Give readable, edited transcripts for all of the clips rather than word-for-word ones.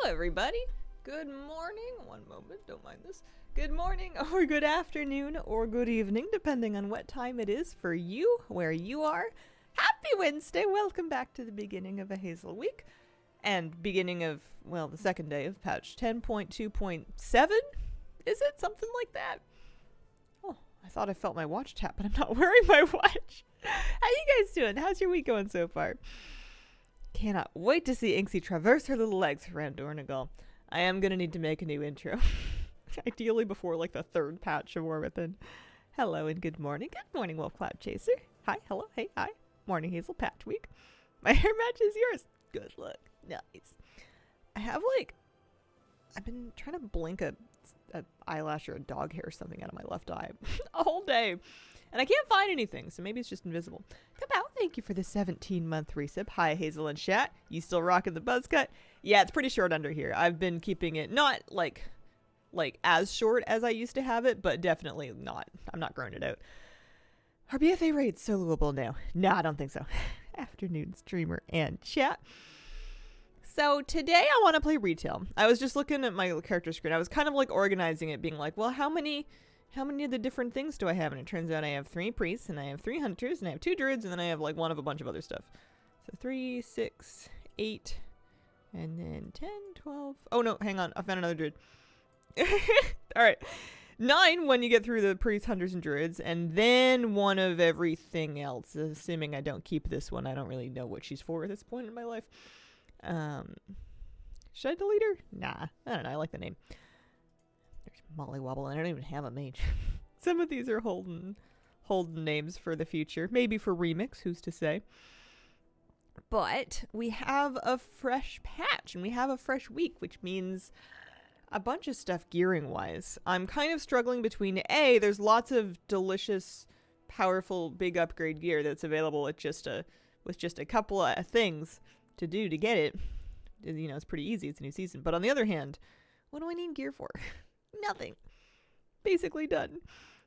everybody. Good morning. One moment, don't mind this. Good morning, or good afternoon, or good evening, depending on what time it is for you, where you are. Happy Wednesday. Welcome back to the beginning of a Hazel week. And beginning of, well, the second day of patch 10.2.7? Is it? Something like that. Oh, I thought I felt my watch tap, but I'm not wearing my watch. How you guys doing? How's your week going so far? Cannot wait to see Inksy traverse her little legs around Dornagal. I am going to need to make a new intro. Ideally before like the third patch of War Within. Hello and good morning. Good morning, Wolf Cloud Chaser. Hi, hello, hey, hi. Morning, Hazel Patch Week. My hair matches yours. Good look. Nice. I have I've been trying to blink a eyelash or a dog hair or something out of my left eye a whole day. And I can't find anything, so maybe it's just invisible. Kapow, thank you for the 17-month resub. Hi, Hazel and Shat. You still rocking the buzz cut? Yeah, it's pretty short under here. I've been keeping it not like as short as I used to have it, but definitely not. I'm not growing it out. Our BFA raid's soloable now. No, I don't think so. Afternoon streamer and chat. So today I want to play retail. I was just looking at my character screen. I was kind of organizing it, being like, well, how many of the different things do I have? And it turns out I have 3 priests, and I have 3 hunters, and I have 2 druids, and then I have one of a bunch of other stuff. So 3, 6, 8, and then 10, 12. Oh no, hang on. I found another druid. Alright. 9 when you get through the priests, hunters, and druids, and then 1 of everything else. Assuming I don't keep this one. I don't really know what she's for at this point in my life. Should I delete her? Nah. I don't know. I like the name. There's Molly Wobble, and I don't even have a mage. Some of these are holden names for the future. Maybe for remix, who's to say. But we have a fresh patch, and we have a fresh week, which means a bunch of stuff gearing-wise. I'm kind of struggling between, there's lots of delicious, powerful, big upgrade gear that's available with just a couple of things to do to get it. You know, it's pretty easy. It's a new season. But on the other hand, what do I need gear for? Nothing. Basically done.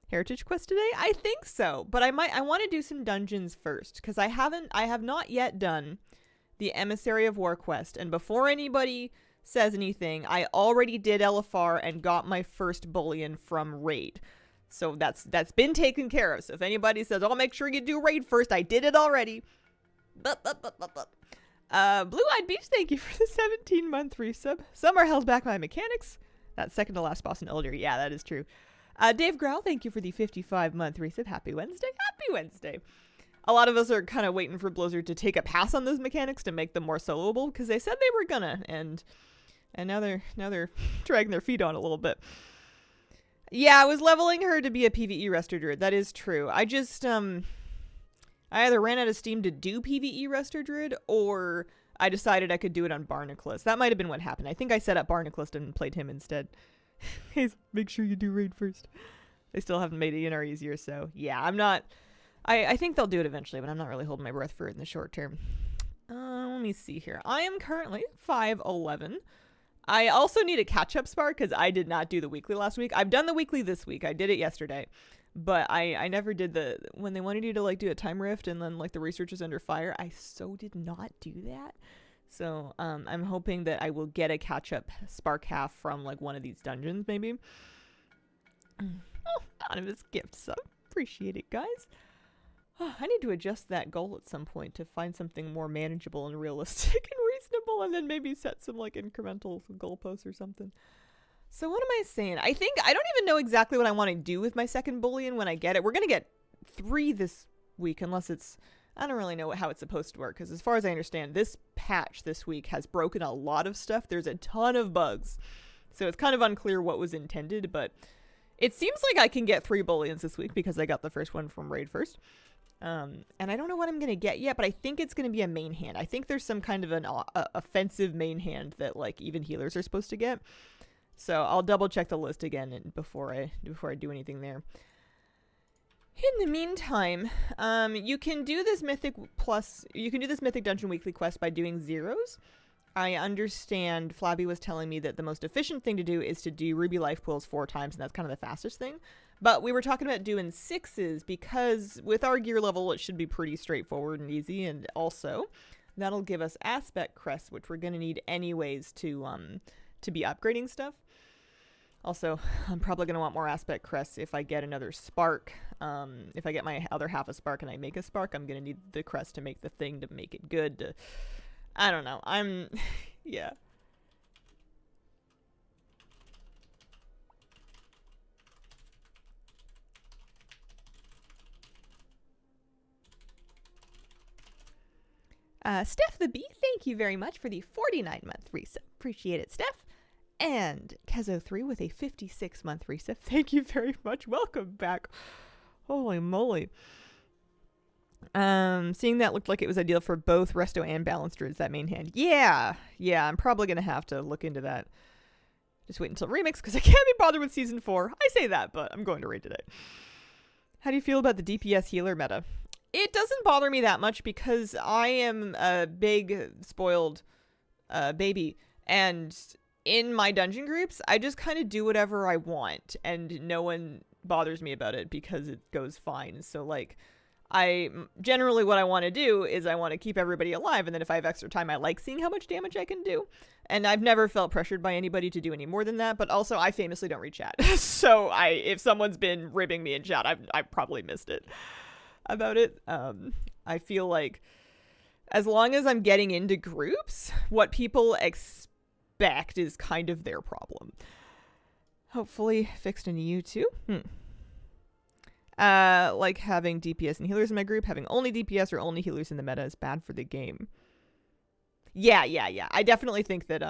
Heritage quest today? I think so. But I want to do some dungeons first, because I have not yet done the Emissary of War quest. And before anybody says anything, I already did LFR and got my first bullion from raid. So that's been taken care of. So if anybody says, "Oh, make sure you do raid first," I did it already. Blue-Eyed Beach, thank you for the 17-month resub. Some are held back by mechanics. That second to last boss in Elder. Yeah, that is true. Dave Growl, thank you for the 55-month resub. Happy Wednesday. Happy Wednesday. A lot of us are kind of waiting for Blizzard to take a pass on those mechanics to make them more soloable, because they said they were gonna, and now they're dragging their feet on a little bit. Yeah, I was leveling her to be a PvE Rester Druid. That is true. I just I either ran out of steam to do PvE Rester Druid, or I decided I could do it on Barnacles. That might have been what happened. I think I set up Barnacles and played him instead. Hey, make sure you do raid first. They still haven't made ENR easier, so yeah, I'm not... I think they'll do it eventually, but I'm not really holding my breath for it in the short term. Let me see here. I am currently 5'11". I also need a catch-up spark, because I did not do the weekly last week. I've done the weekly this week. I did it yesterday. But I never did when they wanted you to do a time rift and then the research is under fire, I so did not do that. So I'm hoping that I will get a catch-up spark half from one of these dungeons maybe. Oh, anonymous gift sub. Appreciate it, guys. Oh, I need to adjust that goal at some point to find something more manageable and realistic and reasonable, and then maybe set some incremental goalposts or something. So what am I saying? I don't even know exactly what I want to do with my second bullion when I get it. We're going to get 3 this week, unless it's... I don't really know how it's supposed to work, because as far as I understand, this patch this week has broken a lot of stuff. There's a ton of bugs. So it's kind of unclear what was intended, but it seems like I can get 3 bullions this week, because I got the first one from raid first. And I don't know what I'm going to get yet, but I think it's going to be a main hand. I think there's some kind of an offensive main hand that even healers are supposed to get. So I'll double check the list again before I do anything there. In the meantime, you can do this mythic dungeon weekly quest by doing 0s. I understand Flabby was telling me that the most efficient thing to do is to do Ruby life pools 4 times, and that's kind of the fastest thing. But we were talking about doing 6s because with our gear level, it should be pretty straightforward and easy. And also, That'll give us aspect crests, which we're gonna need anyways to be upgrading stuff. Also, I'm probably gonna want more aspect crests if I get another spark. If I get my other half a spark and I make a spark, I'm gonna need the crest to make the thing to make it good. I don't know. Yeah. Steph the Bee, thank you very much for the 49-month resub. Appreciate it, Steph. And Kezo3 with a 56-month resub. Thank you very much. Welcome back. Holy moly. Seeing that looked like it was ideal for both Resto and Balanced Druids, that main hand. Yeah, I'm probably going to have to look into that. Just wait until Remix, because I can't be bothered with Season 4. I say that, but I'm going to raid today. How do you feel about the DPS healer meta? It doesn't bother me that much because I am a big spoiled baby, and in my dungeon groups I just kind of do whatever I want and no one bothers me about it because it goes fine. So like, I generally what I want to do is I want to keep everybody alive, and then if I have extra time I like seeing how much damage I can do, and I've never felt pressured by anybody to do any more than that. But also I famously don't read chat so if someone's been ribbing me in chat, I've probably missed it about it. I feel like as long as I'm getting into groups, what people expect is kind of their problem. Hopefully fixed in you too. Like having DPS and healers in my group, having only DPS or only healers in the meta is bad for the game. Yeah. I definitely think that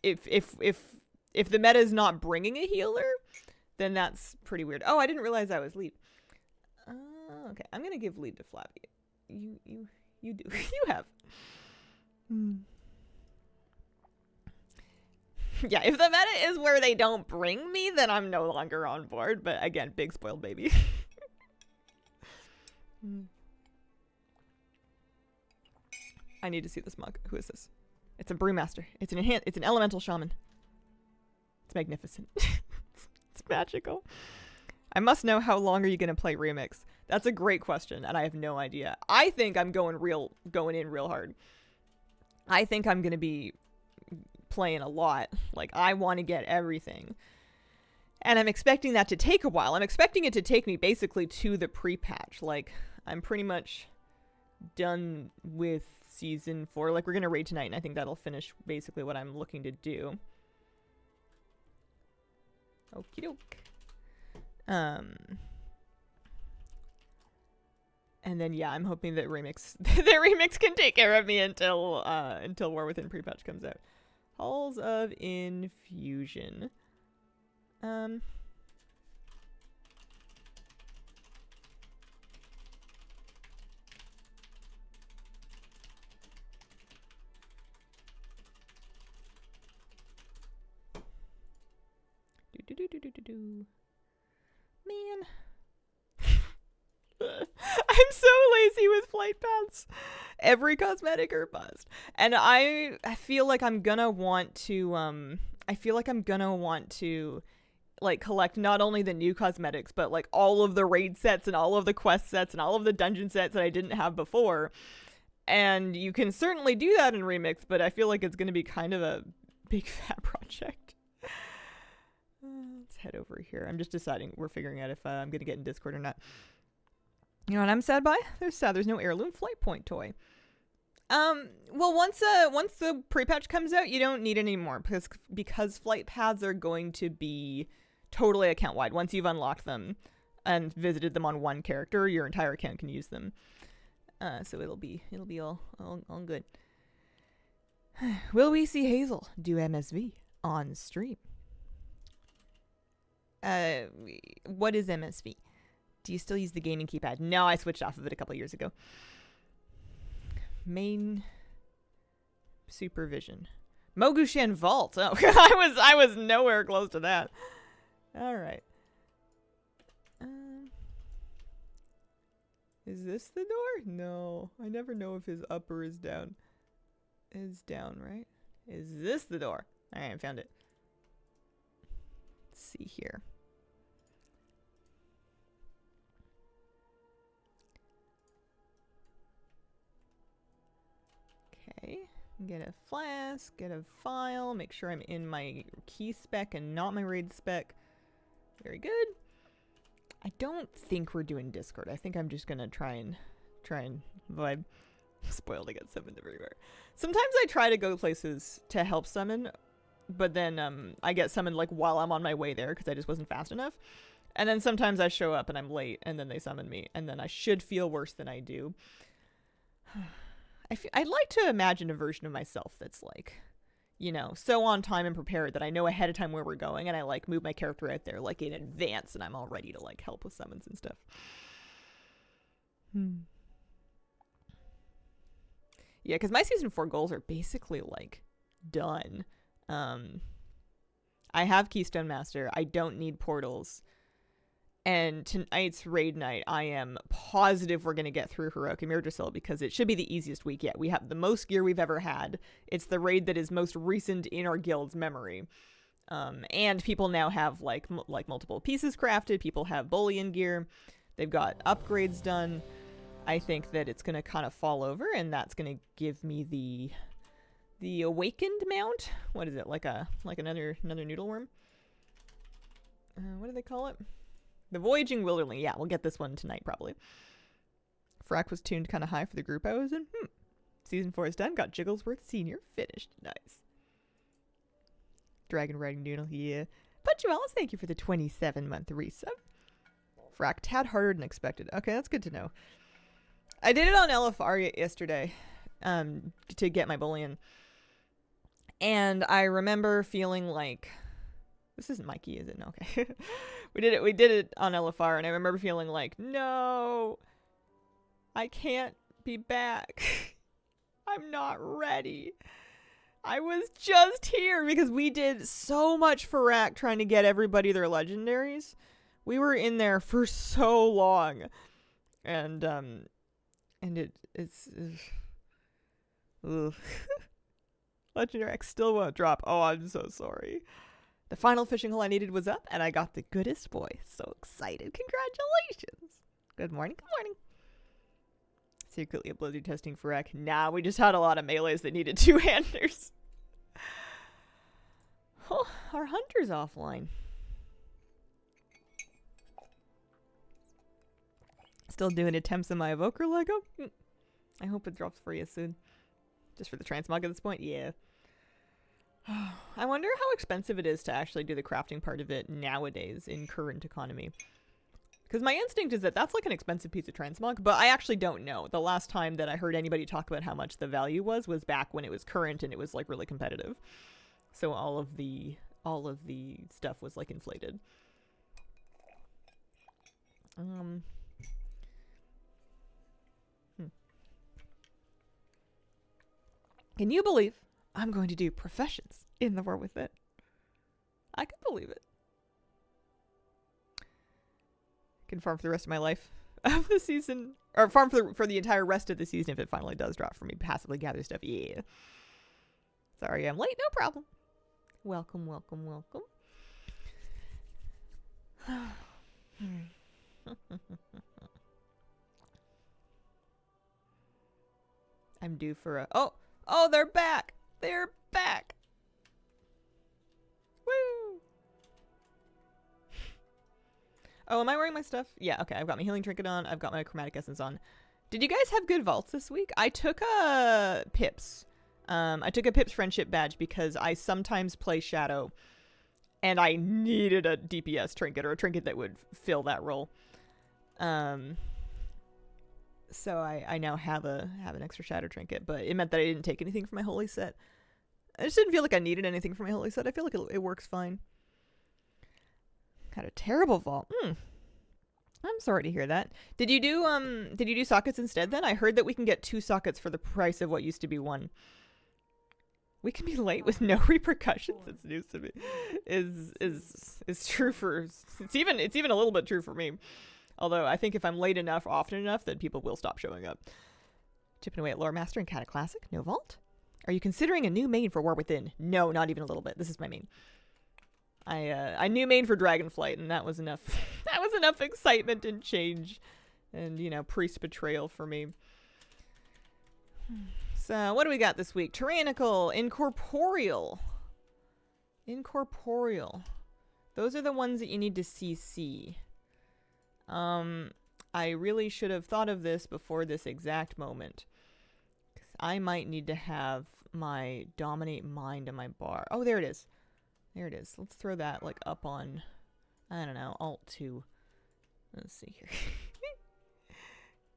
if the meta is not bringing a healer, then that's pretty weird. Oh, I didn't realize I was lead. Okay, I'm gonna give lead to Flappy. You do. You have. Yeah, if the meta is where they don't bring me, then I'm no longer on board. But again, big spoiled baby. I need to see this mug. Who is this? It's a brewmaster. It's an elemental shaman. It's magnificent. It's magical. I must know, how long are you gonna play Remix? That's a great question, and I have no idea. I think I'm going in real hard. I think I'm gonna be playing a lot. Like, I want to get everything. And I'm expecting that to take a while. I'm expecting it to take me basically to the pre-patch. Like, I'm pretty much done with Season 4. Like, we're gonna raid tonight, and I think that'll finish basically what I'm looking to do. Okie doke. And then yeah, I'm hoping that Remix can take care of me until War Within pre-patch comes out. Halls of Infusion. Man. I'm so lazy with flight paths. Every cosmetic or bust. And I feel like I'm gonna want to like collect not only the new cosmetics, but like all of the raid sets and all of the quest sets and all of the dungeon sets that I didn't have before. And you can certainly do that in Remix, but I feel like it's gonna be kind of a big fat project. Let's head over here. I'm just deciding, we're figuring out if I'm gonna get in Discord or not. You know what I'm sad by? There's no heirloom flight point toy. Well, once the pre-patch comes out, you don't need any more because flight paths are going to be totally account wide. Once you've unlocked them and visited them on one character, your entire account can use them. So it'll be all good. Will we see Hazel do MSV on stream? What is MSV? Do you still use the gaming keypad? No, I switched off of it a couple years ago. Main supervision. Mogushan Vault. Oh, I was nowhere close to that. All right. Is this the door? No, I never know if his up or is down. Is down, right? Is this the door? All right, I found it. Let's see here. Get a flask, get a file, make sure I'm in my key spec and not my raid spec. Very good. I don't think we're doing Discord. I think I'm just gonna try and vibe. Spoiled, I get summoned everywhere. Sometimes I try to go places to help summon, but then I get summoned like while I'm on my way there because I just wasn't fast enough. And then sometimes I show up and I'm late and then they summon me and then I should feel worse than I do. I'd like to imagine a version of myself that's like, you know, so on time and prepared that I know ahead of time where we're going and I like move my character out there like in advance and I'm all ready to like help with summons and stuff. Yeah, because my season 4 goals are basically like done. I have Keystone Master. I don't need portals. And tonight's raid night, I am positive we're going to get through Heroic and Mirdrasil because it should be the easiest week yet. We have the most gear we've ever had. It's the raid that is most recent in our guild's memory. And people now have like multiple pieces crafted. People have bullion gear. They've got upgrades done. I think that it's going to kind of fall over and that's going to give me the awakened mount. What is it? Like another noodle worm? What do they call it? The Voyaging Wilderling. Yeah, we'll get this one tonight, probably. Frack was tuned kind of high for the group I was in. Season 4 is done. Got Jigglesworth Senior finished. Nice. Dragon Riding Noodle, yeah. Punchuelis, thank you for the 27-month resub. Frack, tad harder than expected. Okay, that's good to know. I did it on LFR yesterday to get my bullion. And I remember feeling like... This isn't my key, is it? No, okay. We did it on LFR, and I remember feeling like, no, I can't be back. I'm not ready. I was just here because we did so much for Rack trying to get everybody their legendaries. We were in there for so long. And it's ugh. Legendary X still won't drop. Oh, I'm so sorry. The final fishing hole I needed was up, and I got the goodest boy. So excited. Congratulations. Good morning. Good morning. Secretly a blizzard testing for Rack. Nah, we just had a lot of melees that needed two-handers. Oh, our hunter's offline. Still doing attempts on my evoker Lego? I hope it drops for you soon. Just for the transmog at this point? Yeah. I wonder how expensive it is to actually do the crafting part of it nowadays in current economy. Because my instinct is that that's like an expensive piece of transmog, but I actually don't know. The last time that I heard anybody talk about how much the value was back when it was current and it was like really competitive. So all of the stuff was like inflated. Can you believe I'm going to do professions in the War Within? I can believe it. Can farm for the rest of my life of the season, or farm for the entire rest of the season if it finally does drop for me. Passively gather stuff. Yeah. Sorry, I'm late. No problem. Welcome, welcome, welcome. I'm due for a... Oh, they're back. They're back. Woo. Oh, am I wearing my stuff? Yeah, okay. I've got my healing trinket on. I've got my chromatic essence on. Did you guys have good vaults this week? I took a Pips. I took a Pips friendship badge because I sometimes play Shadow and I needed a DPS trinket or a trinket that would fill that role. So I now have an extra Shadow trinket, but it meant that I didn't take anything from my holy set. I just didn't feel like I needed anything from my holy set. I feel like it works fine. Had a terrible vault. I'm sorry to hear that. Did you do sockets instead then? I heard that we can get 2 sockets for the price of what used to be 1. We can be late with no repercussions. It's news to me. Is true for it's even a little bit true for me. Although I think if I'm late enough, often enough, then people will stop showing up. Chipping away at Lore Master and Cata Classic. No vault. Are you considering a new main for War Within? No, not even a little bit. This is my main. I new main for Dragonflight, and that was enough. That was enough excitement and change, and priest betrayal for me. So, what do we got this week? Tyrannical, incorporeal. Incorporeal. Those are the ones that you need to CC. I really should have thought of this before this exact moment. 'Cause I might need to have my dominate mind on my bar. Oh, there it is. There it is. Let's throw that like up on, I don't know, Alt 2. Let's see here.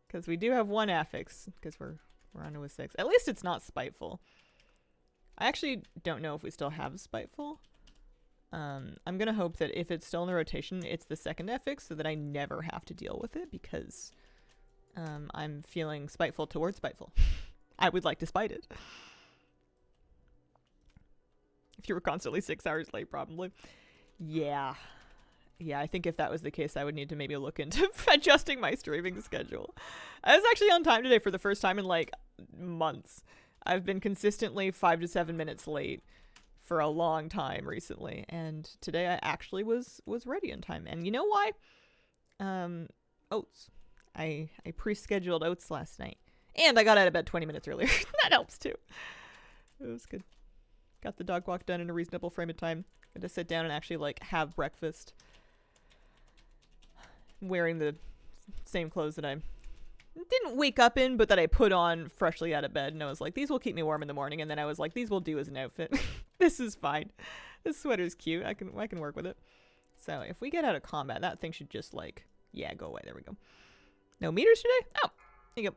Because we do have one affix, because we're on to a 6. At least it's not spiteful. I actually don't know if we still have spiteful. I'm gonna hope that if it's still in the rotation, it's the second affix so that I never have to deal with it, because I'm feeling spiteful towards spiteful. I would like to spite it. If you were constantly 6 hours late, probably. Yeah. Yeah, I think if that was the case, I would need to maybe look into adjusting my streaming schedule. I was actually on time today for the first time in like months. I've been consistently 5 to 7 minutes late for a long time recently, and today I actually was ready in time. And you know why? Oats. I pre-scheduled oats last night, and I got out of bed 20 minutes earlier. That helps too. It was good. Got the dog walk done in a reasonable frame of time. Had to sit down and actually like have breakfast, wearing the same clothes that I didn't wake up in, but that I put on freshly out of bed. And I was like, these will keep me warm in the morning. And then I was like, these will do as an outfit. This is fine. This sweater's cute. I can work with it. So if we get out of combat, that thing should just like, yeah, go away. There we go. No meters today? Oh, there you go.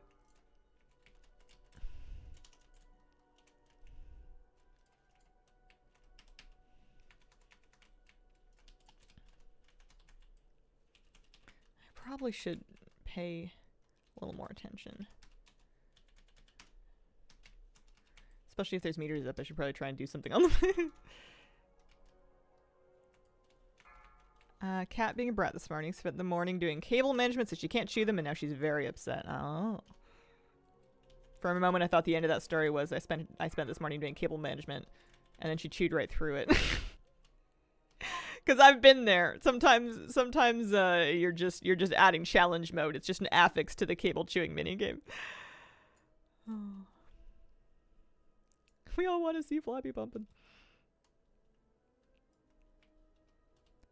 I probably should pay a little more attention. Especially if there's meters up, I should probably try and do something on them. Cat being a brat this morning. Spent the morning doing cable management so she can't chew them, and now she's very upset. Oh. For a moment I thought the end of that story was I spent this morning doing cable management, and then she chewed right through it. Because I've been there. Sometimes you're just adding challenge mode. It's just an affix to the cable chewing minigame. Oh. We all want to see Flappy bumping.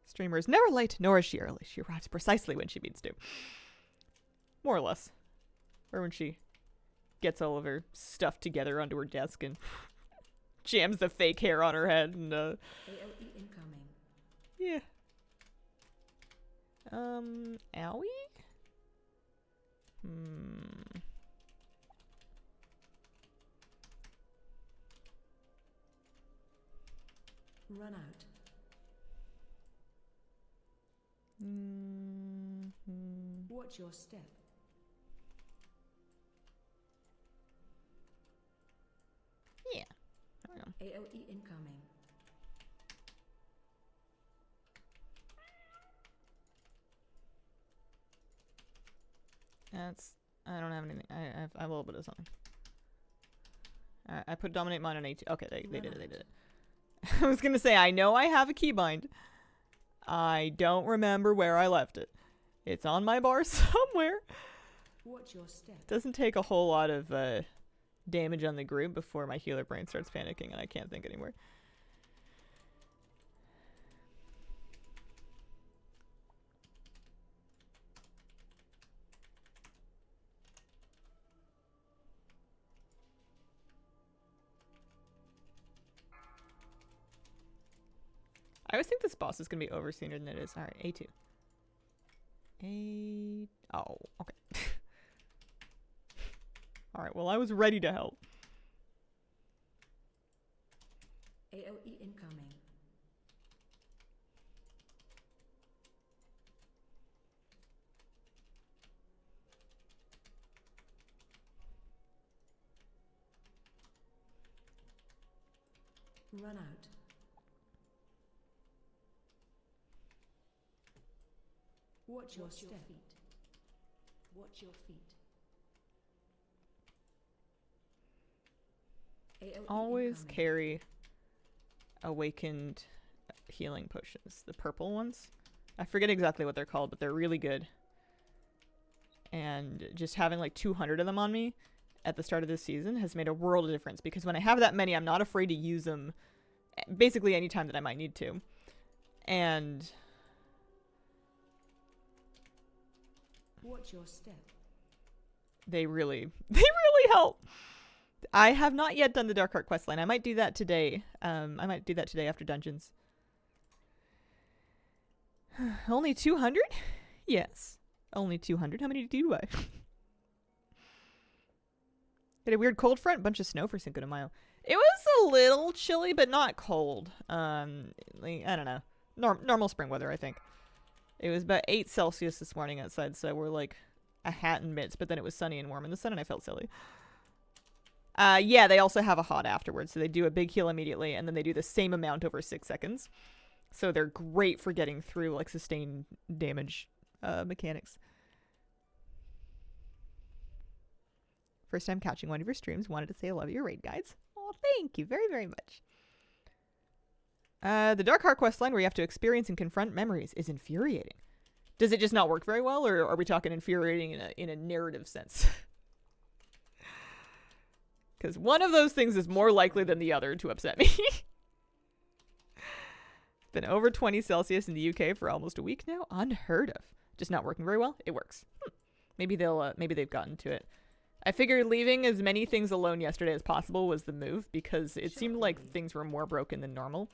Streamer is never late, nor is she early. She arrives precisely when she means to. More or less. Or when she gets all of her stuff together onto her desk and jams the fake hair on her head and AOE incoming. Yeah. Owie? Run out. Watch your step. Yeah. I don't know. AOE incoming. I don't have anything. I have a little bit of something. I put dominate mine on A2. Okay, they did it. I was gonna say, I know I have a keybind. I don't remember where I left it. It's on my bar somewhere. Watch your step. Doesn't take a whole lot of damage on the group before my healer brain starts panicking and I can't think anymore. I always think this boss is going to be over sooner than it is. Alright, A2. Oh, okay. Alright, well I was ready to help. AOE incoming. Run out. Watch your feet. Watch your feet. Always carry awakened healing potions. The purple ones. I forget exactly what they're called, but they're really good. And just having like 200 of them on me at the start of this season has made a world of difference, because when I have that many, I'm not afraid to use them basically any time that I might need to. And watch your step. They really help. I have not yet done the Dark Heart questline. I might do that today. I might do that today after dungeons. Only 200? Yes. Only 200. How many do I? Get a weird cold front. Bunch of snow for Cinco de Mayo. It was a little chilly, but not cold. Like, I don't know. Normal spring weather, I think. It was about 8 Celsius this morning outside, so we're like a hat and mitts, but then it was sunny and warm in the sun, and I felt silly. Yeah, they also have a hot afterwards, so they do a big heal immediately, and then they do the same amount over 6 seconds. So they're great for getting through, like, sustained damage mechanics. First time catching one of your streams. Wanted to say I love your raid guides. Oh, thank you very, very much. The Dark Heart questline, where you have to experience and confront memories, is infuriating. Does it just not work very well, or are we talking infuriating in a narrative sense? Because one of those things is more likely than the other to upset me. Been over 20 Celsius in the UK for almost a week now. Unheard of. Just not working very well. It works. Maybe they've gotten to it. I figured leaving as many things alone yesterday as possible was the move, because it seemed like things were more broken than normal.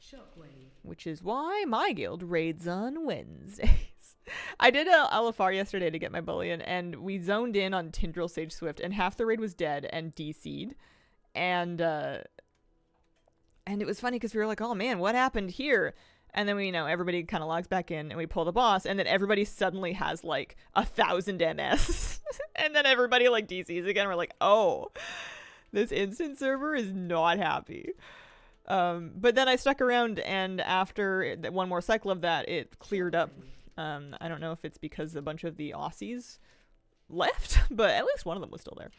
Shockwave. Which is why my guild raids on Wednesdays. I did a LFR yesterday to get my bullion, and we zoned in on Tindril Sage Swift, and half the raid was dead and DC'd. And it was funny because we were like, oh man, what happened here? And then we, everybody kind of logs back in and we pull the boss, and then everybody suddenly has like 1,000 MS. And then everybody like DCs again. We're like, oh, this instant server is not happy. But then I stuck around, and after one more cycle of that, it cleared up. I don't know if it's because a bunch of the Aussies left, but at least one of them was still there.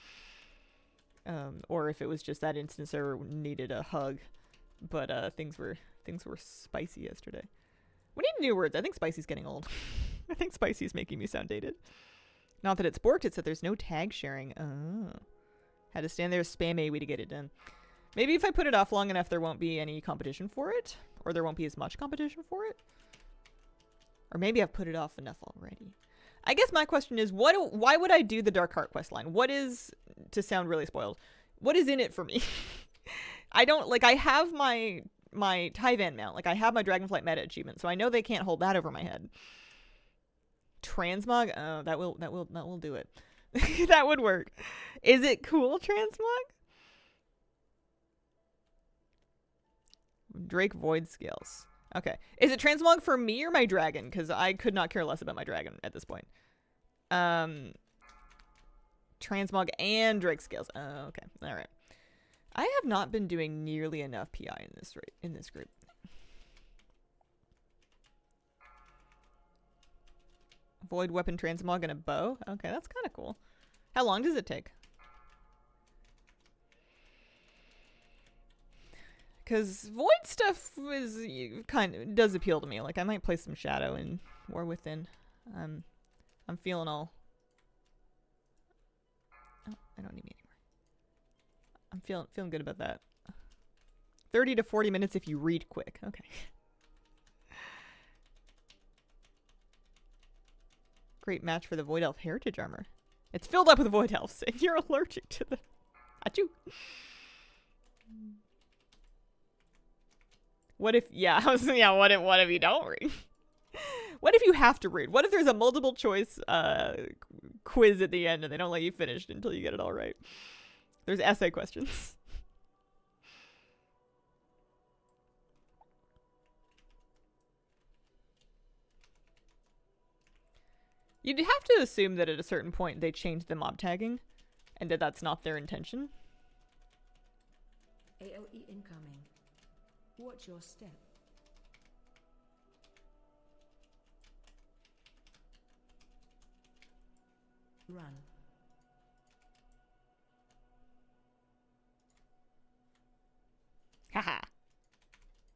Or if it was just that instant server needed a hug. But things were spicy yesterday. We need new words. I think spicy's getting old. I think spicy's making me sound dated. Not that it's borked, it's that there's no tag sharing. Oh. Had to stand there spam AoE to get it done. Maybe if I put it off long enough, there won't be any competition for it. Or there won't be as much competition for it. Or maybe I've put it off enough already. I guess my question is, why would I do the Dark Heart questline? What is, to sound really spoiled, what is in it for me? I don't, like, I have my Tyvan mount. Like, I have my Dragonflight meta achievement, so I know they can't hold that over my head. Transmog? Oh, that will do it. That would work. Is it cool, Transmog? Drake Void Scales. Okay. Is it Transmog for me or my dragon? Because I could not care less about my dragon at this point. Transmog and Drake Scales. Oh, okay. All right. I have not been doing nearly enough PI in this group. Void Weapon Transmog and a bow? Okay, that's kind of cool. How long does it take? Because Void stuff does appeal to me. Like, I might play some Shadow in War Within. I'm feeling all... Oh, I don't need me anymore. I'm feeling good about that. 30 to 40 minutes if you read quick. Okay. Great match for the Void Elf Heritage Armor. It's filled up with Void Elves, and you're allergic to them. Achoo. What if, what if you don't read? What if you have to read? What if there's a multiple choice quiz at the end and they don't let you finish until you get it all right? There's essay questions. You'd have to assume that at a certain point they changed the mob tagging, and that that's not their intention. AOE incoming. Watch your step. Run. Haha.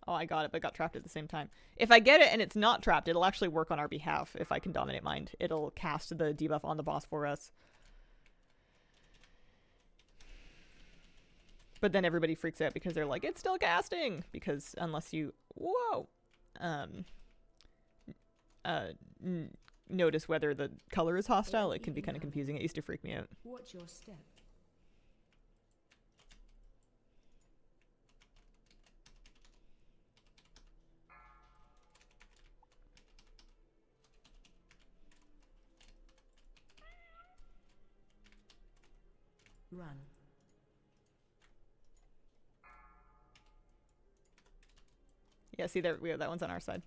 Oh, I got it, but got trapped at the same time. If I get it and it's not trapped, it'll actually work on our behalf if I can dominate mind. It'll cast the debuff on the boss for us. But then everybody freaks out because they're like, it's still casting! Because unless you... Whoa! Notice whether the color is hostile, it can be kind of confusing. It used to freak me out. Watch your step. Run. Yeah, see there, that one's on our side.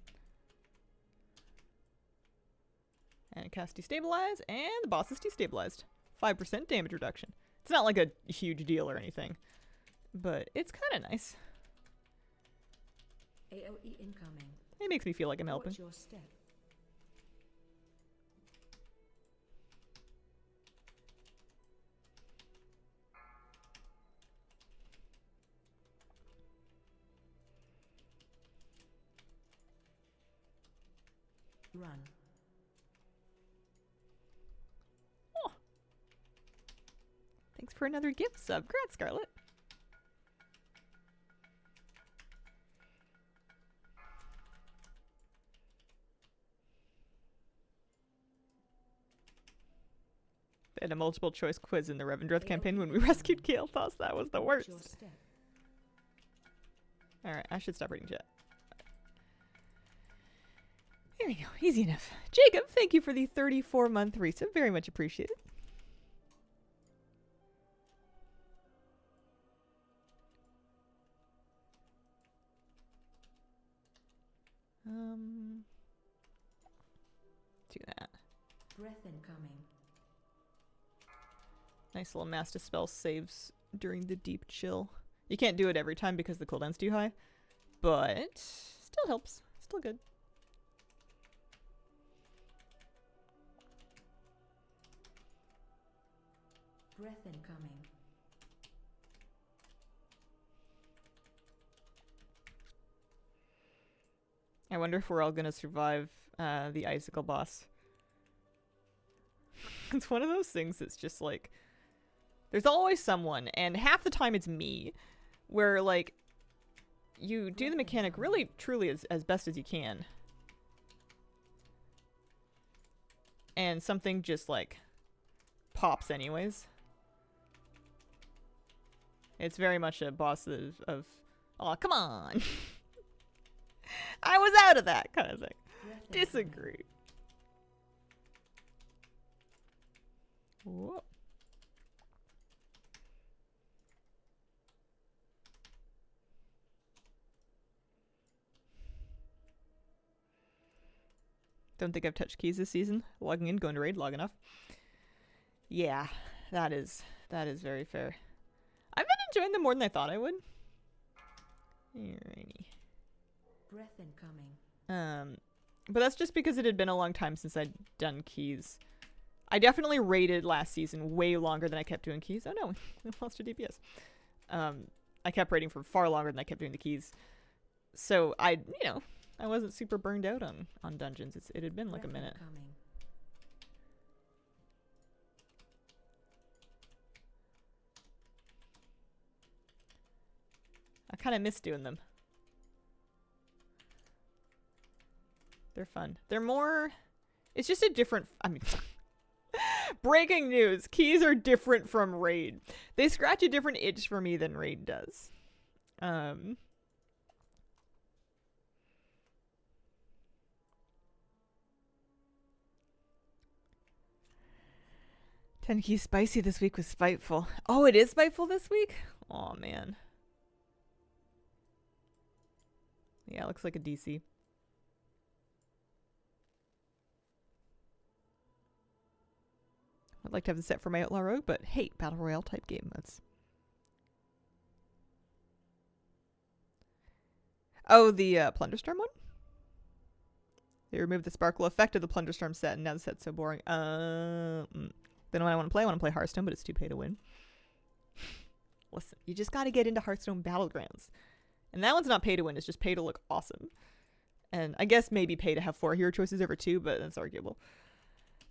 And cast destabilize, and the boss is destabilized. 5% damage reduction. It's not like a huge deal or anything, but it's kind of nice. AoE incoming. It makes me feel like I'm helping. Watch your step. Run. Oh. Thanks for another gift sub. Congrats, Scarlet. They had a multiple choice quiz in the Revendreth campaign when we rescued Kael'thas. That was the worst. Alright, I should stop reading chat. Here we go. Easy enough. Jacob, thank you for the 34-month resub. Very much appreciated. Do that. Breath incoming. Nice little Master Spell saves during the deep chill. You can't do it every time because the cooldown's too high, but still helps. Still good. Breath incoming. I wonder if we're all gonna survive the icicle boss. It's one of those things that's just like, there's always someone, and half the time it's me, where like you do the mechanic really truly as best as you can, and something just like pops anyways. It's very much a boss of oh, come on. I was out of that kind of thing. Disagree. Whoa. Don't think I've touched keys this season. Logging in, going to raid, log enough. Yeah, that is very fair. I've been enjoying them more than I thought I would. Alrighty. Breath incoming. But that's just because it had been a long time since I'd done keys. I definitely raided last season way longer than I kept doing keys. Oh no, we lost our DPS. I kept raiding for far longer than I kept doing the keys. So I wasn't super burned out on dungeons. It had been like a minute. Incoming. I kind of miss doing them. They're fun. They're more... It's just a different... I mean... Breaking news. Keys are different from raid. They scratch a different itch for me than raid does. 10 keys spicy this week was spiteful. Oh, it is spiteful this week? Oh man. Yeah, it looks like a DC. I'd like to have the set for my Outlaw Rogue, but hey, Battle Royale type game. That's... Oh, the Plunderstorm one? They removed the sparkle effect of the Plunderstorm set, and now the set's so boring. Then when I want to play Hearthstone, but it's too pay to win. Listen, you just gotta get into Hearthstone Battlegrounds. And that one's not pay to win, it's just pay to look awesome. And I guess maybe pay to have 4 hero choices over 2, but that's arguable.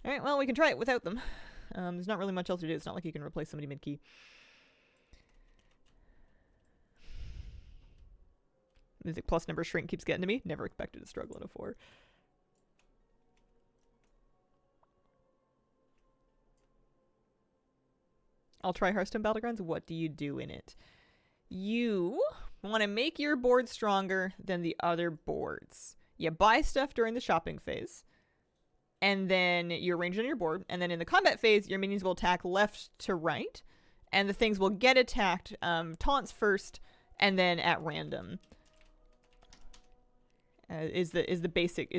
Alright, well, we can try it without them. There's not really much else to do. It's not like you can replace somebody mid-key. Music plus number shrink keeps getting to me. Never expected to struggle in a 4. I'll try Hearthstone Battlegrounds. What do you do in it? You want to make your board stronger than the other boards. You buy stuff during the shopping phase, and then you arrange on your board, and then in the combat phase, your minions will attack left to right, and the things will get attacked, taunts first, and then at random. Is the basic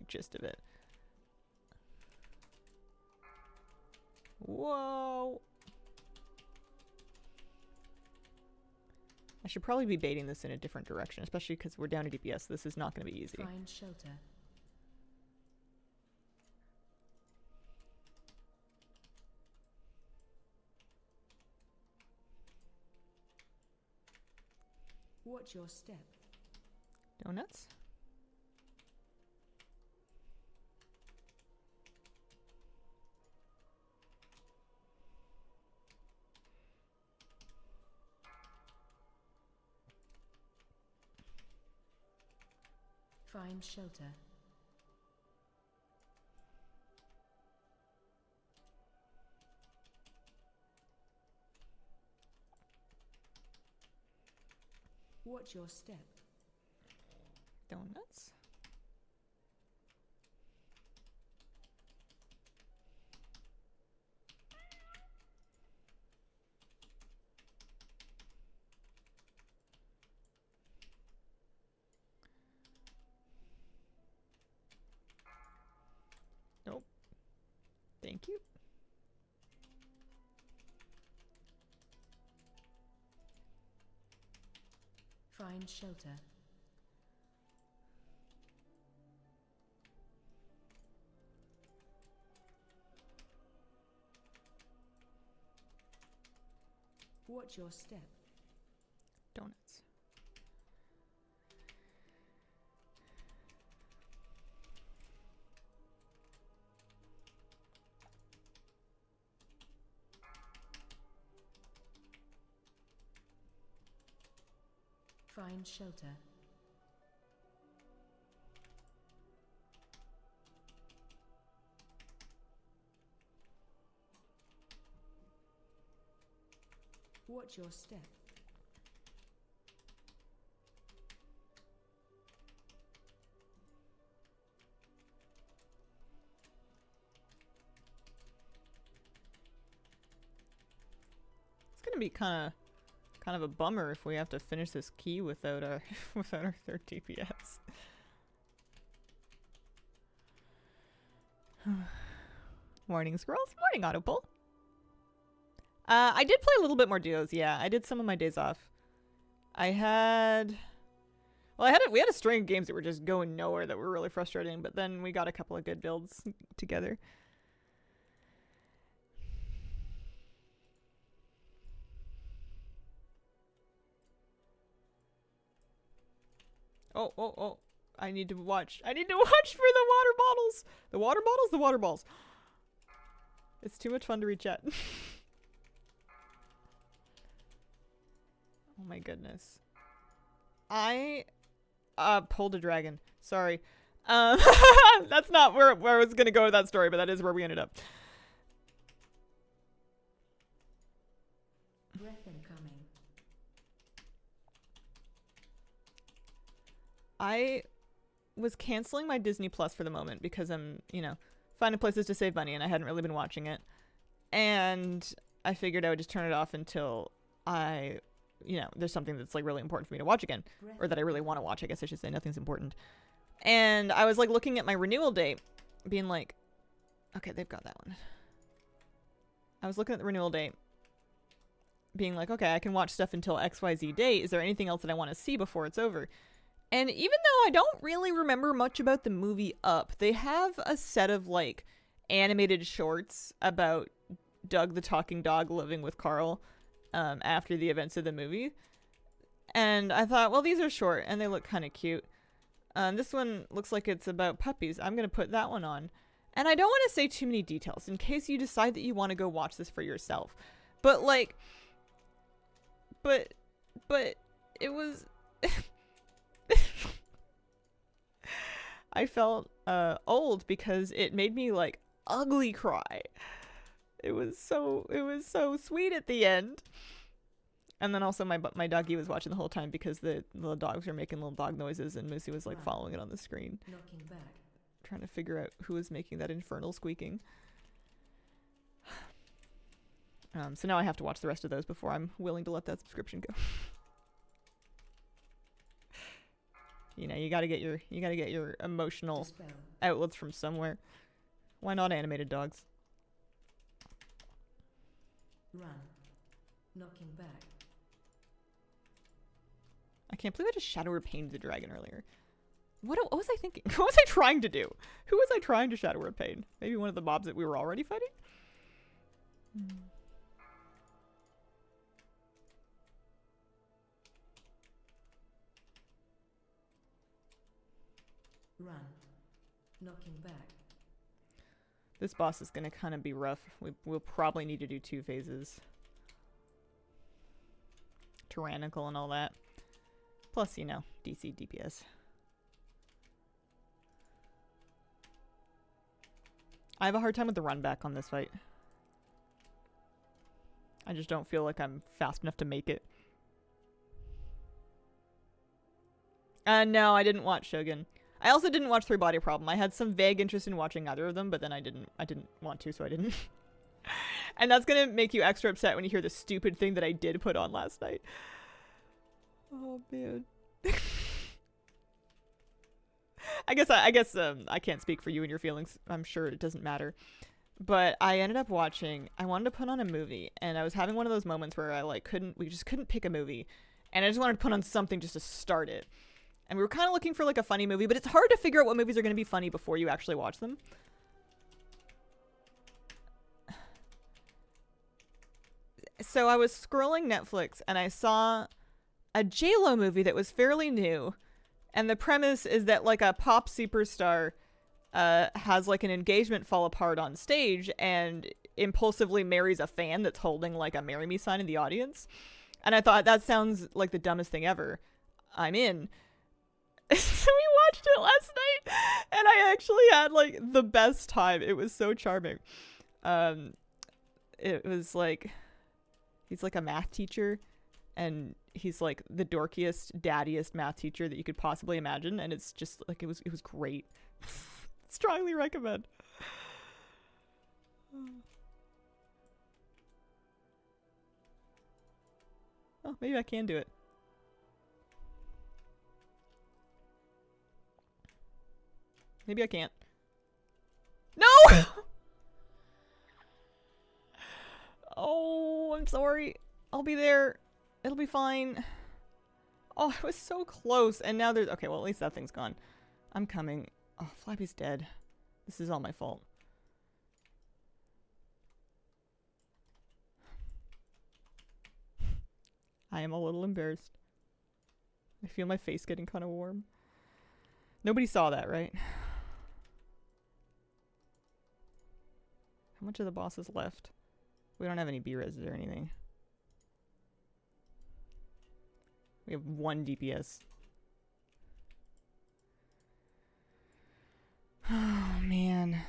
gist of it. Whoa. I should probably be baiting this in a different direction, especially because we're down to DPS. This is not going to be easy. Find shelter. Watch your step. Donuts? Find shelter. Watch your step. Donuts? Nope. Thank you. Find shelter. Watch your step. Donuts. Find shelter. Watch your step. It's gonna be kind of a bummer if we have to finish this key without our without our 3rd DPS. Morning squirrels, morning autopull. I did play a little bit more duos. Yeah, I did some of my days off. We had a string of games that were just going nowhere that were really frustrating, but then we got a couple of good builds together. Oh. I need to watch for the water bottles. The water balls. It's too much fun to read chat. Oh my goodness. I pulled a dragon. Sorry. That's not where I was gonna go with that story, but that is where we ended up. Breath incoming. I was canceling my Disney Plus for the moment because I'm, finding places to save money and I hadn't really been watching it. And I figured I would just turn it off until there's something that's like really important for me to watch again. Or that I really want to watch, I guess I should say. Nothing's important. And I was like looking at my renewal date, being like, okay, they've got that one. I was looking at the renewal date, being like, okay, I can watch stuff until XYZ date. Is there anything else that I want to see before it's over? And even though I don't really remember much about the movie Up, they have a set of like animated shorts about Doug the talking dog living with Carl after the events of the movie. And I thought, well, these are short and they look kind of cute. This one looks like it's about puppies. I'm going to put that one on. And I don't want to say too many details in case you decide that you want to go watch this for yourself. But like, but it was, I felt old because it made me like ugly cry. It was so sweet at the end. And then also my doggy was watching the whole time because the little dogs were making little dog noises and Moosey was like following it on the screen. Knocking back. Trying to figure out who was making that infernal squeaking. So now I have to watch the rest of those before I'm willing to let that subscription go. You know, you gotta get your emotional Dispel. outlets from somewhere. Why not animated dogs? Run. Knocking back. I can't believe I just Shadow Pained the dragon earlier. What was I thinking? What was I trying to do? Who was I trying to Shadow Pain? Maybe one of the mobs that we were already fighting? Run. Knocking back. This boss is going to kind of be rough. We'll probably need to do 2 phases. Tyrannical and all that. Plus, you know, DC DPS. I have a hard time with the run back on this fight. I just don't feel like I'm fast enough to make it. No, I didn't watch Shogun. I also didn't watch Three Body Problem. I had some vague interest in watching either of them, but then I didn't want to, so I didn't. And that's gonna make you extra upset when you hear the stupid thing that I did put on last night. Oh man. I guess I can't speak for you and your feelings. I'm sure it doesn't matter. But I ended up watching, I wanted to put on a movie, and I was having one of those moments where we just couldn't pick a movie. And I just wanted to put on something just to start it. And we were kind of looking for like a funny movie, but it's hard to figure out what movies are going to be funny before you actually watch them. So I was scrolling Netflix and I saw a J-Lo movie that was fairly new. And the premise is that like a pop superstar has like an engagement fall apart on stage and impulsively marries a fan that's holding like a marry me sign in the audience. And I thought, that sounds like the dumbest thing ever. I'm in. So we watched it last night and I actually had like the best time. It was so charming. It was like, he's like a math teacher and he's like the dorkiest, daddiest math teacher that you could possibly imagine. And it's just like, it was great. Strongly recommend. Oh, maybe I can do it. Maybe I can't. No! Oh, I'm sorry. I'll be there. It'll be fine. Oh, I was so close. And now there's... Okay, well, at least that thing's gone. I'm coming. Oh, Flappy's dead. This is all my fault. I am a little embarrassed. I feel my face getting kind of warm. Nobody saw that, right? How much of the boss is left? We don't have any B-reses or anything. We have 1 DPS. Oh, man.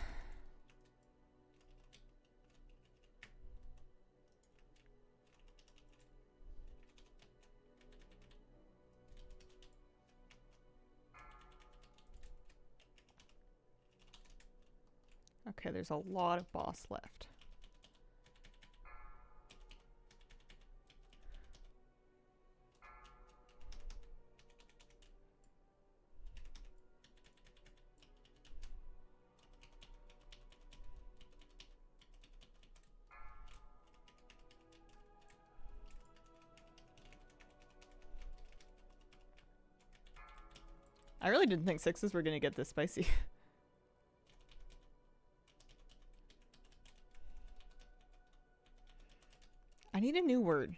Okay, there's a lot of boss left. I really didn't think 6s were gonna get this spicy. I need a new word.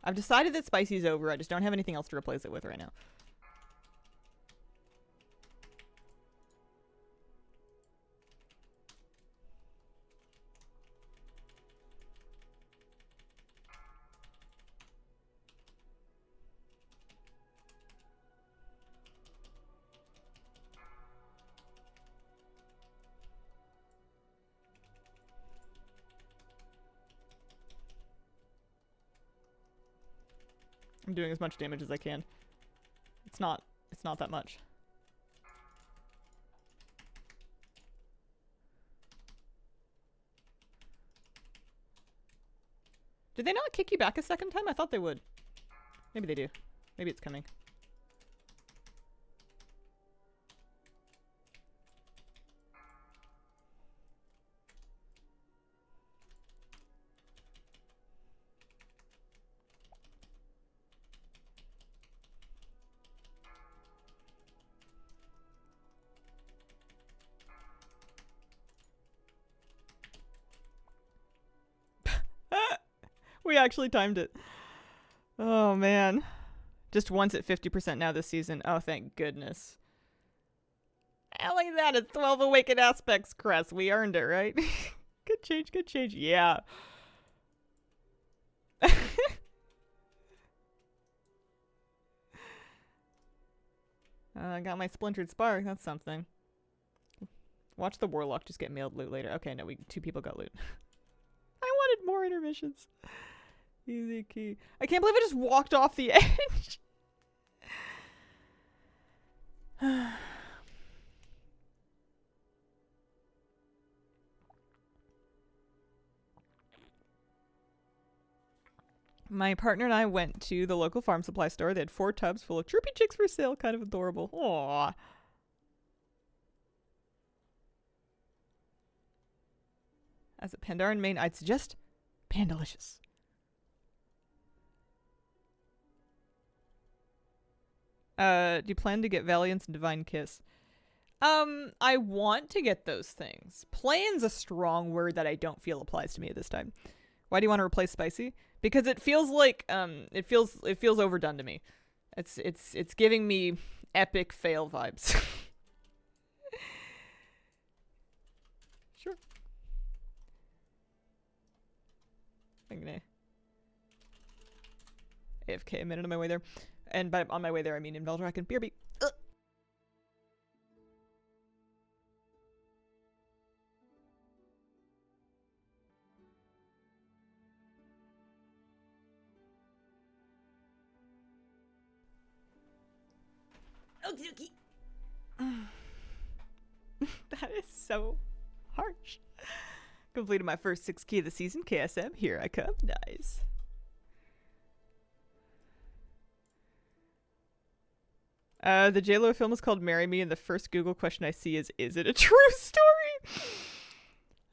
I've decided that spicy's over. I just don't have anything else to replace it with right now. I'm doing as much damage as I can. It's not that much. Did they not kick you back a second time? I thought they would. Maybe they do. Maybe it's coming. We actually timed it. Oh, man. Just once at 50% now this season. Oh, thank goodness. Look at that. It's 12 awakened aspects, Cress. We earned it, right? Good change, good change. Yeah. I got my splintered spark. That's something. Watch the warlock just get mailed loot later. Okay, no, 2 people got loot. I wanted more intermissions. Easy key. I can't believe I just walked off the edge. My partner and I went to the local farm supply store. They had 4 tubs full of droopy chicks for sale. Kind of adorable. Aww. As a Pandaren main, I'd suggest Pandalicious. Do you plan to get Valiance and Divine Kiss? I want to get those things. Plan's a strong word that I don't feel applies to me at this time. Why do you want to replace spicy? Because it feels like it feels overdone to me. It's giving me epic fail vibes. Sure. I'm gonna AFK a minute on my way there. And by on my way there, I mean in Veldrak and BRB. Okie dokie. That is so harsh. Completed my first 6 key of the season. KSM, here I come. Nice. The JLo film is called Marry Me, and the first Google question I see is it a true story?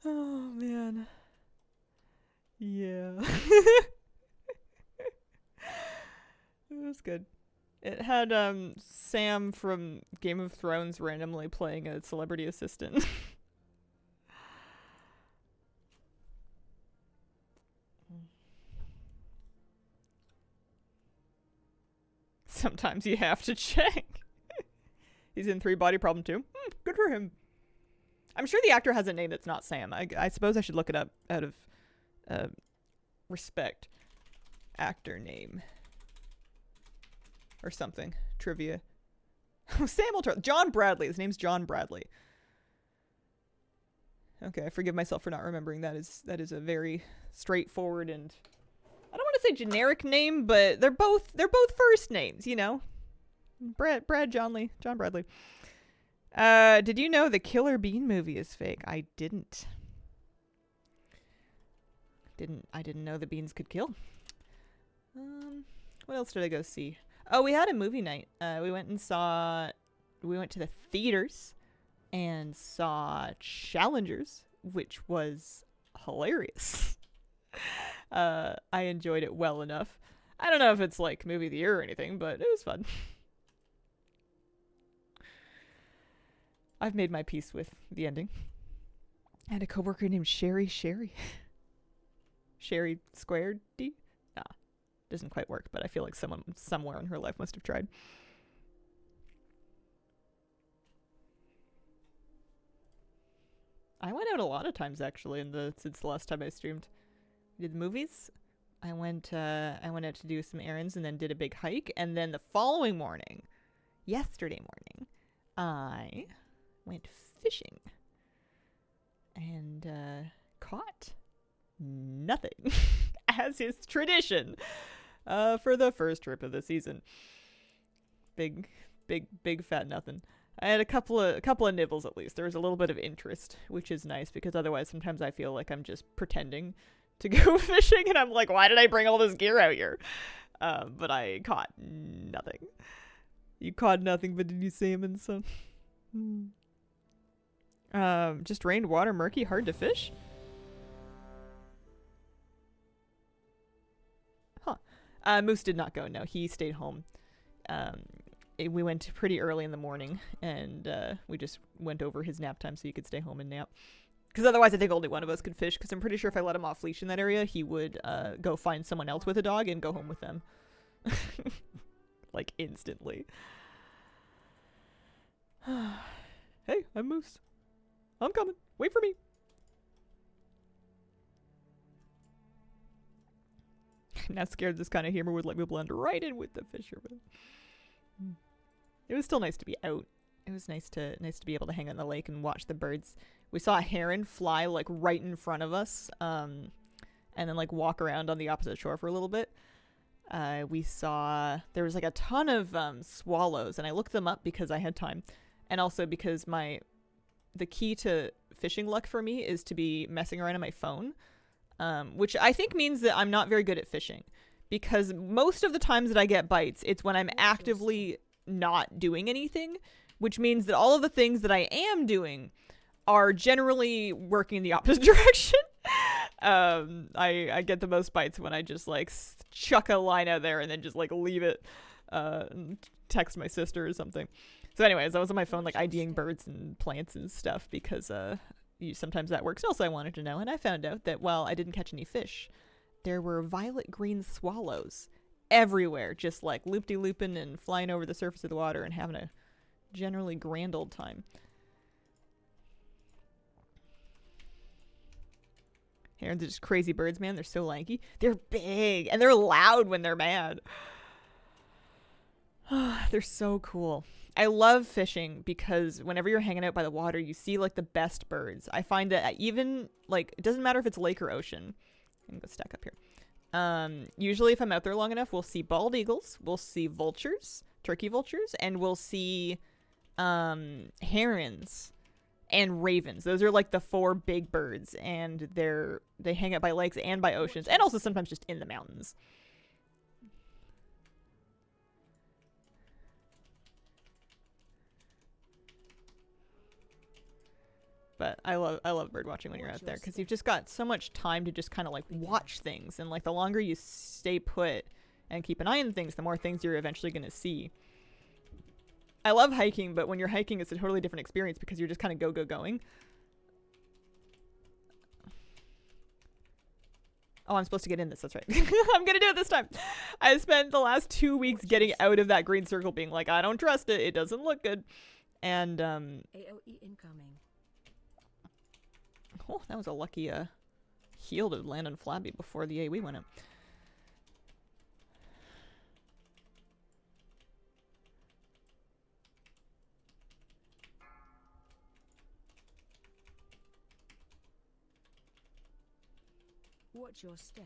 Oh, man. Yeah. It was good. It had Sam from Game of Thrones randomly playing a celebrity assistant. Sometimes you have to check. He's in 3 Body Problem too. Good for him. I'm sure the actor has a name that's not Sam. I suppose I should look it up out of respect. Actor name. Or something. Trivia. John Bradley. His name's John Bradley. Okay, I forgive myself for not remembering. That is a very straightforward and I don't want to say generic name, but they're both first names, you know. John Bradley. Did you know the Killer Bean movie is fake? I didn't. I didn't know the beans could kill. What else did I go see? Oh, we had a movie night. We went to the theaters and saw Challengers, which was hilarious. I enjoyed it well enough. I don't know if it's like movie of the year or anything, but it was fun. I've made my peace with the ending. I had a coworker named Sherry. Sherry squared D? Nah. Doesn't quite work, but I feel like someone somewhere in her life must have tried. I went out a lot of times actually since the last time I streamed. We did the movies. I went out to do some errands and then did a big hike, and then the following morning, yesterday morning, I went fishing and caught nothing, as is tradition for the first trip of the season. Big fat nothing. I had a couple of nibbles at least. There was a little bit of interest, which is nice because otherwise sometimes I feel like I'm just pretending to go fishing and I'm like, why did I bring all this gear out here? But I caught nothing. You caught nothing, but did you salmon some? Just rained, water murky, hard to fish? Huh. Moose did not go, no. He stayed home. We went pretty early in the morning, and we just went over his nap time so he could stay home and nap. Because otherwise I think only one of us could fish, because I'm pretty sure if I let him off leash in that area, he would go find someone else with a dog and go home with them. Like, instantly. Hey, I'm Moose. I'm coming. Wait for me. I'm not scared this kind of humor would let me blend right in with the fisherman. It was still nice to be out. It was nice to be able to hang out in the lake and watch the birds. We saw a heron fly like right in front of us, and then like walk around on the opposite shore for a little bit. We saw there was like a ton of swallows, and I looked them up because I had time, and also because the key to fishing luck for me is to be messing around on my phone, which I think means that I'm not very good at fishing, because most of the times that I get bites, it's when I'm actively not doing anything, which means that all of the things that I am doing are generally working in the opposite direction. I get the most bites when I just like chuck a line out there and then just like leave it, and text my sister or something. So anyways, I was on my phone like IDing birds and plants and stuff because sometimes that works. Also, I wanted to know, and I found out that while I didn't catch any fish, there were violet green swallows everywhere, just like loop-de-looping and flying over the surface of the water and having a generally grand old time. Herons are just crazy birds, man. They're so lanky. They're big, and they're loud when they're mad. They're so cool. I love fishing because whenever you're hanging out by the water, you see like the best birds. I find that even like, it doesn't matter if it's lake or ocean. I'm gonna go stack up here. Usually if I'm out there long enough, we'll see bald eagles, we'll see vultures, turkey vultures, and we'll see herons and ravens. Those are like the four big birds, and they hang out by lakes and by oceans, and also sometimes just in the mountains. But I love bird watching when you're out there, because you've just got so much time to just kind of like watch things, and like the longer you stay put and keep an eye on things, the more things you're eventually going to see. I love hiking, but when you're hiking, it's a totally different experience because you're just kind of going. Oh, I'm supposed to get in this. That's right. I'm going to do it this time. I spent the last 2 weeks getting out of that green circle being like, I don't trust it. It doesn't look good. And, AOE incoming. oh, that was a lucky heal to land on Flabby before the AoE went up. Watch your step.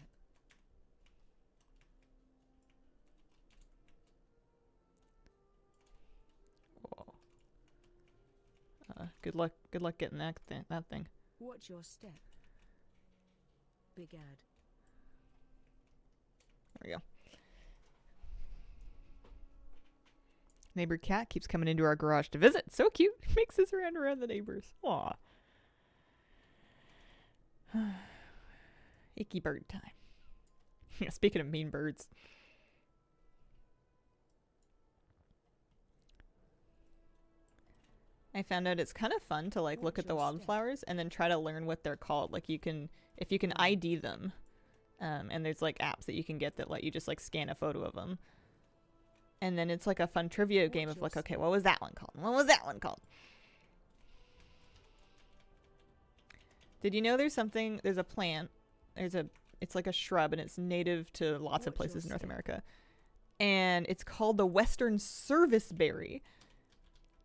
Whoa. Good luck getting that thing. Watch your step. Big ad. There we go. Neighbor cat keeps coming into our garage to visit. So cute. Makes us around the neighbors. Aw. Icky bird time. Yeah, speaking of mean birds. I found out it's kind of fun to like look at the wildflowers and then try to learn what they're called. Like if you can ID them, And there's like apps that you can get that let you just like scan a photo of them. And then it's like a fun trivia game of like, okay, what was that one called? What was that one called? Did you know there's a plant, it's like a shrub and it's native to lots of places in North America. And it's called the Western service berry.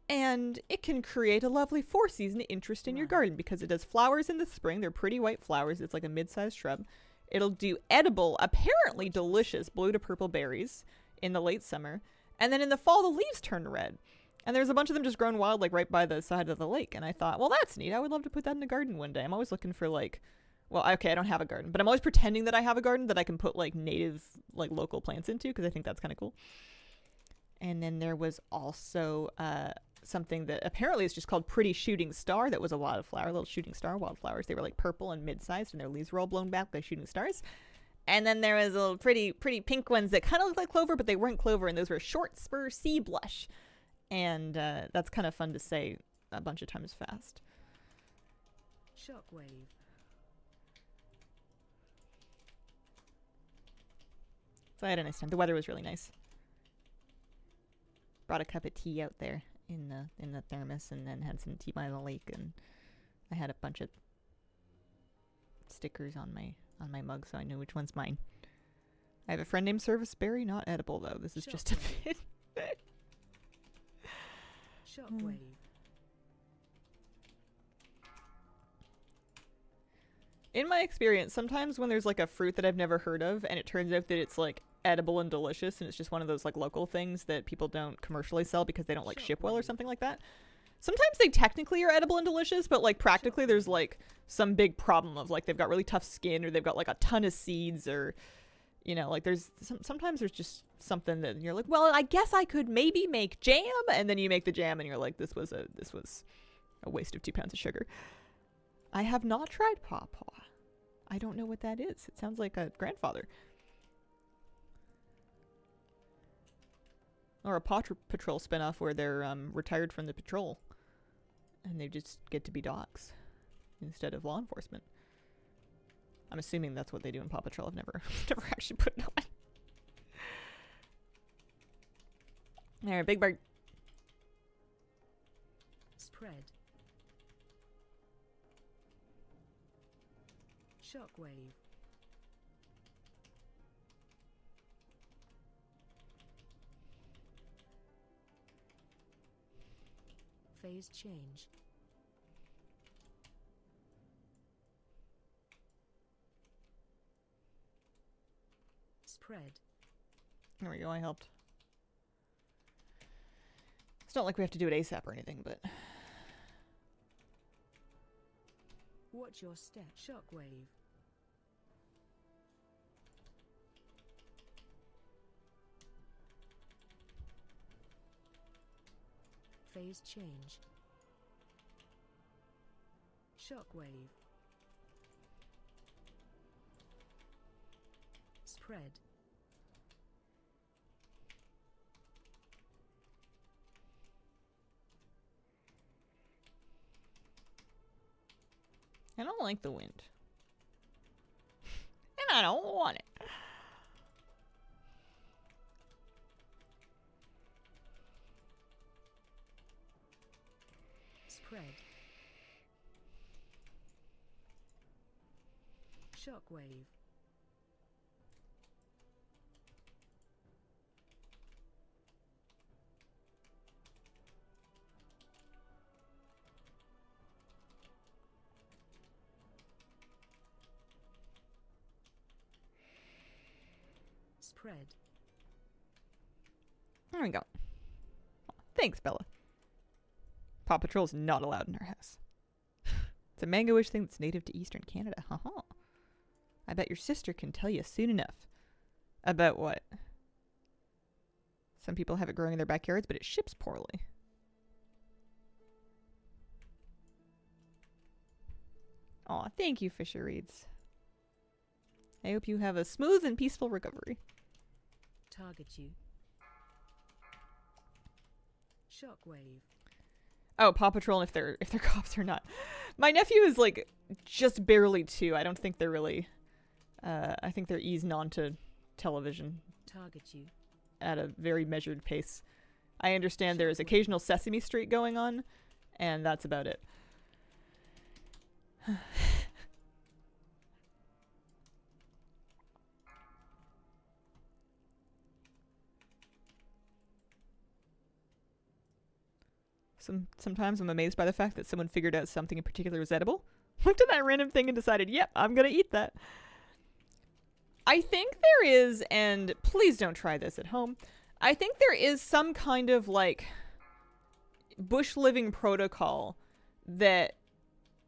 And it can create a lovely four-season interest in your garden because it does flowers in the spring. They're pretty white flowers. It's like a mid-sized shrub. It'll do edible, apparently delicious blue to purple berries in the late summer. And then in the fall, the leaves turn red. And there's a bunch of them just grown wild, like right by the side of the lake. And I thought, well, that's neat. I would love to put that in the garden one day. I'm always looking for like, well, okay, I don't have a garden, but I'm always pretending that I have a garden that I can put like native, like local plants into because I think that's kind of cool. And then there was also something that apparently is just called Pretty Shooting Star. That was a wildflower, little shooting star wildflowers. They were like purple and mid-sized, and their leaves were all blown back by shooting stars. And then there was little pretty pink ones that kind of looked like clover, but they weren't clover, and those were short spur sea blush. And that's kind of fun to say a bunch of times fast. Shockwave. So I had a nice time. The weather was really nice. Brought a cup of tea out there in the thermos, and then had some tea by the lake, and I had a bunch of stickers on my mug, so I knew which one's mine. I have a friend named Service Berry, not edible though. This is just a bit. Shockwave. In my experience, sometimes when there's like a fruit that I've never heard of, and it turns out that it's like edible and delicious, and it's just one of those like local things that people don't commercially sell because they don't like ship well or something like that. Sometimes they technically are edible and delicious, but like practically there's like some big problem of like they've got really tough skin, or they've got like a ton of seeds, or you know, like there's sometimes there's just something that you're like, well, I guess I could maybe make jam, and then you make the jam and you're like, this was a waste of 2 pounds of sugar. I have not tried pawpaw. I don't know what that is. It sounds like a grandfather. Or a Paw Patrol spinoff where they're retired from the patrol and they just get to be dogs instead of law enforcement. I'm assuming that's what they do in Paw Patrol. I've never actually put it on. There, Big Bird. Spread. Shockwave. Phase change. Spread. There we go, I helped. It's not like we have to do it ASAP or anything, but... Watch your step. Shockwave. Phase change. Shockwave. Spread. I don't like the wind. And I don't want it. Spread. Shockwave. Spread. There we go. Thanks, Bella. Paw Patrol's not allowed in our house. It's a mango-ish thing that's native to eastern Canada. Haha. I bet your sister can tell you soon enough. About what? Some people have it growing in their backyards, but it ships poorly. Aw, thank you, Fisher Reeds. I hope you have a smooth and peaceful recovery. Target you. Shockwave. Oh, Paw Patrol, if they're cops or not. My nephew is like just barely 2. I don't think they're really I think they're easing onto television Target you. at a very measured pace. I understand there is occasional Sesame Street going on, and that's about it. Sometimes I'm amazed by the fact that someone figured out something in particular was edible, looked at that random thing and decided, yep, I'm gonna eat that. I think there is, and please don't try this at home, I think there is some kind of like bush living protocol that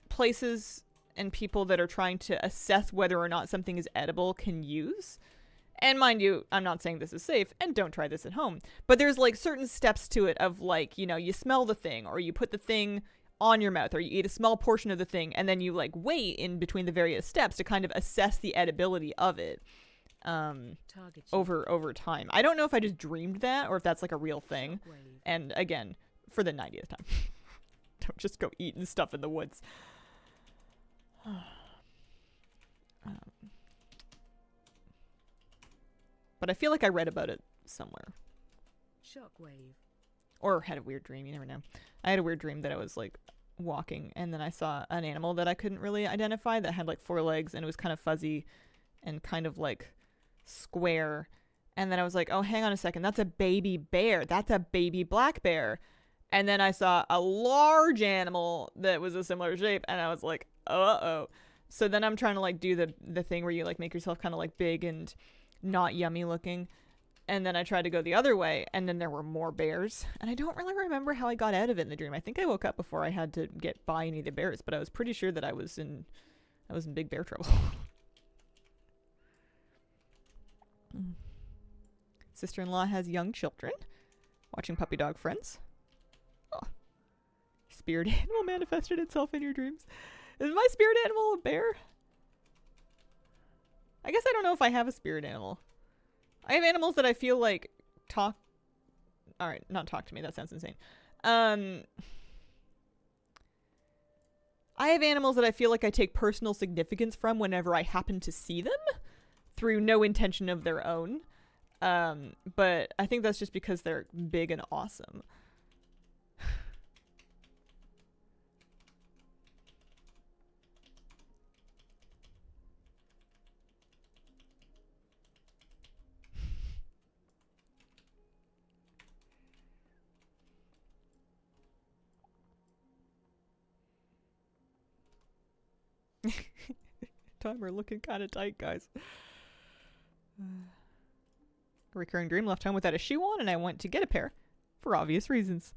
places and people that are trying to assess whether or not something is edible can use. And mind you, I'm not saying this is safe, and don't try this at home. But there's like certain steps to it of like, you know, you smell the thing, or you put the thing on your mouth, or you eat a small portion of the thing, and then you like wait in between the various steps to kind of assess the edibility of it over time. I don't know if I just dreamed that or if that's like a real thing. And again, for the 90th time, don't just go eating stuff in the woods. But I feel like I read about it somewhere. Shockwave. Or had a weird dream, you never know. I had a weird dream that I was like walking and then I saw an animal that I couldn't really identify that had like 4 legs and it was kind of fuzzy and kind of like square. And then I was like, oh, hang on a second. That's a baby bear. That's a baby black bear. And then I saw a large animal that was a similar shape and I was like, uh-oh. So then I'm trying to like do the thing where you like make yourself kind of like big and not yummy looking. And then I tried to go the other way, and then there were more bears. And I don't really remember how I got out of it in the dream. I think I woke up before I had to get by any of the bears, but I was pretty sure that I was in big bear trouble. Sister-in-law has young children. Watching Puppy Dog Friends. Oh. Spirit animal manifested itself in your dreams. Is my spirit animal a bear? I guess I don't know if I have a spirit animal. I have animals that I feel like talk. Alright, not talk to me. That sounds insane. I have animals that I feel like I take personal significance from whenever I happen to see them through no intention of their own. But I think that's just because they're big and awesome. Timer looking kind of tight, guys. A recurring dream, left home without a shoe on, and I went to get a pair for obvious reasons.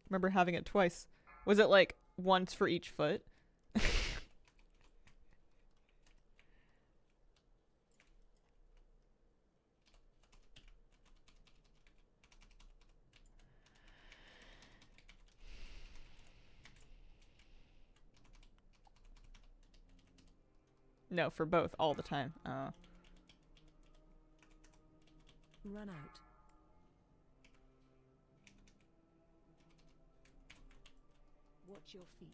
Remember having it twice. Was it like once for each foot? No, for both, all the time. Oh. Run out. Watch your feet.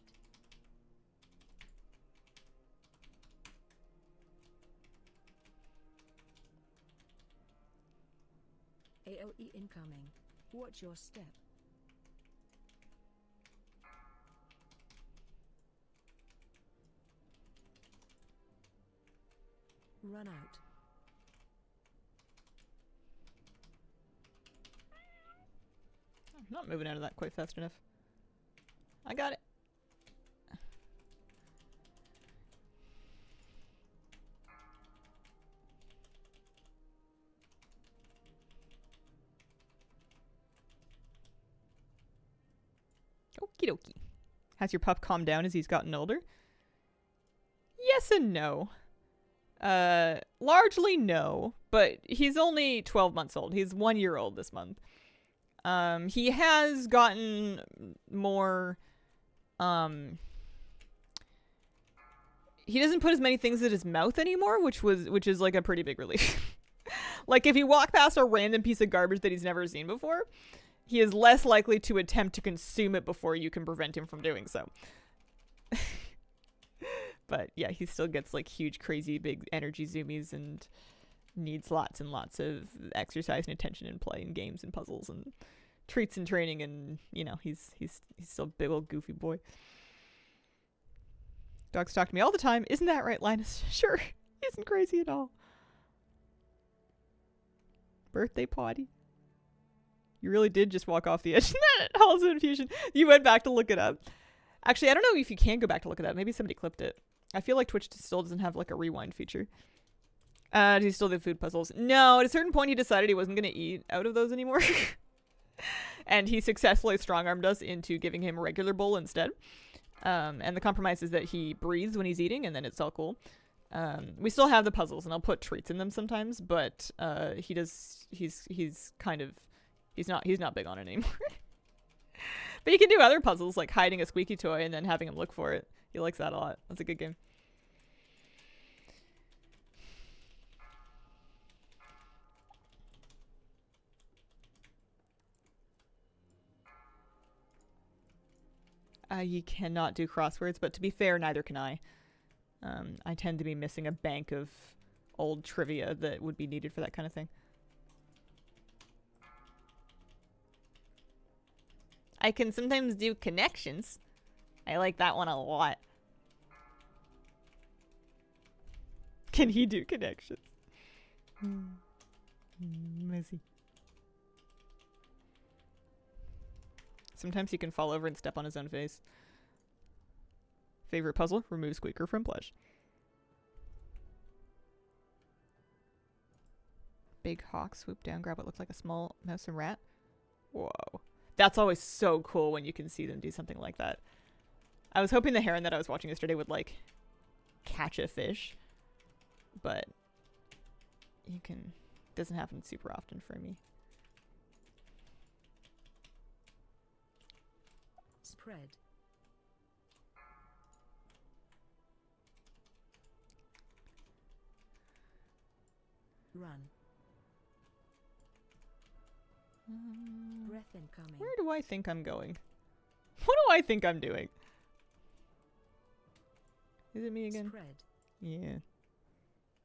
AOE incoming. Watch your step. Run out. I'm not moving out of that quite fast enough. I got it. Okie dokie. Has your pup calmed down as he's gotten older? Yes and no. Largely no, but he's only 12 months old. He's 1 year old this month. He has gotten more, he doesn't put as many things in his mouth anymore, which is like a pretty big relief. Like if you walk past a random piece of garbage that he's never seen before, he is less likely to attempt to consume it before you can prevent him from doing so. But yeah, he still gets like huge, crazy, big energy zoomies and needs lots and lots of exercise and attention and play and games and puzzles and treats and training. And you know, he's still a big old goofy boy. Dogs talk to me all the time. Isn't that right, Linus? Sure. He isn't crazy at all. Birthday potty. You really did just walk off the edge. Halls of Infusion. You went back to look it up. Actually, I don't know if you can go back to look it up. Maybe somebody clipped it. I feel like Twitch still doesn't have like a rewind feature. Does he still do food puzzles? No, at a certain point he decided he wasn't going to eat out of those anymore. And he successfully strong-armed us into giving him a regular bowl instead. And the compromise is that he breathes when he's eating, and then it's all cool. We still have the puzzles, and I'll put treats in them sometimes, but he's not big on it anymore. But you can do other puzzles, like hiding a squeaky toy and then having him look for it. He likes that a lot. That's a good game. You cannot do crosswords, but to be fair, neither can I. I tend to be missing a bank of old trivia that would be needed for that kind of thing. I can sometimes do connections. I like that one a lot. Can he do connections? Messy. Sometimes he can fall over and step on his own face. Favorite puzzle? Remove Squeaker from plush. Big hawk swoop down, grab what looks like a small mouse and rat. Whoa. That's always so cool when you can see them do something like that. I was hoping the heron that I was watching yesterday would, like, catch a fish. But you can... doesn't happen super often for me. Spread. Run. Breath incoming. Where do I think I'm going? What do I think I'm doing? Is it me again? Spread. Yeah.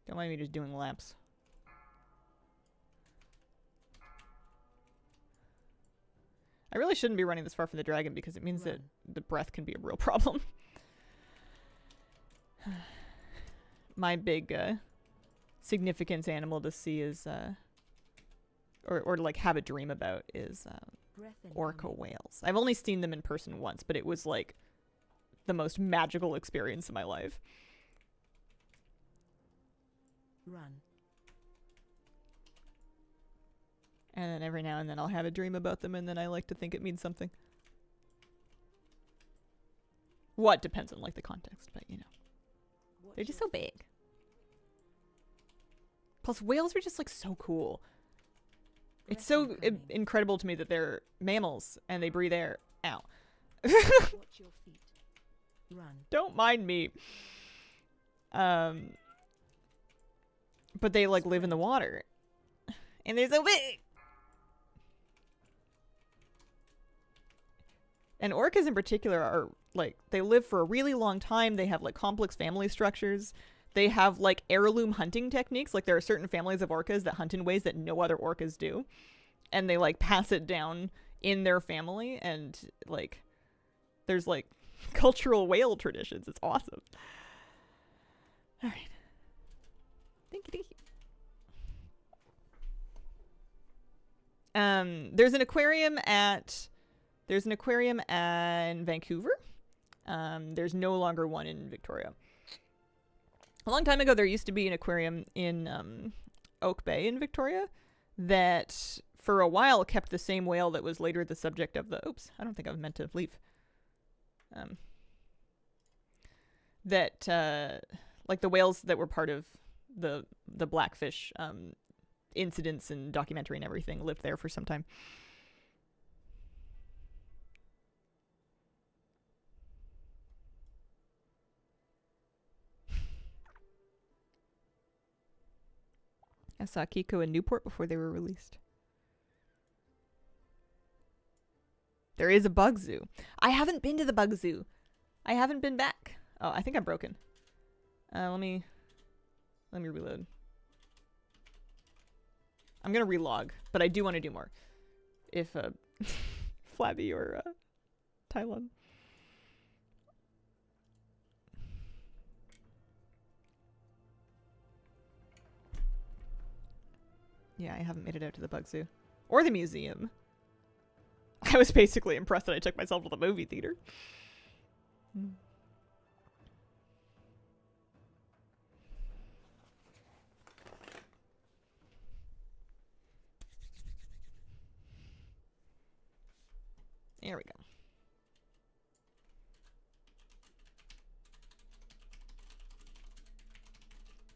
Don't mind me just doing laps. I really shouldn't be running this far from the dragon because it means that the breath can be a real problem. My big significance animal to see is or to like have a dream about is orca whales. I've only seen them in person once, but it was like the most magical experience of my life. Run. And then every now and then I'll have a dream about them, and then I like to think it means something. What depends on like the context, but you know. They're just so big. Plus whales are just like so cool. It's so incredible to me that they're mammals and they breathe air. Ow. Watch your feet. Run. Don't mind me. But they like live in the water. And they're so big. And orcas in particular are like, they live for a really long time. They have like complex family structures. They have like heirloom hunting techniques. Like there are certain families of orcas that hunt in ways that no other orcas do. And they like pass it down in their family. And like there's like cultural whale traditions. It's awesome. All right. Thank you. There's an aquarium in Vancouver. There's no longer one in Victoria. A long time ago, there used to be an aquarium in Oak Bay in Victoria that for a while kept the same whale that was later the subject of the... Oops, I don't think I was meant to leave. Like the whales that were part of the Blackfish incidents and documentary and everything lived there for some time. I saw Kiko in Newport before they were released. There is a bug zoo. I haven't been to the bug zoo. I haven't been back. Oh, I think I'm broken. Let me reload. I'm gonna relog, but I do want to do more. If Flabby or Tylon. Yeah, I haven't made it out to the Bug Zoo. Or the museum. I was basically impressed that I took myself to the movie theater. There we go.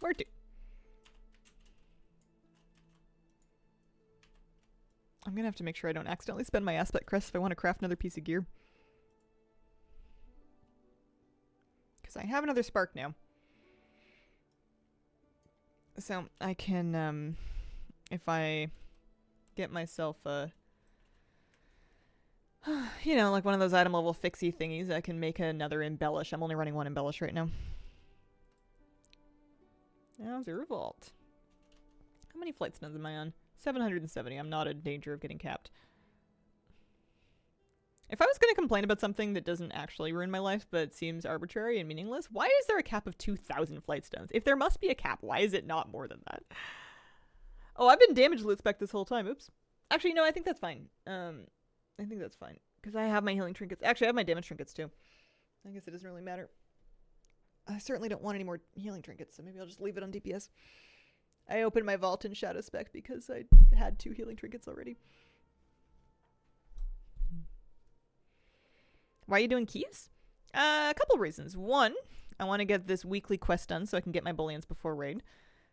Where to? I'm gonna have to make sure I don't accidentally spend my aspect crest if I want to craft another piece of gear. Because I have another spark now. So I can, if I get myself a, you know, like one of those item level fixie thingies, I can make another embellish. I'm only running one embellish right now. Now Zero Vault. How many flight stones am I on? 770. I'm not in danger of getting capped. If I was going to complain about something that doesn't actually ruin my life but seems arbitrary and meaningless, why is there a cap of 2,000 flight stones? If there must be a cap, why is it not more than that? Oh, I've been damage loot spec this whole time. Oops. Actually, no, I think that's fine. I think that's fine. Because I have my healing trinkets. Actually, I have my damage trinkets too. I guess it doesn't really matter. I certainly don't want any more healing trinkets, so maybe I'll just leave it on DPS. I opened my vault in Shadow Spec because I had 2 healing trinkets already. Why are you doing keys? A couple reasons. One, I want to get this weekly quest done so I can get my bullions before raid.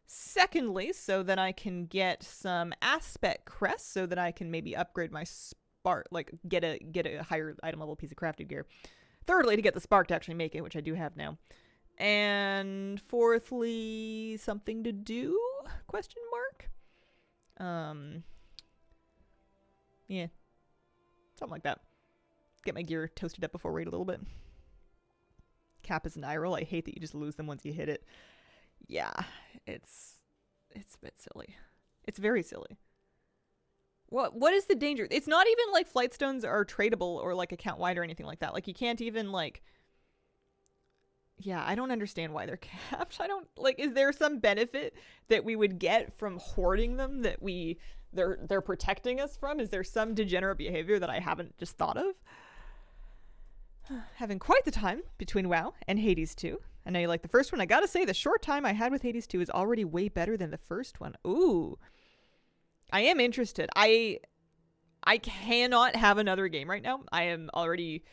Secondly, so that I can get some aspect crests so that I can maybe upgrade my spark, like get a higher item level piece of crafted gear. Thirdly, to get the spark to actually make it, which I do have now. And fourthly, something to do? Question mark? Yeah. Something like that. Get my gear toasted up before raid a little bit. Cap is an eye roll. I hate that you just lose them once you hit it. Yeah, it's a bit silly. It's very silly. What is the danger? It's not even like flight stones are tradable or like account wide or anything like that. Like you can't even like. Yeah, I don't understand why they're capped. I don't like. Is there some benefit that we would get from hoarding them that they're protecting us from? Is there some degenerate behavior that I haven't just thought of? Having quite the time between WoW and Hades 2. I know you like the first one. I gotta say, the short time I had with Hades 2 is already way better than the first one. Ooh. I am interested. I cannot have another game right now. I am already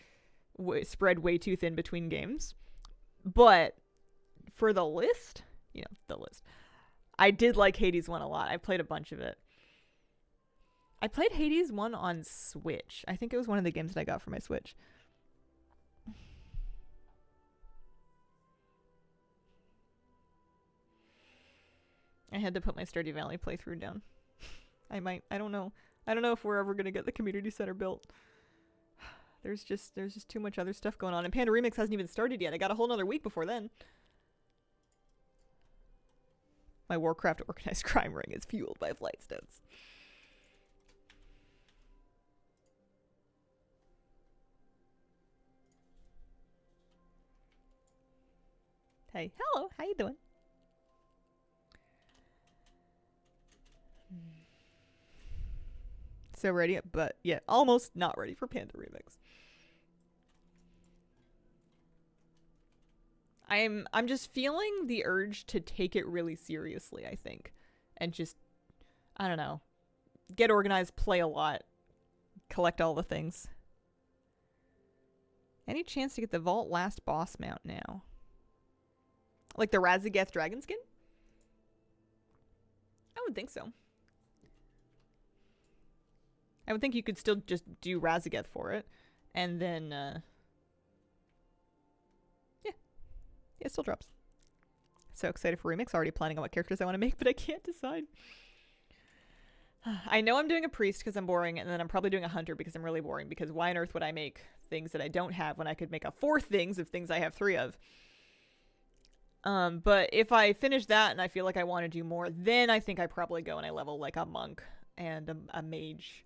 spread way too thin between games. But for the list, I did like Hades 1 a lot. I played a bunch of it. I played Hades 1 on Switch. I think it was one of the games that I got for my Switch. I had to put my Stardew Valley playthrough down. I don't know. I don't know if we're ever going to get the community center built. There's just too much other stuff going on. And Panda Remix hasn't even started yet. I got a whole nother week before then. My Warcraft organized crime ring is fueled by flight stones. Hey, hello, how you doing? So ready, but yeah, almost not ready for Panda Remix. I'm just feeling the urge to take it really seriously, I think. And just, I don't know, get organized, play a lot, collect all the things. Any chance to get the Vault Last Boss mount now? Like the Razageth dragon skin? I would think so. I would think you could still just do Razageth for it. And then, yeah, it still drops. So excited for Remix. Already planning on what characters I want to make, but I can't decide. I know I'm doing a priest because I'm boring, and then I'm probably doing a hunter because I'm really boring, because why on earth would I make things that I don't have when I could make a 4 things of things I have 3 of? But if I finish that and I feel like I want to do more, then I think I probably go and I level like a monk and a mage.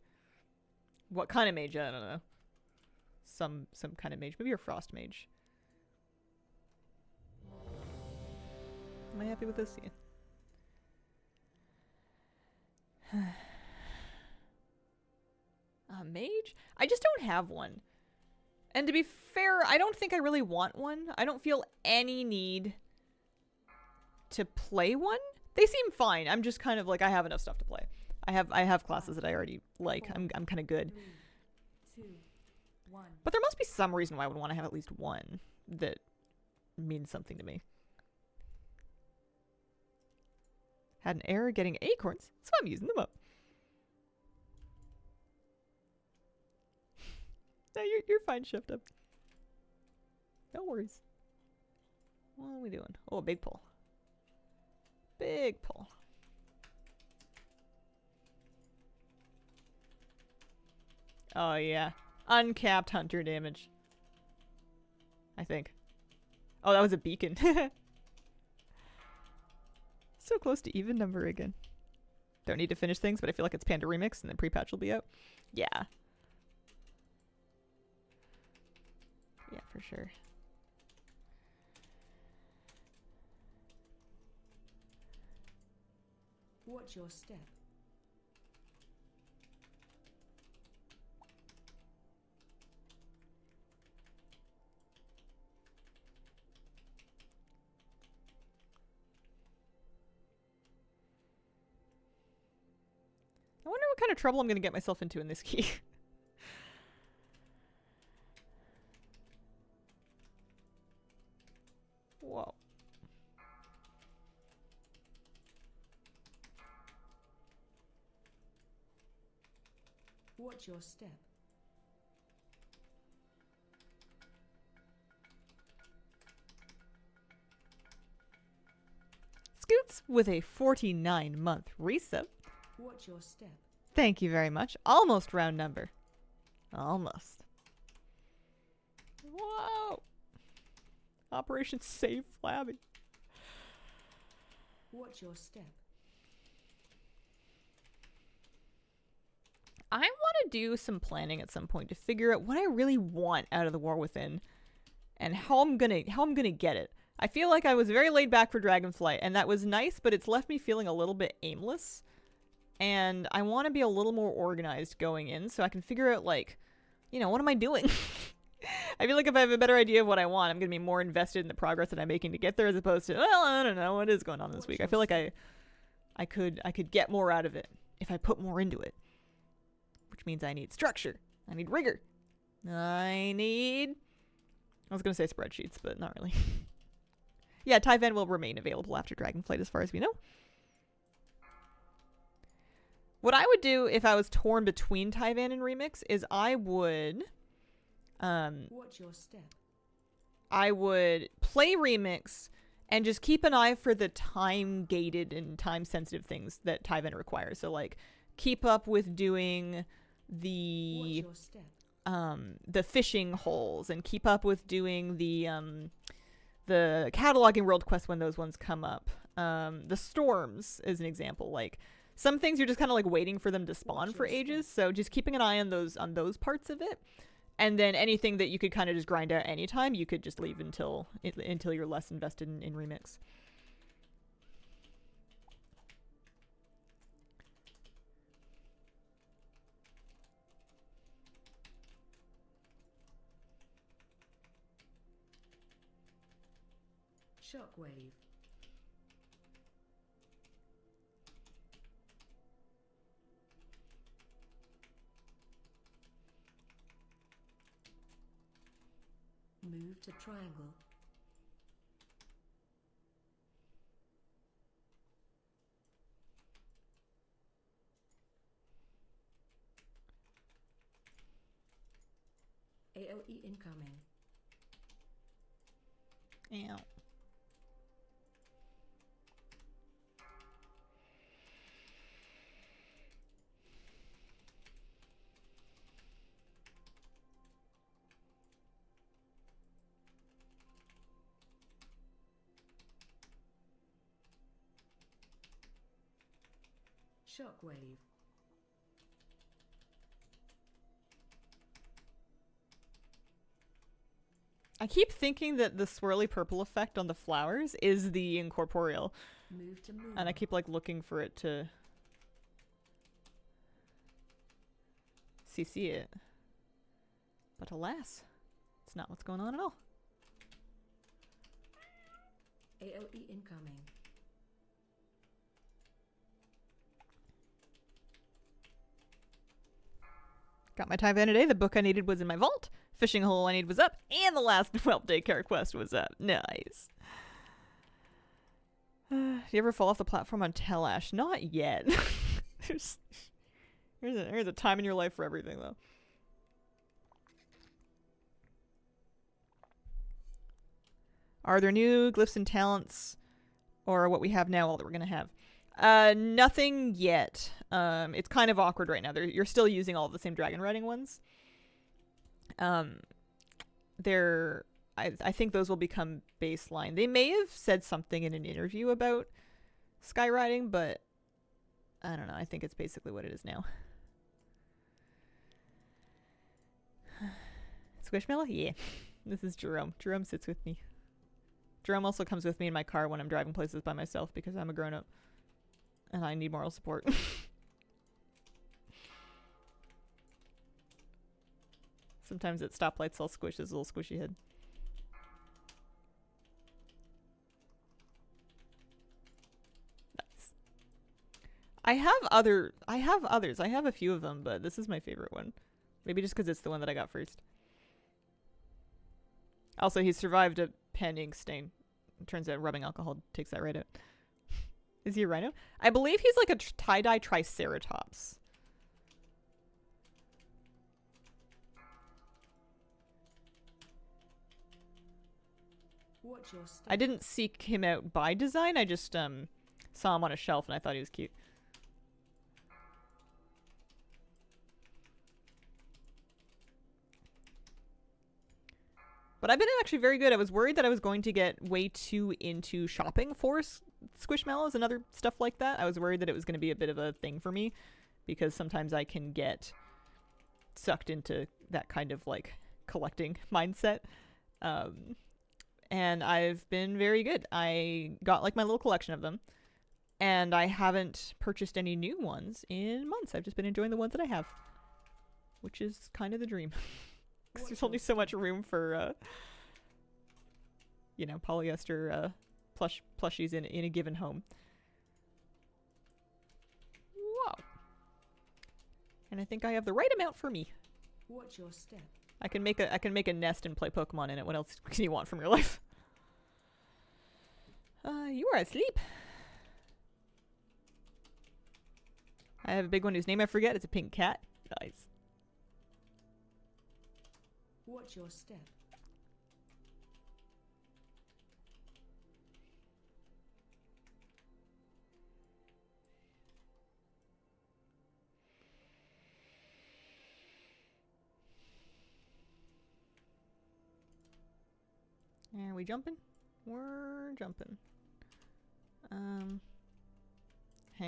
What kind of mage? I don't know. Some kind of mage. Maybe a frost mage. Am I happy with this? Yeah. A mage? I just don't have one. And to be fair, I don't think I really want one. I don't feel any need to play one. They seem fine. I'm just kind of like I have enough stuff to play. I have classes that I already like. I'm kind of good. 3, 2, 1. But there must be some reason why I would want to have at least one that means something to me. Had an error getting acorns, so I'm using them up. No, you're fine, shift up. No worries. What are we doing? Oh, a big pull. Big pull. Oh yeah. Uncapped hunter damage. I think. Oh, that was a beacon. So close to even number again. Don't need to finish things, but I feel like it's Panda Remix and then pre-patch will be out. Yeah. Yeah, for sure. Watch your step. I wonder what kind of trouble I'm going to get myself into in this key. Whoa. Watch your step. Scoots with a 49-month resub. Watch your step. Thank you very much. Almost round number. Almost. Whoa. Operation Save Flabby. Watch your step. I want to do some planning at some point to figure out what I really want out of the War Within and how I'm gonna get it. I feel like I was very laid back for Dragonflight, and that was nice, but it's left me feeling a little bit aimless. And I want to be a little more organized going in so I can figure out, like, you know, what am I doing? I feel like if I have a better idea of what I want, I'm going to be more invested in the progress that I'm making to get there as opposed to, well, I don't know, what is going on this week? I feel like I could get more out of it if I put more into it. Which means I need structure. I need rigor. I was going to say spreadsheets, but not really. Yeah, Tyvan will remain available after Dragonflight as far as we know. What I would do if I was torn between Tyvan and Remix is I would Watch your step. I would play Remix and just keep an eye for the time-gated and time-sensitive things that Tyvan requires. So, like, keep up with doing the fishing holes and keep up with doing the cataloging world quests when those ones come up. The storms is an example. Like, some things you're just kind of like waiting for them to spawn for ages. So just keeping an eye on those parts of it. And then anything that you could kind of just grind out anytime, you could just leave until you're less invested in Remix. Shockwave. Move to triangle. AOE incoming. Ow. Shockwave. I keep thinking that the swirly purple effect on the flowers is the incorporeal. Move to move. And I keep like looking for it to CC it. But alas, it's not what's going on at all. AOE incoming. Got my time van today. The book I needed was in my vault. Fishing hole I needed was up. And the last 12-day care quest was up. Nice. Do you ever fall off the platform on Telash? Not yet. there's a time in your life for everything, though. Are there new glyphs and talents, or what we have now, all that we're going to have? Nothing yet. It's kind of awkward right now. You're still using all of the same dragon riding ones. I think those will become baseline. They may have said something in an interview about skywriting, but I don't know. I think it's basically what it is now. Squishmallow? Yeah. This is Jerome. Jerome sits with me. Jerome also comes with me in my car when I'm driving places by myself because I'm a grown-up. And I need moral support. Sometimes at stoplights I'll squish his little squishy head. Nice. I have others. I have a few of them, but this is my favorite one. Maybe just because it's the one that I got first. Also, he survived a pen ink stain. It turns out rubbing alcohol takes that right out. Is he a rhino? I believe he's like a tie-dye triceratops. Watch your step. I didn't seek him out by design. I just saw him on a shelf and I thought he was cute. But I've been actually very good. I was worried that I was going to get way too into shopping for squishmallows and other stuff like that. I was worried that it was going to be a bit of a thing for me because sometimes I can get sucked into that kind of like collecting mindset. And I've been very good. I got like my little collection of them and I haven't purchased any new ones in months. I've just been enjoying the ones that I have, which is kind of the dream. Because there's only so much room for, polyester plushies in a given home. Wow. And I think I have the right amount for me. Watch your step. I can make a nest and play Pokemon in it. What else can you want from your life? You are asleep. I have a big one whose name I forget. It's a pink cat. Nice. Watch your step. Are we jumping? We're jumping. Hang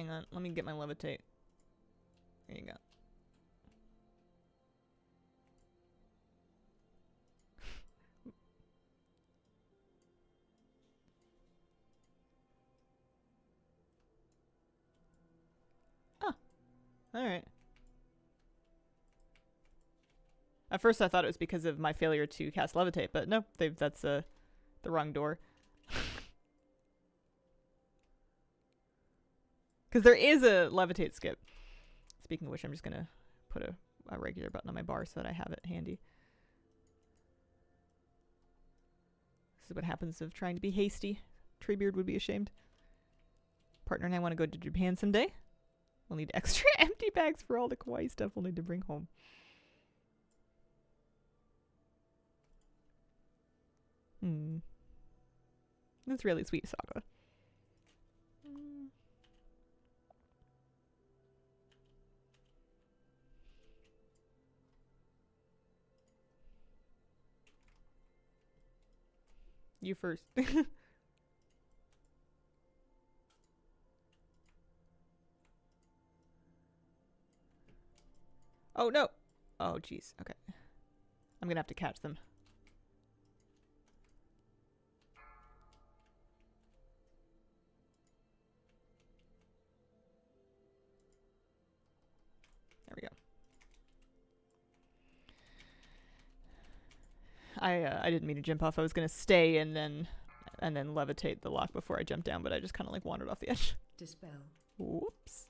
on. Let me get my levitate. There you go. Alright. At first I thought it was because of my failure to cast levitate, but no, that's the wrong door. Because there is a levitate skip. Speaking of which, I'm just going to put a regular button on my bar so that I have it handy. This is what happens of trying to be hasty. Treebeard would be ashamed. Partner and I want to go to Japan someday. We'll need extra empty bags for all the kawaii stuff we'll need to bring home. That's really sweet, Saga. You first. Oh, no. Oh, jeez. Okay. I'm gonna have to catch them. There we go. I didn't mean to jump off. I was gonna stay and then levitate the lock before I jumped down, but I just kind of like wandered off the edge. Dispel. Whoops.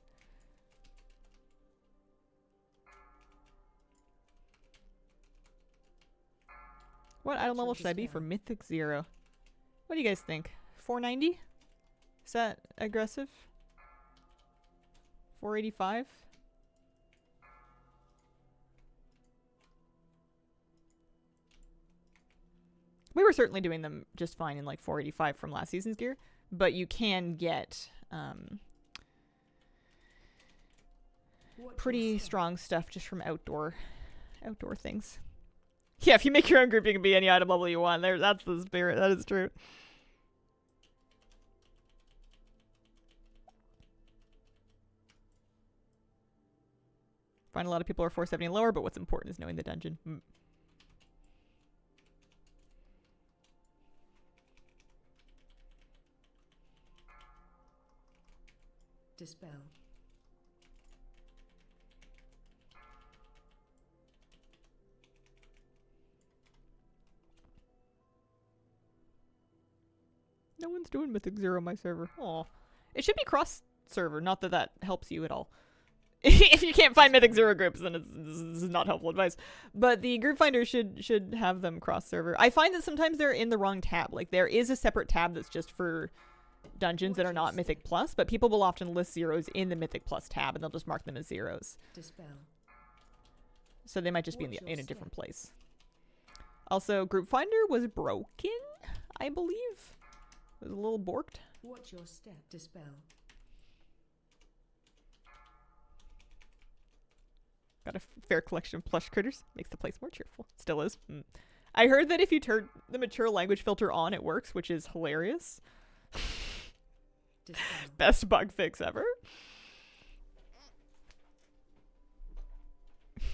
What item level should I be for Mythic 0? What do you guys think? 490? Is that aggressive? 485? We were certainly doing them just fine in like 485 from last season's gear, but you can get pretty strong stuff just from outdoor things. Yeah, if you make your own group, you can be any item level you want. That's the spirit. That is true. Find a lot of people are 470 and lower, but what's important is knowing the dungeon. Dispel. No one's doing Mythic 0 on my server. Aw. It should be cross-server, not that that helps you at all. If you can't find Mythic 0 groups, then this is not helpful advice. But the group finder should have them cross-server. I find that sometimes they're in the wrong tab. Like, there is a separate tab that's just for dungeons that are not Mythic Plus, but people will often list zeros in the Mythic Plus tab, and they'll just mark them as zeros. Dispel. So they might just be in a different place. Also, group finder was broken, I believe. It was a little borked. Watch your step. Dispel. Got a fair collection of plush critters. Makes the place more cheerful. Still is. I heard that if you turn the mature language filter on, it works, which is hilarious. Best bug fix ever.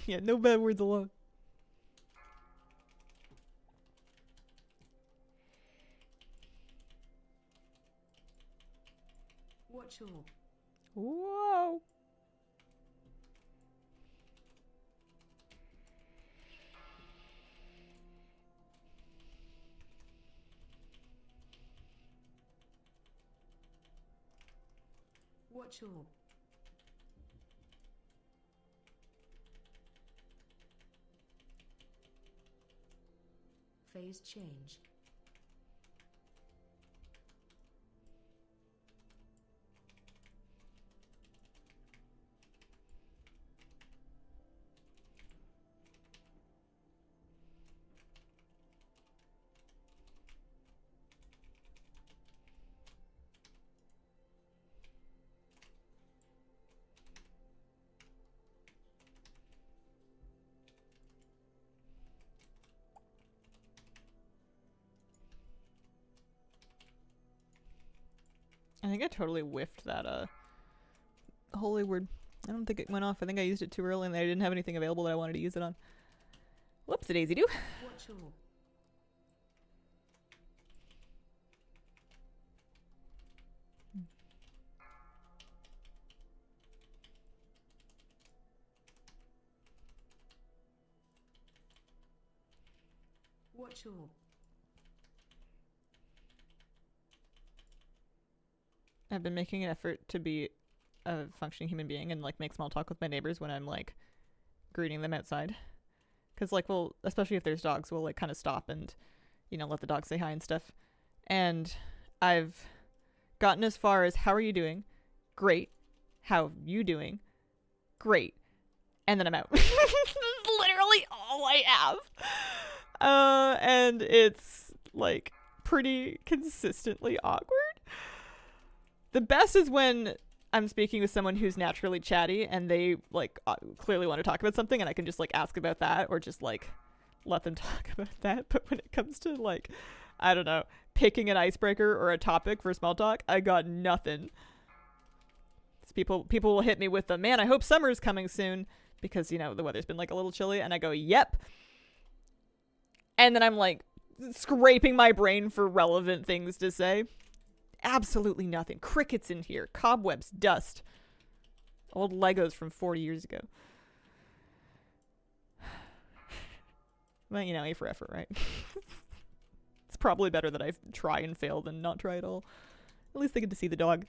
Yeah, no bad words allowed. Watch your. Whoa. Watch your. Phase change. I think I totally whiffed that holy word. I don't think it went off. I think I used it too early and I didn't have anything available that I wanted to use it on. Whoops, a daisy do. Watch your. Watch your. I've been making an effort to be a functioning human being and like make small talk with my neighbors when I'm like greeting them outside. Cause like we'll, especially if there's dogs, we'll like kind of stop and, you know, let the dogs say hi and stuff. And I've gotten as far as, how are you doing? Great. How are you doing? Great. And then I'm out. This is literally all I have. And it's like pretty consistently awkward. The best is when I'm speaking with someone who's naturally chatty and they like clearly want to talk about something and I can just like ask about that or just like let them talk about that. But when it comes to like, I don't know, picking an icebreaker or a topic for small talk, I got nothing. People will hit me with the, man, I hope summer's coming soon. because, you know, the weather's been like a little chilly, and I go, yep. And then I'm like scraping my brain for relevant things to say. Absolutely nothing. Crickets in here, cobwebs, dust, old Legos from 40 years ago. Well, you know, A for effort, right? It's probably better that I try and fail than not try at all. At least they get to see the dog.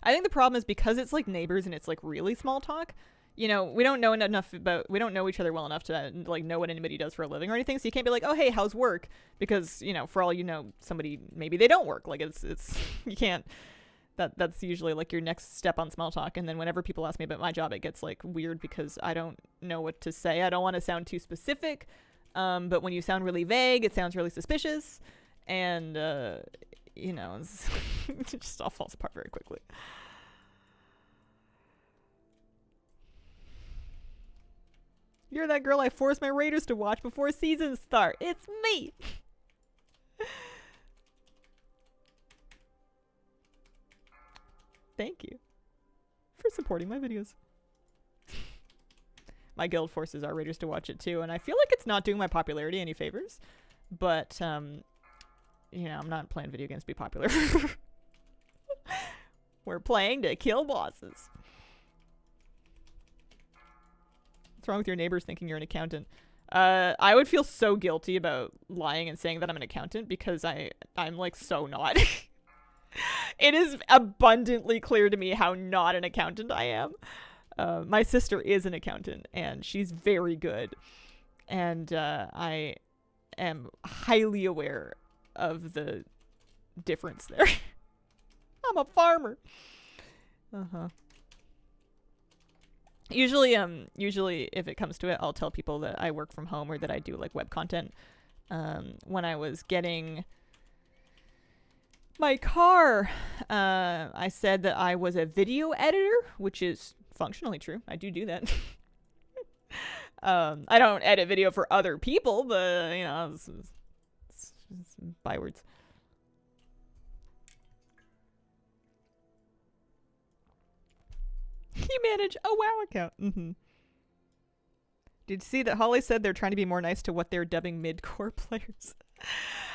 I think the problem is because it's like neighbors and it's like really small talk. You know, we don't know we don't know each other well enough to like know what anybody does for a living or anything. So you can't be like, oh, hey, how's work? Because, you know, for all you know, somebody, maybe they don't work. Like it's, you can't, that's usually like your next step on small talk. And then whenever people ask me about my job, it gets like weird because I don't know what to say. I don't want to sound too specific. But when you sound really vague, it sounds really suspicious. And, you know, it just all falls apart very quickly. You're that girl I forced my Raiders to watch before seasons start. It's me! Thank you for supporting my videos. My guild forces our Raiders to watch it too, and I feel like it's not doing my popularity any favors. But, you know, I'm not playing video games to be popular. We're playing to kill bosses. What's wrong with your neighbors thinking you're an accountant? I would feel so guilty about lying and saying that I'm an accountant because I'm like so not. It is abundantly clear to me how not an accountant I am. My sister is an accountant and she's very good. And I am highly aware of the difference there. I'm a farmer. Uh-huh. Usually if it comes to it, I'll tell people that I work from home or that I do like web content. When I was getting my car, I said that I was a video editor, which is functionally true. I do that. I don't edit video for other people, but you know, it's bywords. You manage a WoW account. Mm-hmm. Did you see that Holly said they're trying to be more nice to what they're dubbing mid-core players?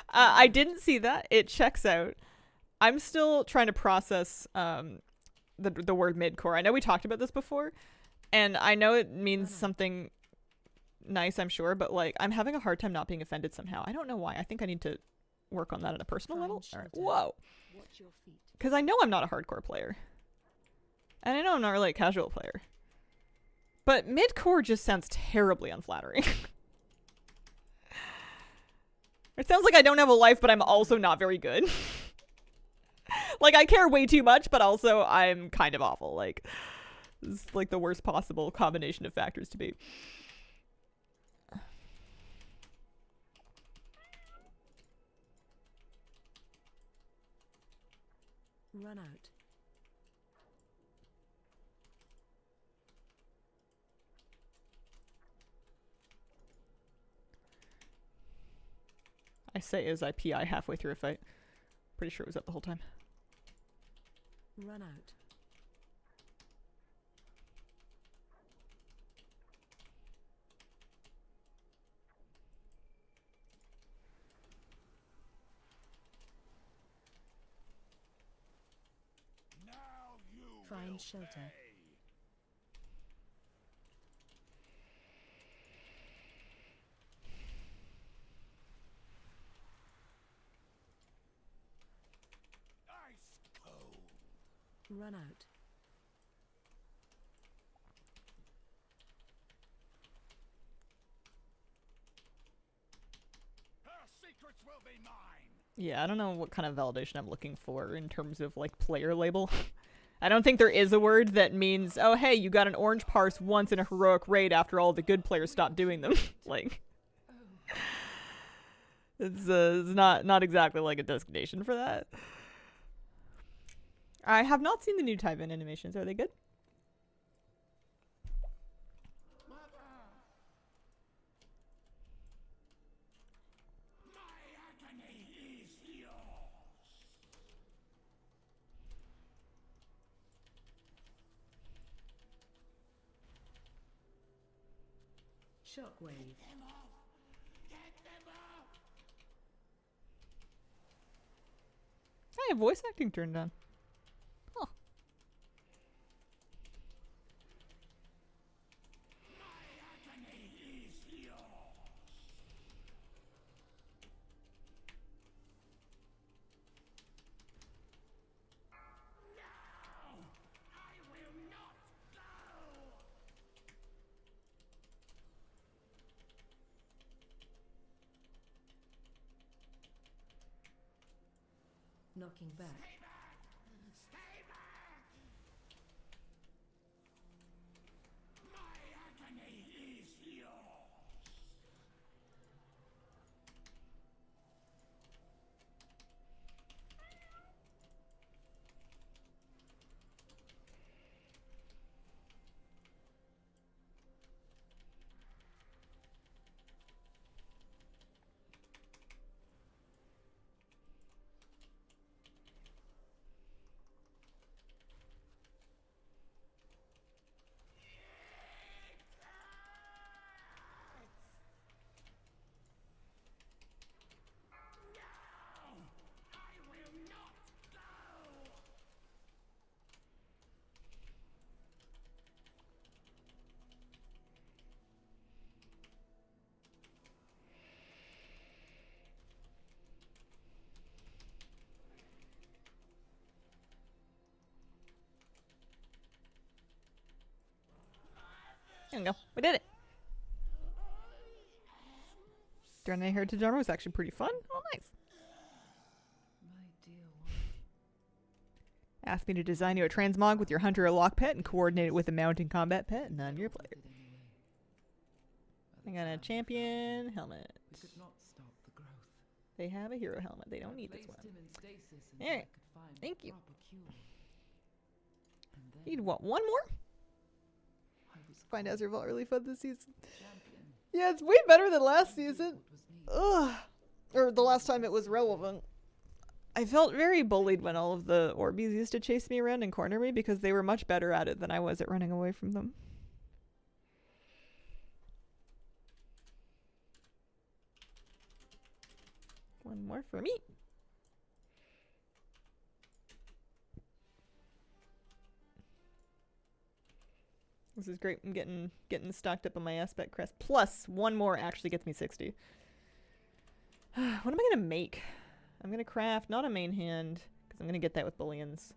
I didn't see that. It checks out. I'm still trying to process the word mid-core. I know we talked about this before, and I know it means something nice, I'm sure, but like I'm having a hard time not being offended somehow. I don't know why. I think I need to work on that on a personal level. All right. Whoa. Because I know I'm not a hardcore player. And I know I'm not really a casual player. But mid-core just sounds terribly unflattering. It sounds like I don't have a life, but I'm also not very good. Like, I care way too much, but also I'm kind of awful. Like, this is like the worst possible combination of factors to be. Run out. I say as I PI halfway through a fight. Pretty sure it was up the whole time. Run out. Find shelter. Run out. Her secrets will be mine. Yeah, I don't know what kind of validation I'm looking for in terms of like player label. I don't think there is a word that means, oh hey, you got an orange parse once in a heroic raid after all the good players stopped doing them. Like, it's not exactly like a designation for that. I have not seen the new Tyven animations. Are they good? Mother! Shockwave. Them off! Get them off! I have voice acting turned on. Huh. My agony is yours! No! I will not go! Knocking back. Stay back! Stay back! My agony is yours! No! I will not go! There we go. We did it. Journey Heritage Armor was actually pretty fun. Oh, nice. My dear one. Asked me to design you a transmog with your hunter or lock pet and coordinate it with a mounting combat pet, and I'm your player. Did anyway. I got a champion helmet. We could not stop the growth. They have a hero helmet. They don't I need this placed one. him in stasis until Alright. I could find Thank the you. proper cure. And then Need what? One more? I was Find called Azure Vault really fun this season. champion. Yeah, it's way better than last I did season. what was needed. Ugh. Or the last time it was relevant. I felt very bullied when all of the Orbeez used to chase me around and corner me because they were much better at it than I was at running away from them. One more for me. This is great. I'm getting stocked up on my aspect crest. Plus, one more actually gets me 60. What am I going to make? I'm going to craft, not a main hand, because I'm going to get that with bullions.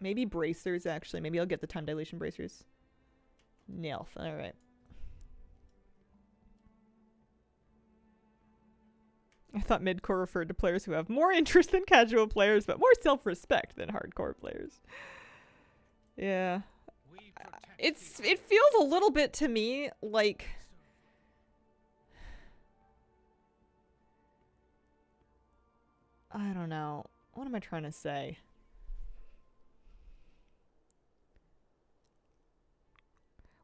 Maybe bracers, actually. Maybe I'll get the time dilation bracers. Nilf. Alright. I thought midcore referred to players who have more interest than casual players, but more self-respect than hardcore players. Yeah. We protect It feels a little bit to me like I don't know. What am I trying to say?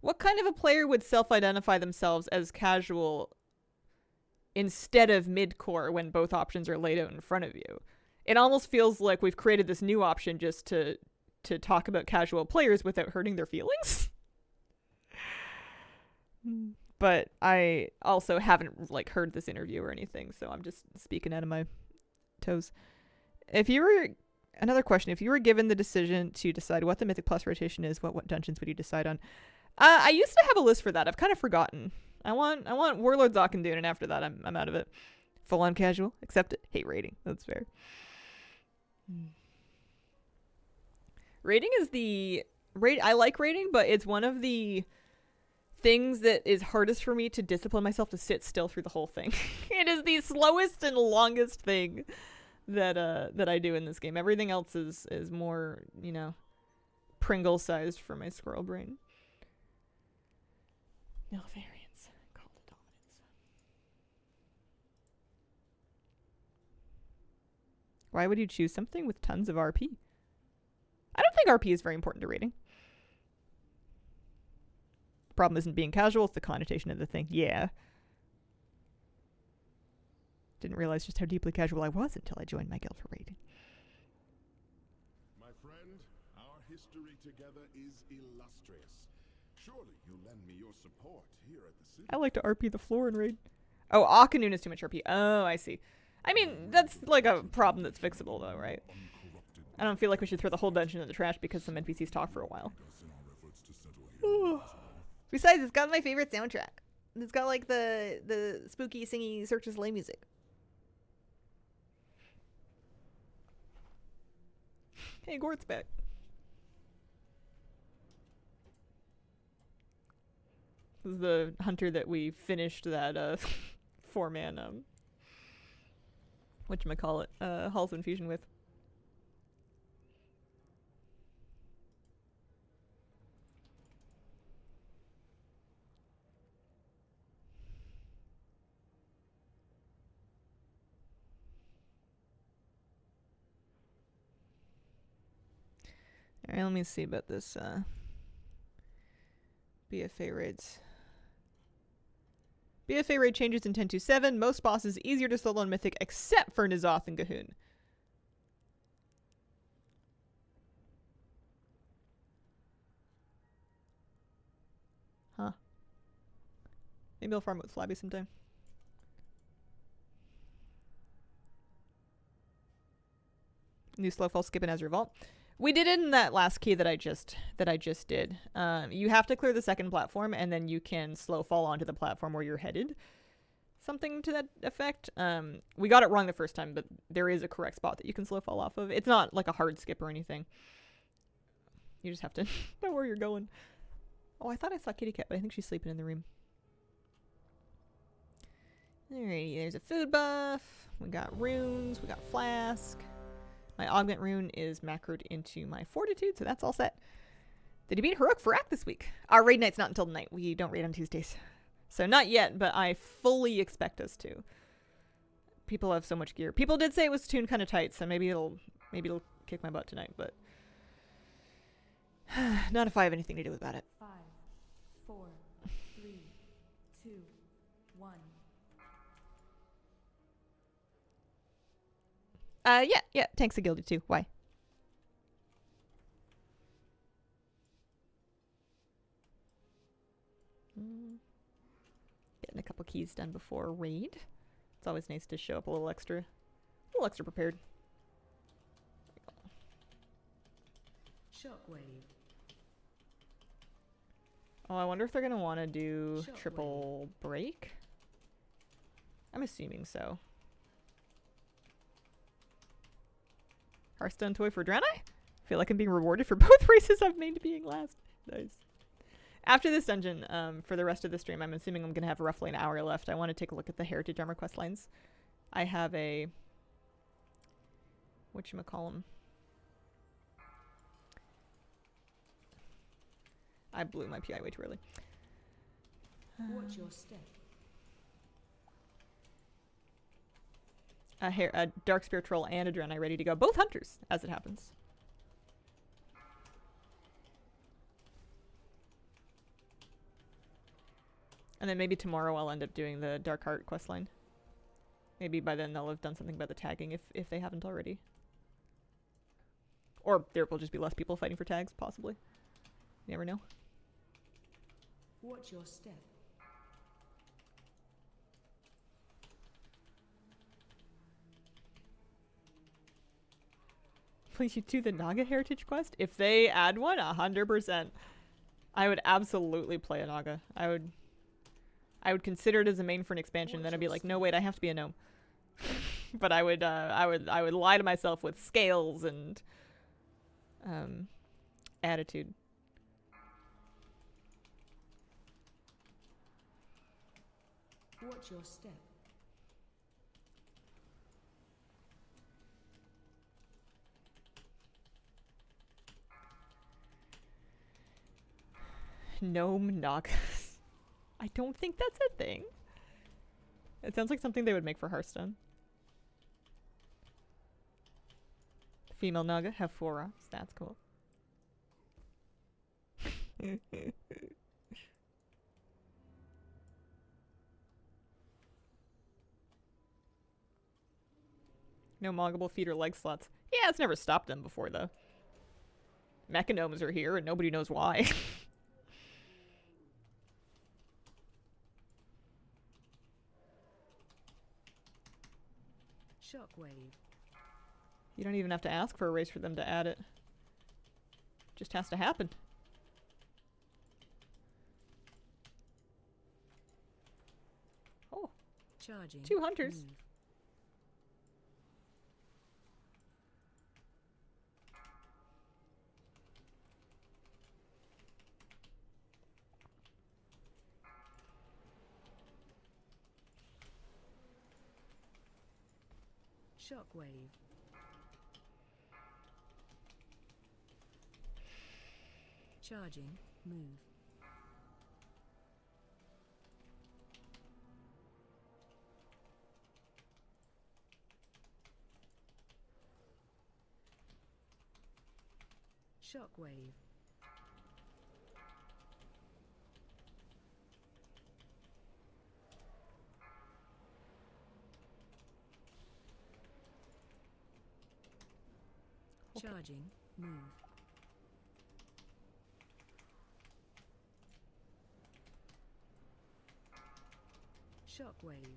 What kind of a player would self-identify themselves as casual instead of mid-core when both options are laid out in front of you? It almost feels like we've created this new option just to talk about casual players without hurting their feelings. But I also haven't like heard this interview or anything, so I'm just speaking out of my toes. If you were another question, if you were given the decision to decide what the Mythic Plus rotation is, what dungeons would you decide on? I used to have a list for that. I've kind of forgotten. I want Warlord Zakandun, and after that I'm out of it. Full on casual, accept it. Hate raiding. That's fair. Raiding is I like raiding, but it's one of the things that is hardest for me to discipline myself to sit still through the whole thing. It is the slowest and longest thing that I do in this game. Everything else is more, Pringle sized for my squirrel brain. No variance. Call to dominance. Why would you choose something with tons of RP? I don't think RP is very important to raiding. The problem isn't being casual, it's the connotation of the thing. Yeah. Didn't realize just how deeply casual I was until I joined my guild for raiding. My friend, our history together is illustrious. Surely you'll lend me your support here at the city. I like to RP the floor and raid. Oh, Akanoon is too much RP. Oh, I see. I mean, that's like a problem that's fixable though, right? Uncorrupted I don't feel like we should throw the whole dungeon in the trash because some NPCs talk for a while. us in our efforts to settle here. Besides, it's got my favorite soundtrack. It's got like the spooky, singy Cirque du Soleil music. Hey, Gort's back. This is the hunter that we finished that 4-man whatchamacallit, Halls of Infusion with. Alright, let me see about this BFA raids. BFA raid changes in 10.2.7. Most bosses easier to solo on Mythic except for N'Zoth and Gahun. Huh. Maybe I'll farm it with Flabby sometime. New Slowfall skip in Azure Vault. We did it in that last key that I just did. You have to clear the second platform, and then you can slow fall onto the platform where you're headed. Something to that effect. We got it wrong the first time, but there is a correct spot that you can slow fall off of. It's not like a hard skip or anything. You just have to know where you're going. Oh, I thought I saw Kitty Cat, but I think she's sleeping in the room. Alrighty, there's a food buff. We got runes. We got flask. My augment rune is macroed into my fortitude, so that's all set. Did he beat Heroic Farak this week? Our raid night's not until tonight. We don't raid on Tuesdays. So not yet, but I fully expect us to. People have so much gear. People did say it was tuned kind of tight, so maybe it'll kick my butt tonight, but not if I have anything to do about it. 5, 4, 3, 2, 1. Yeah, tanks are gilded too. Why? Getting a couple keys done before a raid. It's always nice to show up a little extra prepared. Shockwave. Oh, I wonder if they're gonna want to do Shockwave. triple break. I'm assuming so. Hearthstone toy for Draenei? I feel like I'm being rewarded for both races I've made being last. Nice. After this dungeon, for the rest of the stream, I'm assuming I'm going to have roughly an hour left. I want to take a look at the Heritage Armor quest lines. I have a... whatchamacallem? I blew my PI way too early. Watch your step. A Dark Spear Troll and a Draenei ready to go. Both hunters, as it happens. And then maybe tomorrow I'll end up doing the Dark Heart questline. Maybe by then they'll have done something about the tagging if they haven't already. Or there will just be less people fighting for tags, possibly. You never know. Watch your step. Please, you do the Naga Heritage quest? If they add one, 100%. I would absolutely play a Naga. I would consider it as a main for an expansion. Then I'd be like, no, wait, I have to be a gnome. But I would lie to myself with scales and attitude. Watch your step. Gnome Nagas. I don't think that's a thing. It sounds like something they would make for Hearthstone. Female Naga have 4 rocks. That's cool. No moggable feet or leg slots. Yeah, it's never stopped them before, though. Mechanomes are here, and nobody knows why. Shockwave. You don't even have to ask for a race for them to add it. Just has to happen. Oh, Charging. 2 hunters. Move. Shockwave. Charging. Move. Shockwave. Okay. Charging. Move. Shockwave.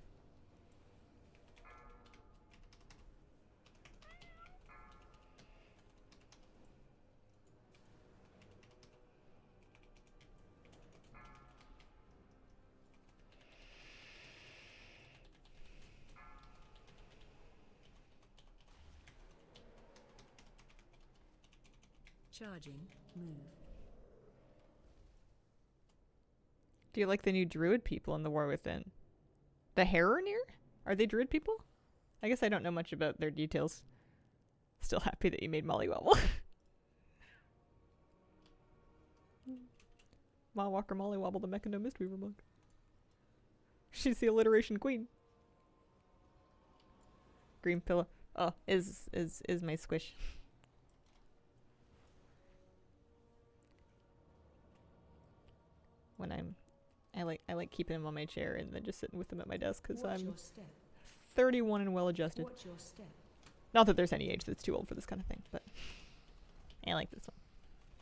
Charging. Move. Do you like the new druid people in the War Within? The Harrenir? Are they druid people? I guess I don't know much about their details. Still happy that you made Molly Wobble. Ma Walker Molly Wobble the Mechano Mistweaver monk. She's the alliteration queen. Green pillow. Oh, is my squish. When I like keeping him on my chair and then just sitting with him at my desk because Watch I'm your step. 31 and well adjusted. Watch your step. Not that there's any age that's too old for this kind of thing, but I like this one.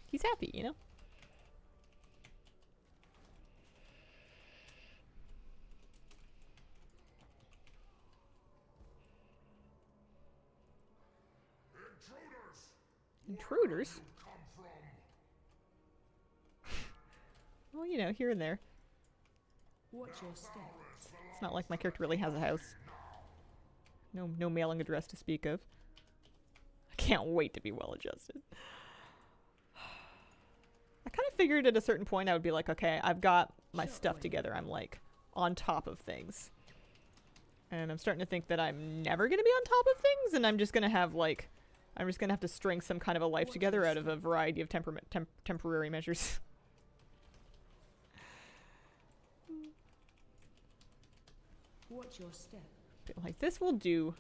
He's happy, you know? Intruders? Come from. Well, you know, here and there. Watch your step. It's not like my character really has a house. No mailing address to speak of. I can't wait to be well adjusted. I kind of figured at a certain point I would be like, okay, I've got my stuff together. I'm like on top of things. And I'm starting to think that I'm never going to be on top of things and I'm just going to have like, I'm just going to have to string some kind of a life together out of a variety of temporary measures. Watch your step. Like, this will do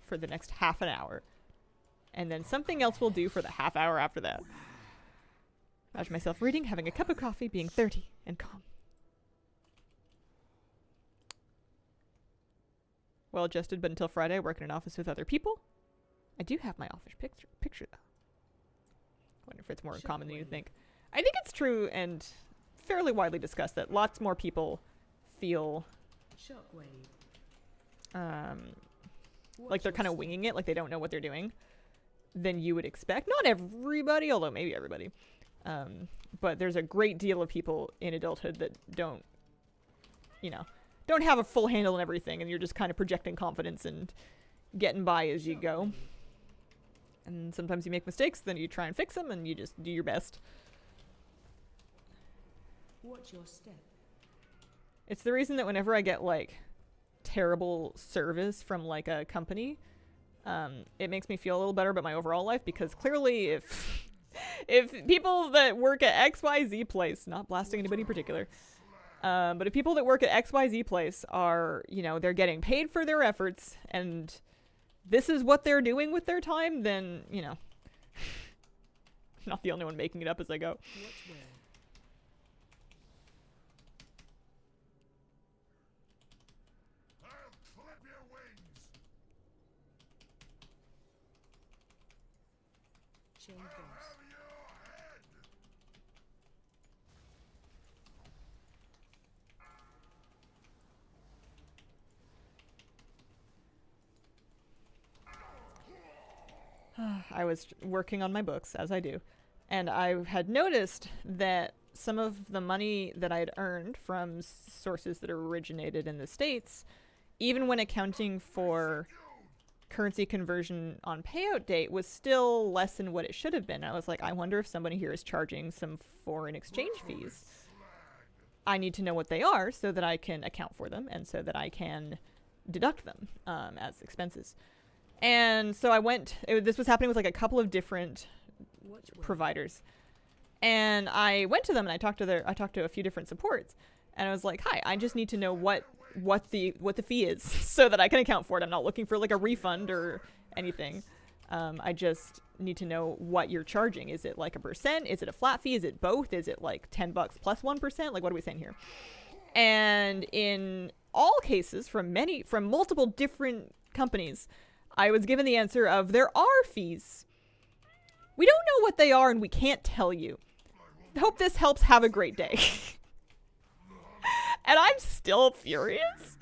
for the next half an hour. And then something else will do for the half hour after that. Imagine myself reading, having a cup of coffee, being 30 and calm. Well adjusted, but until Friday I work in an office with other people. I do have my office picture though. Wonder if it's more common than you think. I think it's true and fairly widely discussed that lots more people feel Shockwave. like they're kind of winging it, like they don't know what they're doing, than you would expect. Not everybody, although maybe everybody. But there's a great deal of people in adulthood that don't, you know, don't have a full handle on everything, and you're just kind of projecting confidence and getting by as you go. And sometimes you make mistakes, then you try and fix them, and you just do your best. Watch your step. It's the reason that whenever I get, like, terrible service from, like, a company, it makes me feel a little better about my overall life, because clearly if people that work at XYZ place, not blasting anybody in particular, but if people that work at XYZ place are, you know, they're getting paid for their efforts, and this is what they're doing with their time, then, you know, not the only one making it up as I go. Watch where. I'll clip your wings. Chain force. Have your head. I was working on my books, as I do, and I had noticed that some of the money that I'd earned from sources that originated in the States, even when accounting for currency conversion on payout date, was still less than what it should have been. I was like, I wonder if somebody here is charging some foreign exchange fees. I need to know what they are so that I can account for them and so that I can deduct them as expenses. And so this was happening with like a couple of different providers. And I went to them and I talked to a few different supports. And I was like, hi, I just need to know what the fee is so that I can account for it. I'm not looking for like a refund or anything. I just need to know what you're charging. Is it like a percent? Is it a flat fee? Is it both? Is it like $10 plus 1%? Like, what are we saying here? And in all cases, from multiple different companies, I was given the answer of there are fees. We don't know what they are and we can't tell you. Hope this helps. Have a great day. And I'm still furious.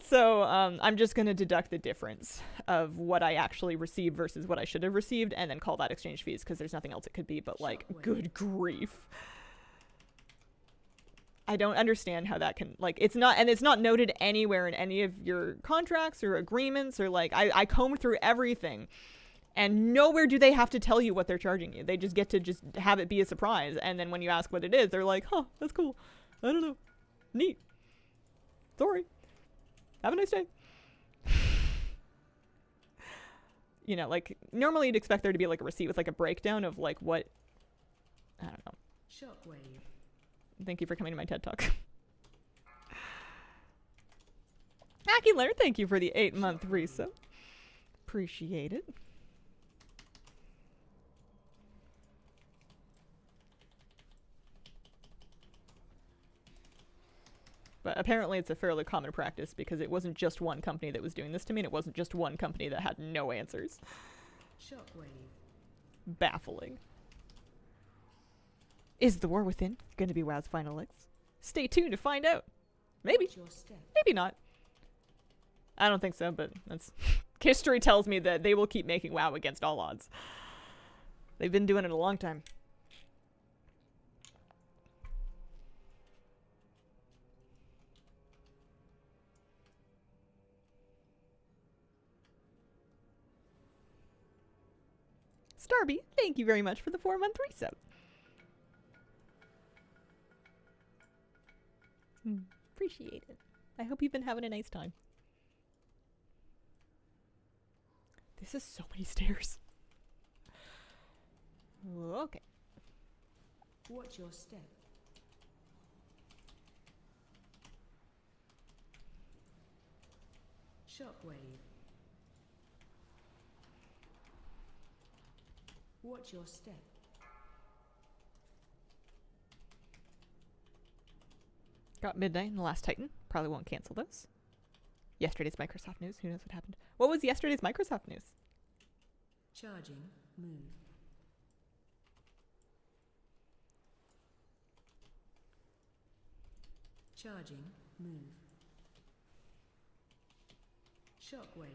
So I'm just going to deduct the difference of what I actually received versus what I should have received and then call that exchange fees because there's nothing else it could be but like, good grief. I don't understand how that can, like, it's not noted anywhere in any of your contracts or agreements or like, I combed through everything and nowhere do they have to tell you what they're charging you. They just get to just have it be a surprise. And then when you ask what it is, they're like, huh, that's cool. I don't know. Neat. Sorry. Have a nice day. You know, like, normally you'd expect there to be, like, a receipt with, like, a breakdown of, like, what... I don't know. Shockwave. Thank you for coming to my TED Talk. Akiler, thank you for the 8-month resub. Appreciate it. But apparently it's a fairly common practice because it wasn't just one company that was doing this to me and it wasn't just one company that had no answers. Shockwave. Baffling. Is the War Within going to be WoW's final X? Stay tuned to find out. Maybe. Your step. Maybe not. I don't think so, but that's... History tells me that they will keep making WoW against all odds. They've been doing it a long time. Starby, thank you very much for the 4-month resub. Appreciate it. I hope you've been having a nice time. This is so many stairs. Okay. Watch your step. Shockwave. Watch your step. Got Midnight and The Last Titan. Probably won't cancel those. Yesterday's Microsoft news. Who knows what happened? What was yesterday's Microsoft news? Charging. Move. Charging. Move. Shockwave.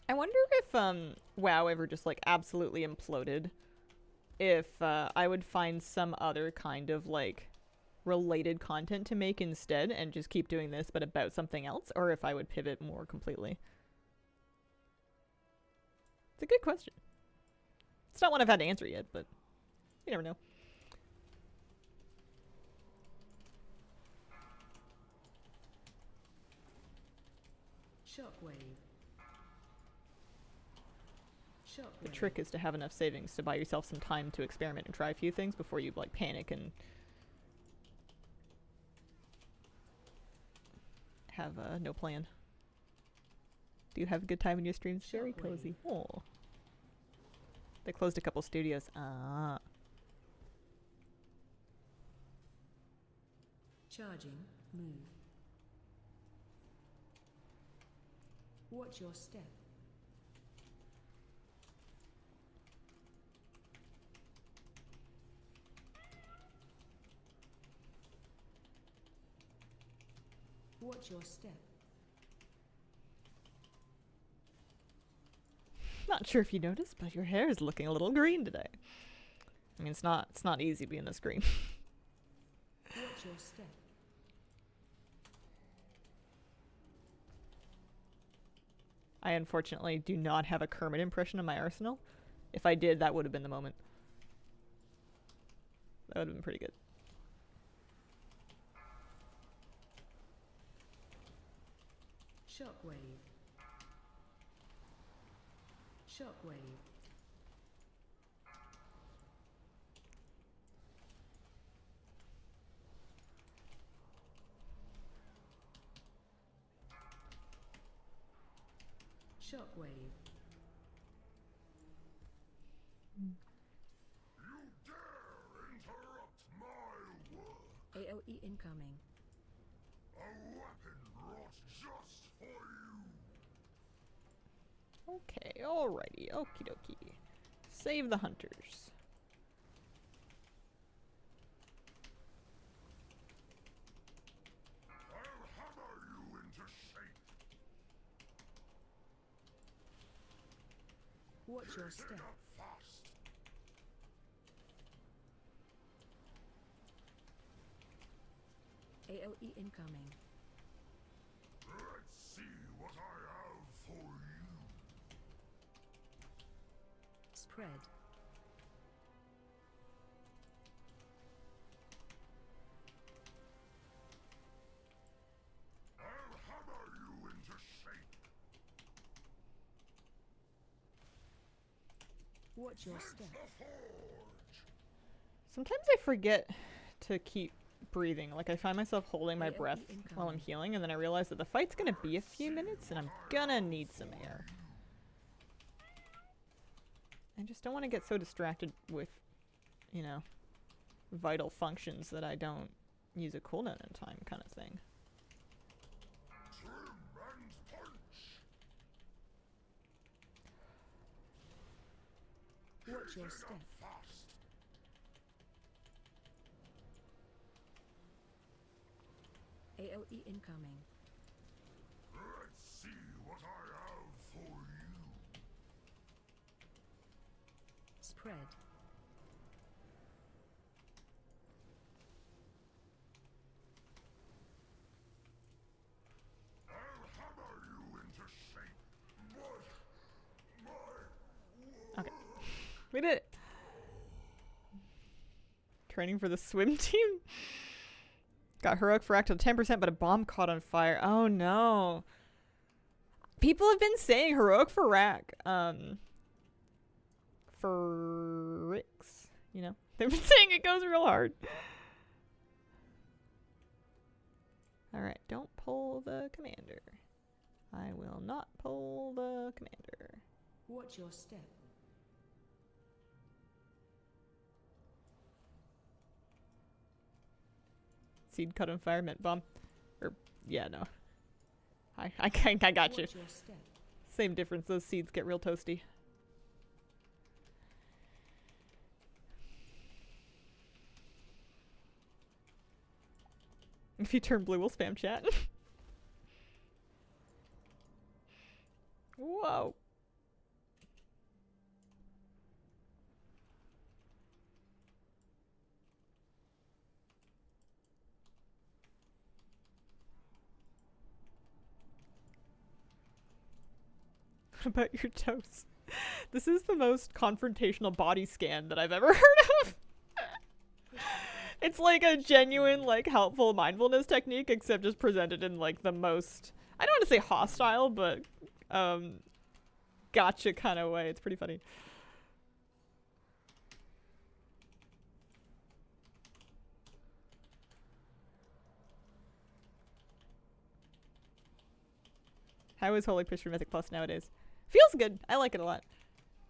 I wonder if WoW ever just like absolutely imploded. If I would find some other kind of like related content to make instead and just keep doing this but about something else, or if I would pivot more completely. It's a good question. It's not one I've had to answer yet, but you never know. Shockwave. Shockwave. The trick is to have enough savings to buy yourself some time to experiment and try a few things before you like panic and have no plan. Do you have a good time in your streams? Very cozy. Oh. They closed a couple studios. Ah. Charging. Move. Watch your step. Watch your step. Not sure if you noticed, but your hair is looking a little green today. I mean, it's not easy being this green. Watch your step. I unfortunately do not have a Kermit impression in my arsenal. If I did, that would have been the moment. That would have been pretty good. Shockwave. Shockwave. Shockwave. You dare interrupt my work! AOE incoming. A weapon brought just for you! Okay, alrighty, okie dokie. Save the hunters. I'll hammer you into shape! Watch your Get step. up fast! AOE incoming. Let's see what I have for you! Spread. I'll hammer you into shape! Watch your step. The forge! Sometimes I forget to keep breathing. Like I find myself holding my AOE breath while I'm incoming. healing, and then I realize that the fight's gonna be a few minutes, and I'm gonna need some air. I just don't want to get so distracted with, you know, vital functions that I don't use a cooldown in time kind of thing. Trim and punch! Watch your Get step. up fast! AOE incoming. Let's see what I have for you! Spread. I'll hammer you into shape! But my... Okay. We did it. Training for the swim team? Got heroic for active 10%, but a bomb caught on fire. Oh no. People have been saying heroic for rack. For Ricks, you know. They've been saying it goes real hard. Alright, don't pull the commander. I will not pull the commander. Watch your step. Seed cut on fire meant bomb. Or, yeah, no. I got you. Watch your step. Same difference, those seeds get real toasty. If you turn blue, we'll spam chat. Whoa. What about your toes? This is the most confrontational body scan that I've ever heard of. It's like a genuine, like, helpful mindfulness technique, except just presented in, like, the most, I don't want to say hostile, but, gotcha kind of way. It's pretty funny. How is Holy Priesthood Mythic Plus nowadays? Feels good. I like it a lot.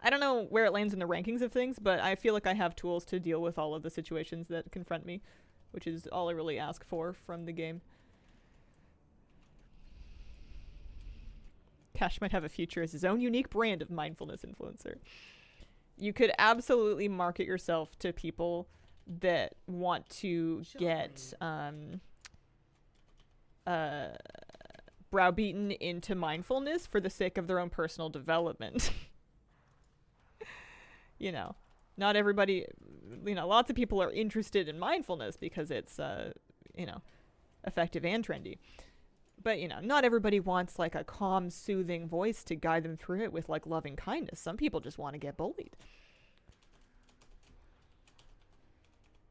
I don't know where it lands in the rankings of things, but I feel like I have tools to deal with all of the situations that confront me, which is all I really ask for from the game. Cash might have a future as his own unique brand of mindfulness influencer. You could absolutely market yourself to people that want to get browbeaten into mindfulness for the sake of their own personal development. You know, not everybody, you know, lots of people are interested in mindfulness because it's, you know, effective and trendy. But, you know, not everybody wants like a calm, soothing voice to guide them through it with like loving kindness. Some people just want to get bullied.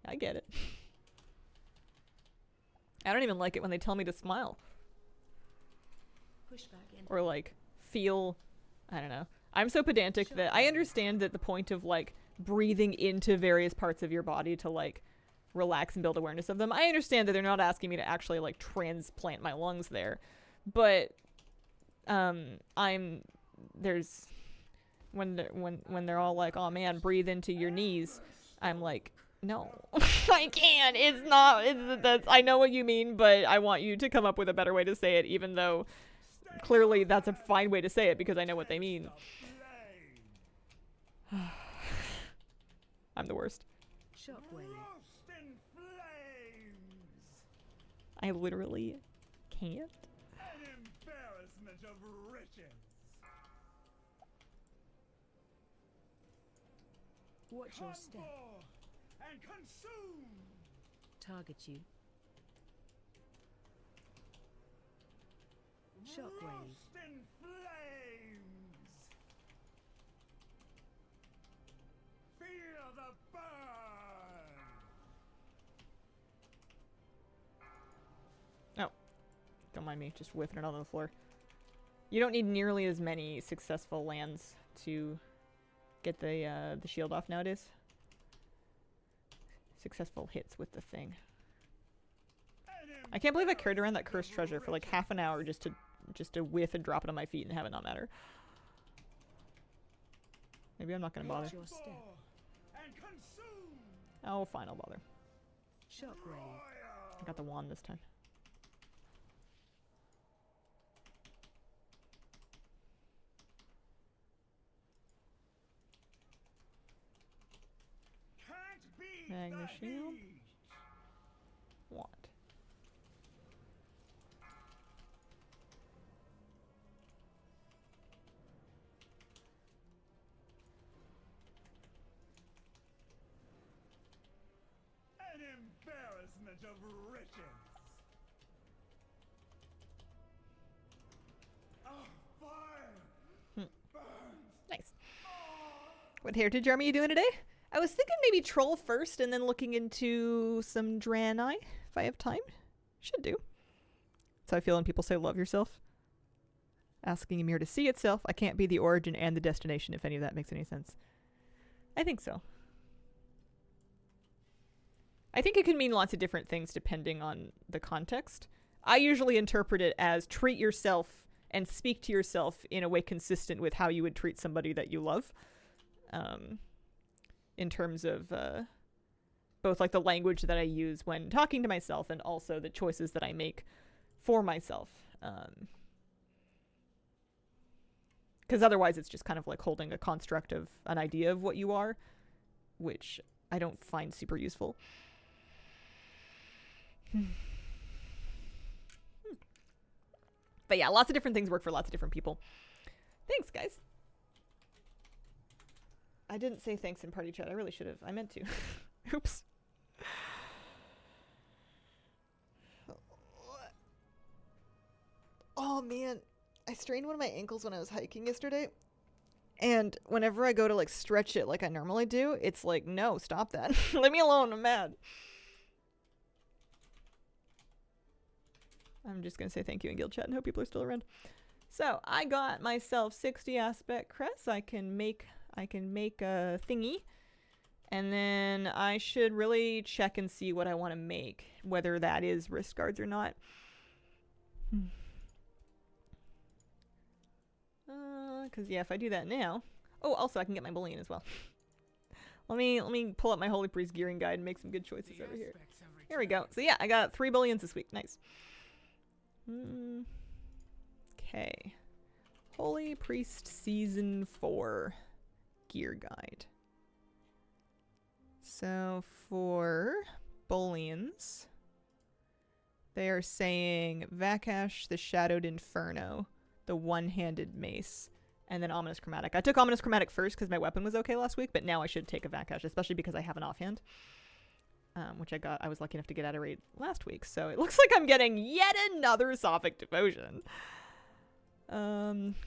I get it. I don't even like it when they tell me to smile. Push back in. Or like feel, I don't know. I'm so pedantic that I understand that the point of like breathing into various parts of your body to like relax and build awareness of them. I understand that they're not asking me to actually like transplant my lungs there, but there's when they're all like, oh man, breathe into your knees, I'm like, no. I can't. That's, I know what you mean, but I want you to come up with a better way to say it, even though clearly that's a fine way to say it because I know what they mean. I'm the worst. Shockwave. I literally can't. An embarrassment of riches. Watch your step. And consume. Target you. Shockwave. Roast in flames. Feel the burn. Don't mind me just whiffing it on the floor. You don't need nearly as many successful lands to get the shield off nowadays. Successful hits with the thing. I can't believe I carried around that cursed treasure for like half an hour just to whiff and drop it on my feet and have it not matter. Maybe I'm not gonna bother. Watch your step. And consume. Oh, fine, I'll bother. Shockwave. I got the wand this time. Can't beat Magna the shield. heat. Wand. An embarrassment of riches. Fire. Nice. What heritage army are you doing today? I was thinking maybe troll first and then looking into some Draenei if I have time. Should do. That's how I feel when people say love yourself. Asking Ymir to see itself. I can't be the origin and the destination if any of that makes any sense. I think so. I think it can mean lots of different things depending on the context. I usually interpret it as treat yourself and speak to yourself in a way consistent with how you would treat somebody that you love. In terms of both like the language that I use when talking to myself and also the choices that I make for myself. Because otherwise it's just kind of like holding a construct of an idea of what you are, which I don't find super useful. But yeah, lots of different things work for lots of different people. Thanks, guys. I didn't say thanks in party chat. I really should have. I meant to. Oops. Oh, man. I strained one of my ankles when I was hiking yesterday. And whenever I go to, like, stretch it like I normally do, it's like, no, stop that. Leave me alone. I'm mad. I'm just going to say thank you in guild chat and hope people are still around. So, I got myself 60 aspect crest. I can make a thingy, and then I should really check and see what I want to make, whether that is wrist guards or not. Because yeah, if I do that now, oh, also I can get my bullion as well. let me pull up my Holy Priest gearing guide and make some good choices over here. Here we go. So yeah, I got 3 bullions this week. Nice. Okay. Holy Priest Season 4 gear guide. So for bullions, They are saying Vakash, the Shadowed Inferno, the one-handed mace, and then Ominous Chromatic. I took Ominous Chromatic first because my weapon was okay last week, but now I should take a Vakash, especially because I have an offhand, which I was lucky enough to get at a rate last week. So it looks like I'm getting yet another Sophic Devotion.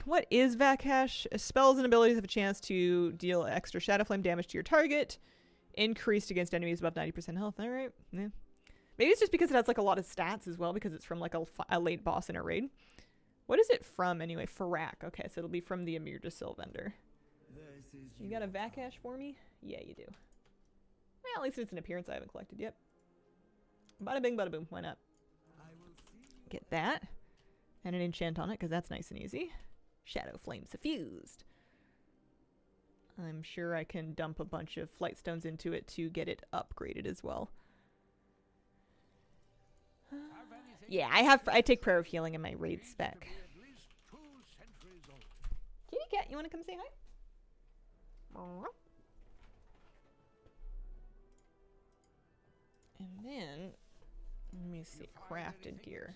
What is Vakash? Spells and abilities have a chance to deal extra Shadow Flame damage to your target, increased against enemies above 90% health. All right, yeah. Maybe it's just because it has like a lot of stats as well, because it's from like a late boss in a raid. What is it from anyway? Farak. Okay, so it'll be from the Amir Jasil vendor. You got a Vakash for me? Yeah, you do. Well, at least it's an appearance I haven't collected yet. Bada bing, bada boom. Why not? Get that. And an enchant on it, because that's nice and easy. Shadow Flame Suffused. I'm sure I can dump a bunch of Flight Stones into it to get it upgraded as well. Yeah, I take Prayer of Healing in my raid spec. Kitty cat, you want to come say hi? And then, let me see, crafted gear.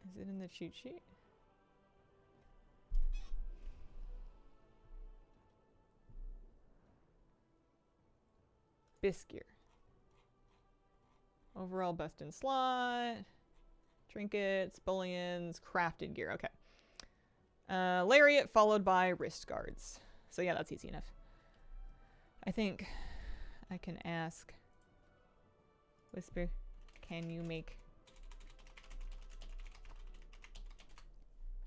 Is it in the cheat sheet? Bisgear. Overall best in slot. Trinkets, bullions, crafted gear. Okay. Lariat followed by wrist guards. So yeah, that's easy enough. I think I can ask Whisper, can you make...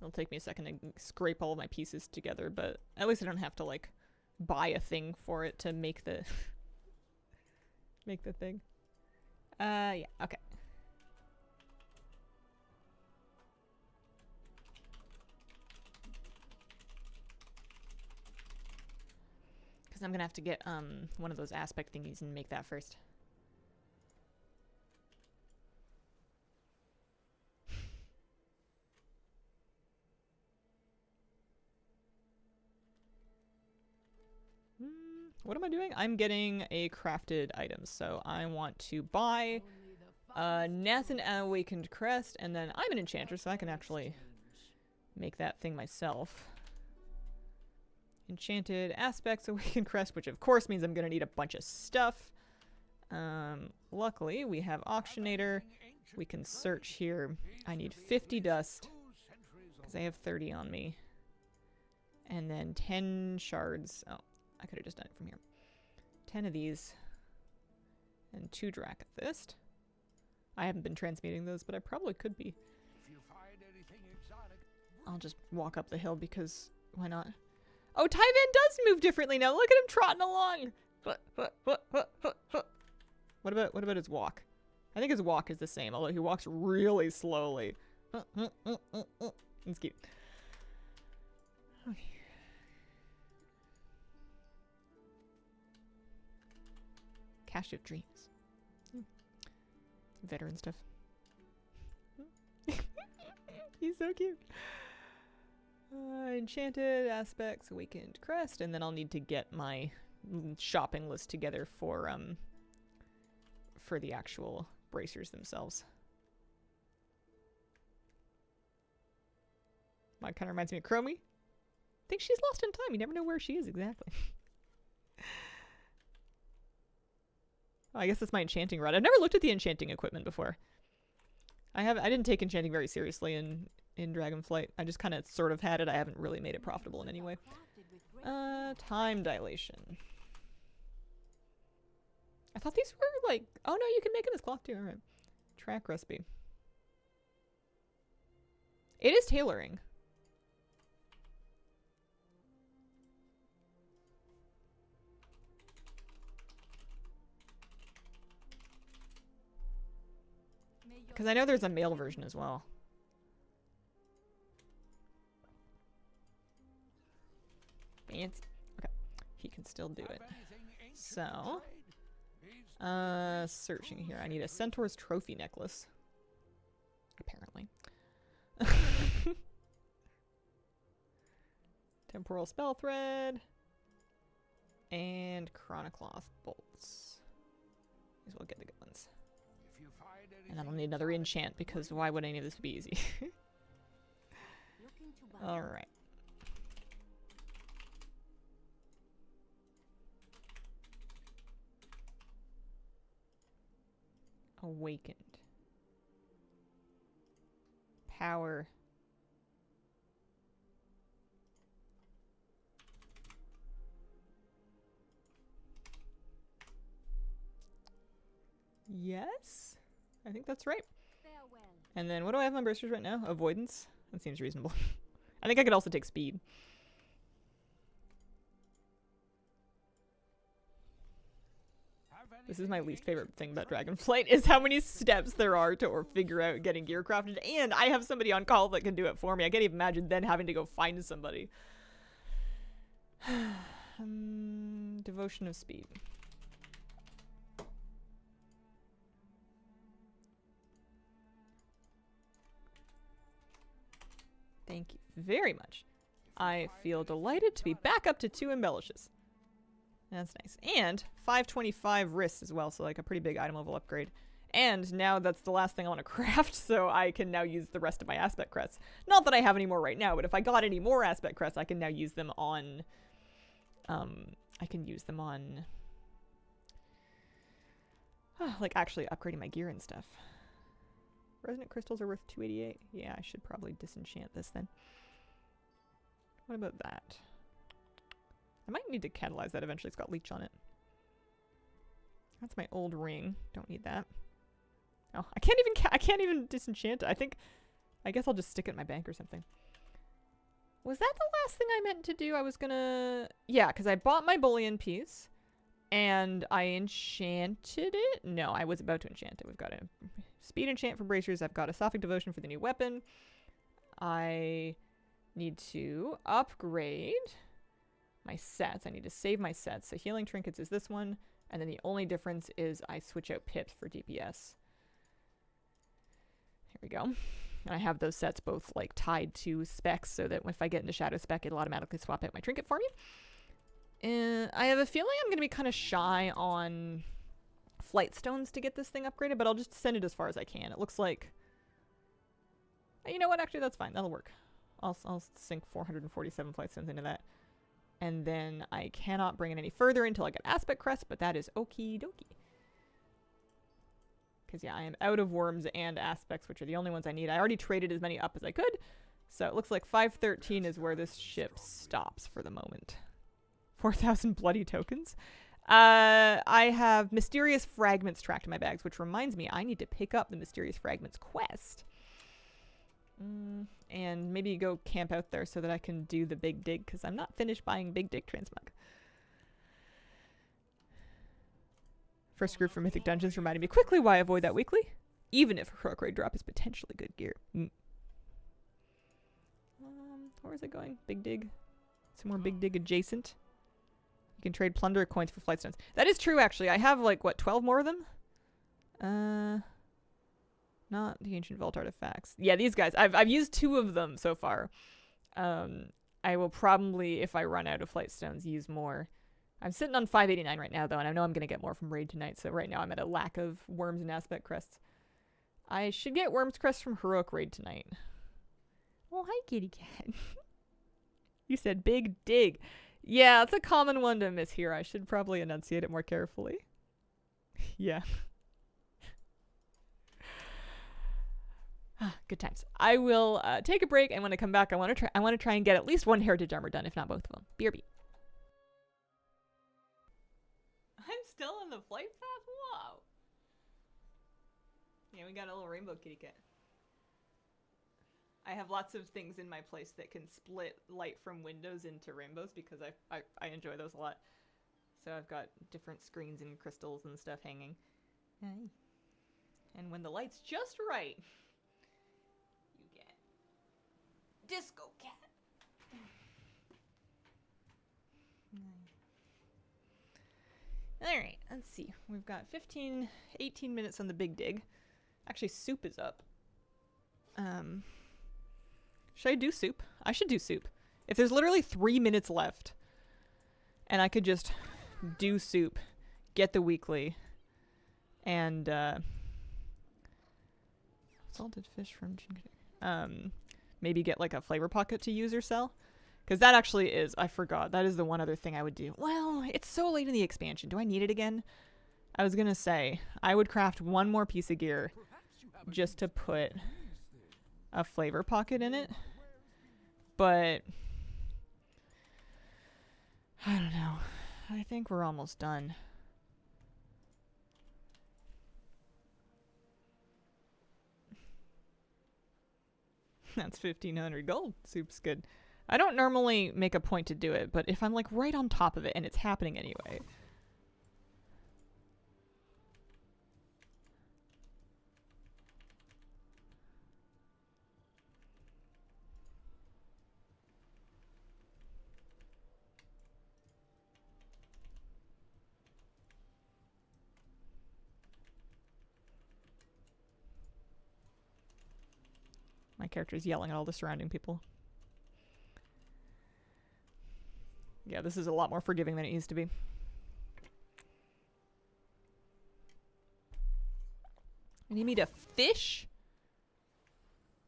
It'll take me a second to scrape all of my pieces together, but at least I don't have to like buy a thing for it to make the make the thing. Yeah, okay. Because I'm gonna have to get one of those aspect thingies and make that first. What am I doing? I'm getting a crafted item, so I want to buy Nathan Awakened Crest, and then I'm an enchanter, so I can actually make that thing myself. Enchanted Aspects Awakened Crest, which of course means I'm going to need a bunch of stuff. Luckily, we have Auctionator. We can search here. I need 50 dust, because I have 30 on me. And then 10 shards. Oh, I could have just done it from here. 10 of these. And 2 Dracathist. I haven't been transmuting those, but I probably could be. I'll just walk up the hill because why not? Oh, Tyvan does move differently now. Look at him trotting along. What about his walk? I think his walk is the same, although he walks really slowly. It's cute. Okay. Cache of Dreams. Veteran stuff. He's so cute. Enchanted Aspects, Awakened Crest, and then I'll need to get my shopping list together for the actual bracers themselves. Mine kind of reminds me of Chromie. I think she's lost in time. You never know where she is exactly. Oh, I guess that's my enchanting rod. I've never looked at the enchanting equipment before. I didn't take enchanting very seriously in Dragonflight. I just kind of sort of had it. I haven't really made it profitable in any way. Time dilation. I thought these were like, oh no, you can make them as cloth too. All right. Track recipe. It is tailoring. Because I know there's a male version as well. Fancy. Okay. He can still do it. So, searching here. I need a Centaur's Trophy Necklace. Apparently. Temporal Spell Thread. And chronocloth bolts. As well get the good ones. If you find And I don't need another enchant because why would any of this be easy? Looking to buy. Alright. Awakened. Power. Yes? I think that's right. Farewell. And then what do I have on bracers right now? Avoidance? That seems reasonable. I think I could also take speed. This is my least favorite thing about Dragonflight is how many steps there are to or figure out getting gear crafted. And I have somebody on call that can do it for me. I can't even imagine then having to go find somebody. Devotion of speed. Thank you very much. I feel delighted to be back up to 2 embellishes. That's nice. And 525 wrists as well, so like a pretty big item level upgrade. And now that's the last thing I want to craft, so I can now use the rest of my aspect crests. Not that I have any more right now, but if I got any more aspect crests, I can now use them on... like actually upgrading my gear and stuff. Resonant crystals are worth 288. Yeah, I should probably disenchant this then. What about that? I might need to catalyze that eventually. It's got leech on it. That's my old ring. Don't need that. Oh, I can't even disenchant it. I guess I'll just stick it in my bank or something. Was that the last thing I meant to do? I was gonna... Yeah, because I bought my bullion piece. And I enchanted it? No, I was about to enchant it. We've got a speed enchant for bracers. I've got a Sophic Devotion for the new weapon. I need to upgrade my sets. I need to save my sets. So healing trinkets is this one. And then the only difference is I switch out pips for DPS. Here we go. And I have those sets both like tied to specs so that if I get into Shadow Spec, it'll automatically swap out my trinket for me. And I have a feeling I'm going to be kind of shy on flight stones to get this thing upgraded, but I'll just send it as far as I can. It looks like... You know what? Actually, that's fine. That'll work. I'll sink 447 flight stones into that. And then I cannot bring it any further until I get Aspect Crest, but that is okie dokie. Because, yeah, I am out of worms and aspects, which are the only ones I need. I already traded as many up as I could. So it looks like 513 is where this ship stops for the moment. 4,000 bloody tokens. I have Mysterious Fragments tracked in my bags, which reminds me I need to pick up the Mysterious Fragments quest. And maybe go camp out there so that I can do the Big Dig, because I'm not finished buying Big Dig Transmog. First group for Mythic Dungeons reminded me quickly why I avoid that weekly, even if a heroic raid drop is potentially good gear. Where is it going? Big Dig? Some more Big Dig adjacent. You can trade plunder coins for flight stones. That is true, actually. I have, like, what, 12 more of them? Not the ancient vault artifacts. Yeah, these guys. I've used 2 of them so far. I will probably, if I run out of flight stones, use more. I'm sitting on 589 right now, though, and I know I'm going to get more from raid tonight, so right now I'm at a lack of worms and aspect crests. I should get worms crests from heroic raid tonight. Oh, hi, kitty cat. You said Big Dig. Yeah, it's a common one to miss here. I should probably enunciate it more carefully. Yeah. Good times. I will take a break, and when I come back, I want to try and get at least one heritage armor done, if not both of them. BRB. I'm still on the flight path? Whoa. Yeah, we got a little rainbow kitty cat. I have lots of things in my place that can split light from windows into rainbows because I enjoy those a lot. So I've got different screens and crystals and stuff hanging. And when the light's just right, you get Disco Cat. Alright, let's see. We've got 18 minutes on the Big Dig. Actually, soup is up. Should I do soup? I should do soup. If there's literally 3 minutes left, and I could just do soup, get the weekly, and salted fish from maybe get like a flavor pocket to use or sell. Because that actually is, I forgot, that is the one other thing I would do. Well, it's so late in the expansion. Do I need it again? I was going to say, I would craft one more piece of gear just to put a flavor pocket in it. But I don't know. I think we're almost done. That's 1,500 gold. Soup's good. I don't normally make a point to do it, but if I'm like right on top of it and it's happening anyway. My character is yelling at all the surrounding people. Yeah, this is a lot more forgiving than it used to be. You need me to fish?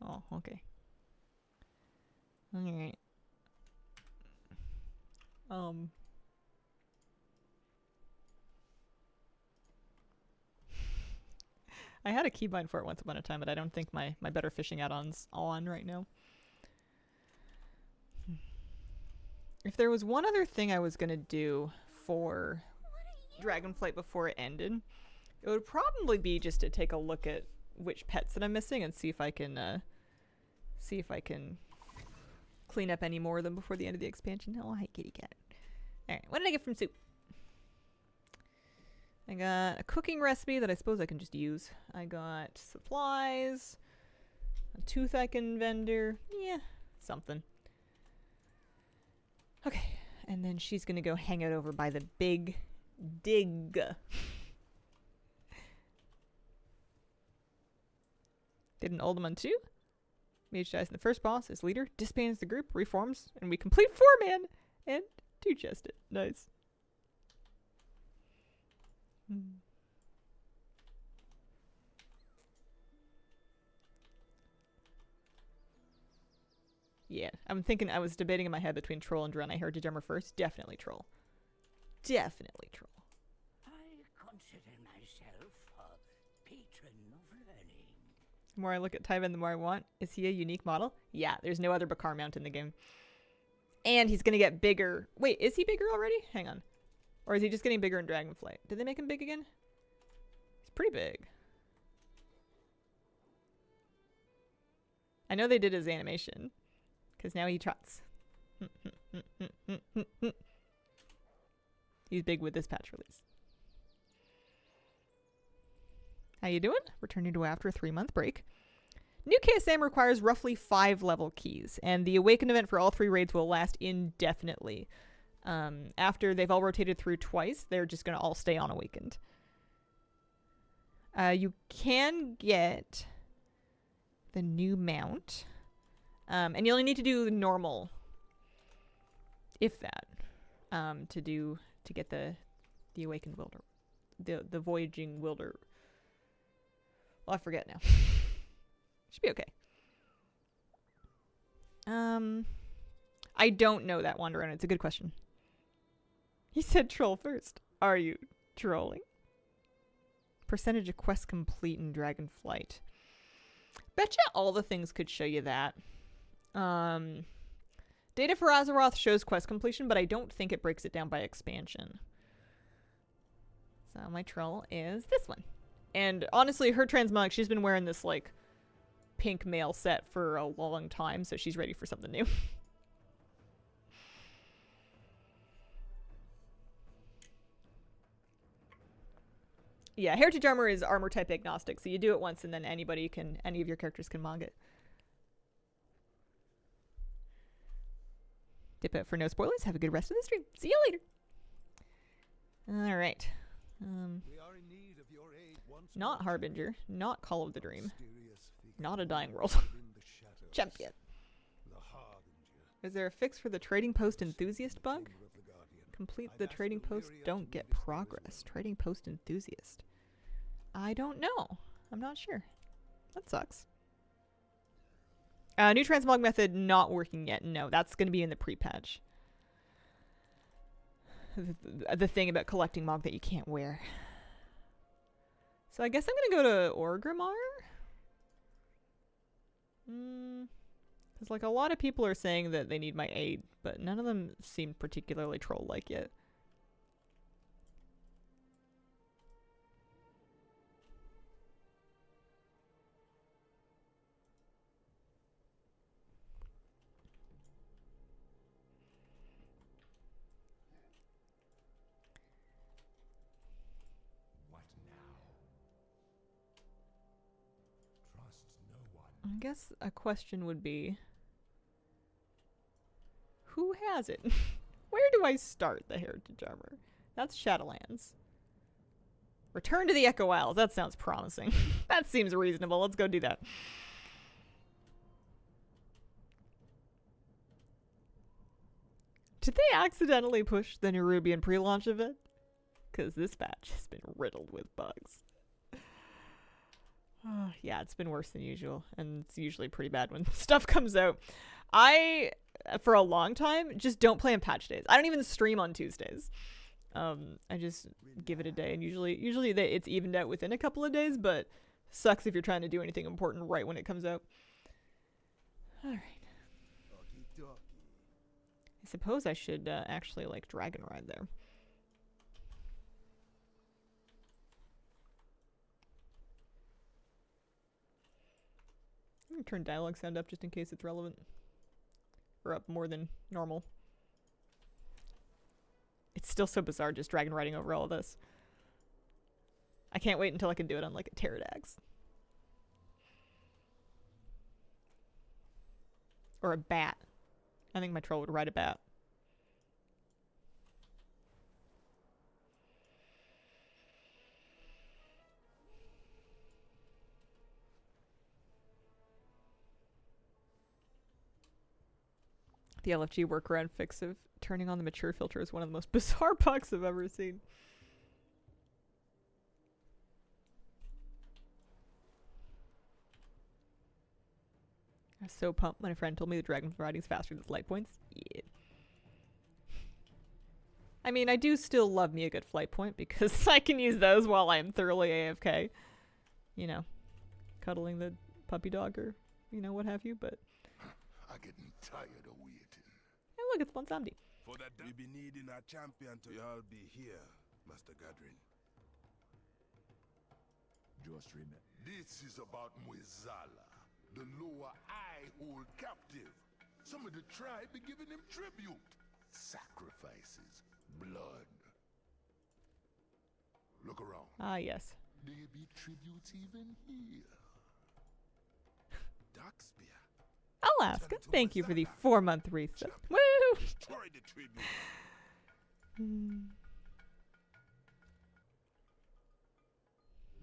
Oh, okay. Alright. I had a keybind for it once upon a time, but I don't think my better fishing add-on's on right now. If there was one other thing I was going to do for Dragonflight before it ended, it would probably be just to take a look at which pets that I'm missing and see if I can clean up any more of them before the end of the expansion. Oh, hi, kitty cat. Alright, what did I get from Soup? I got a cooking recipe that I suppose I can just use. I got supplies, a tooth I can vendor. Yeah, something. Okay, and then she's gonna go hang out over by the big dig. Did an Ultimate 2. Mage dies in the first boss. His leader disbands the group, reforms, and we complete 4-man and 2-chested. Nice. Yeah, I was debating in my head between Troll and Dren. I heard Dejummer first. Definitely Troll. Definitely Troll. I consider myself a patron of learning. The more I look at Tyven, the more I want. Is he a unique model? Yeah, there's no other Bakar mount in the game. And he's gonna get bigger. Wait, is he bigger already? Hang on. Or is he just getting bigger in Dragonflight? Did they make him big again? He's pretty big. I know they did his animation. Because now he trots. He's big with this patch release. How you doing? Returning to after a 3-month break. New KSM requires roughly 5 level keys, and the Awakened event for all 3 raids will last indefinitely. After they've all rotated through twice, they're just going to all stay on Awakened. You can get the new mount. And you only need to do normal, if that, to get the Awakened Wilder, the Voyaging Wilder. Well, I forget now. Should be okay. I don't know that Wanderer. It's a good question. He said troll first. Are you trolling? Percentage of quests complete in Dragonflight. Betcha all the things could show you that. Data for Azeroth shows quest completion, but I don't think it breaks it down by expansion. So my troll is this one. And honestly, her transmog, she's been wearing this like pink mail set for a long time, so she's ready for something new. Yeah, Heritage Armor is armor type agnostic, so you do it once and then any of your characters can mog it. Dip out for no spoilers. Have a good rest of the stream. See you later. All right. Not Harbinger. Not Call of the Dream. Not A Dying World. Champion. Is there a fix for the trading post enthusiast bug? complete the trading post, don't get progress. Trading post enthusiast. I don't know. I'm not sure. That sucks. New transmog method not working yet. No, that's going to be in the pre-patch. The thing about collecting mog that you can't wear. So I guess I'm going to go to Orgrimmar. Because like a lot of people are saying that they need my aid, but none of them seem particularly troll-like yet. What now? Trust no one. I guess a question would be, who has it? Where do I start the Heritage Armor? That's Shadowlands. Return to the Echo Isles. That sounds promising. That seems reasonable. Let's go do that. Did they accidentally push the Nerubian pre-launch event? Because this batch has been riddled with bugs. Yeah, it's been worse than usual, and it's usually pretty bad when stuff comes out. I, for a long time, just don't play on patch days. I don't even stream on Tuesdays. I just give it a day, and usually it's evened out within a couple of days, but sucks if you're trying to do anything important right when it comes out. All right. I suppose I should actually like Dragon Ride there. I'm gonna turn dialogue sound up just in case it's relevant. Or up more than normal. It's still so bizarre just dragon riding over all of this. I can't wait until I can do it on like a Pterodax. Or a bat. I think my troll would ride a bat. The LFG workaround fix of turning on the mature filter is one of the most bizarre bugs I've ever seen. I was so pumped when a friend told me the dragon riding's faster than flight points. Yeah. I mean, I do still love me a good flight point because I can use those while I'm thoroughly AFK. You know, cuddling the puppy dog or, you know, what have you, but... I'm getting tired of waiting. Hey, look, it's Bonsamdi. For that, we be needing a champion to all be here, Master Gathering. Just remember, this is about Mwizala, the lower I hold captive. Some of the tribe be giving him tribute. Sacrifices, blood. Look around. Ah, yes. There be tributes even here. Darkspear. Alaska, thank you for the 4-month reset. Woo! Destroy the tribute.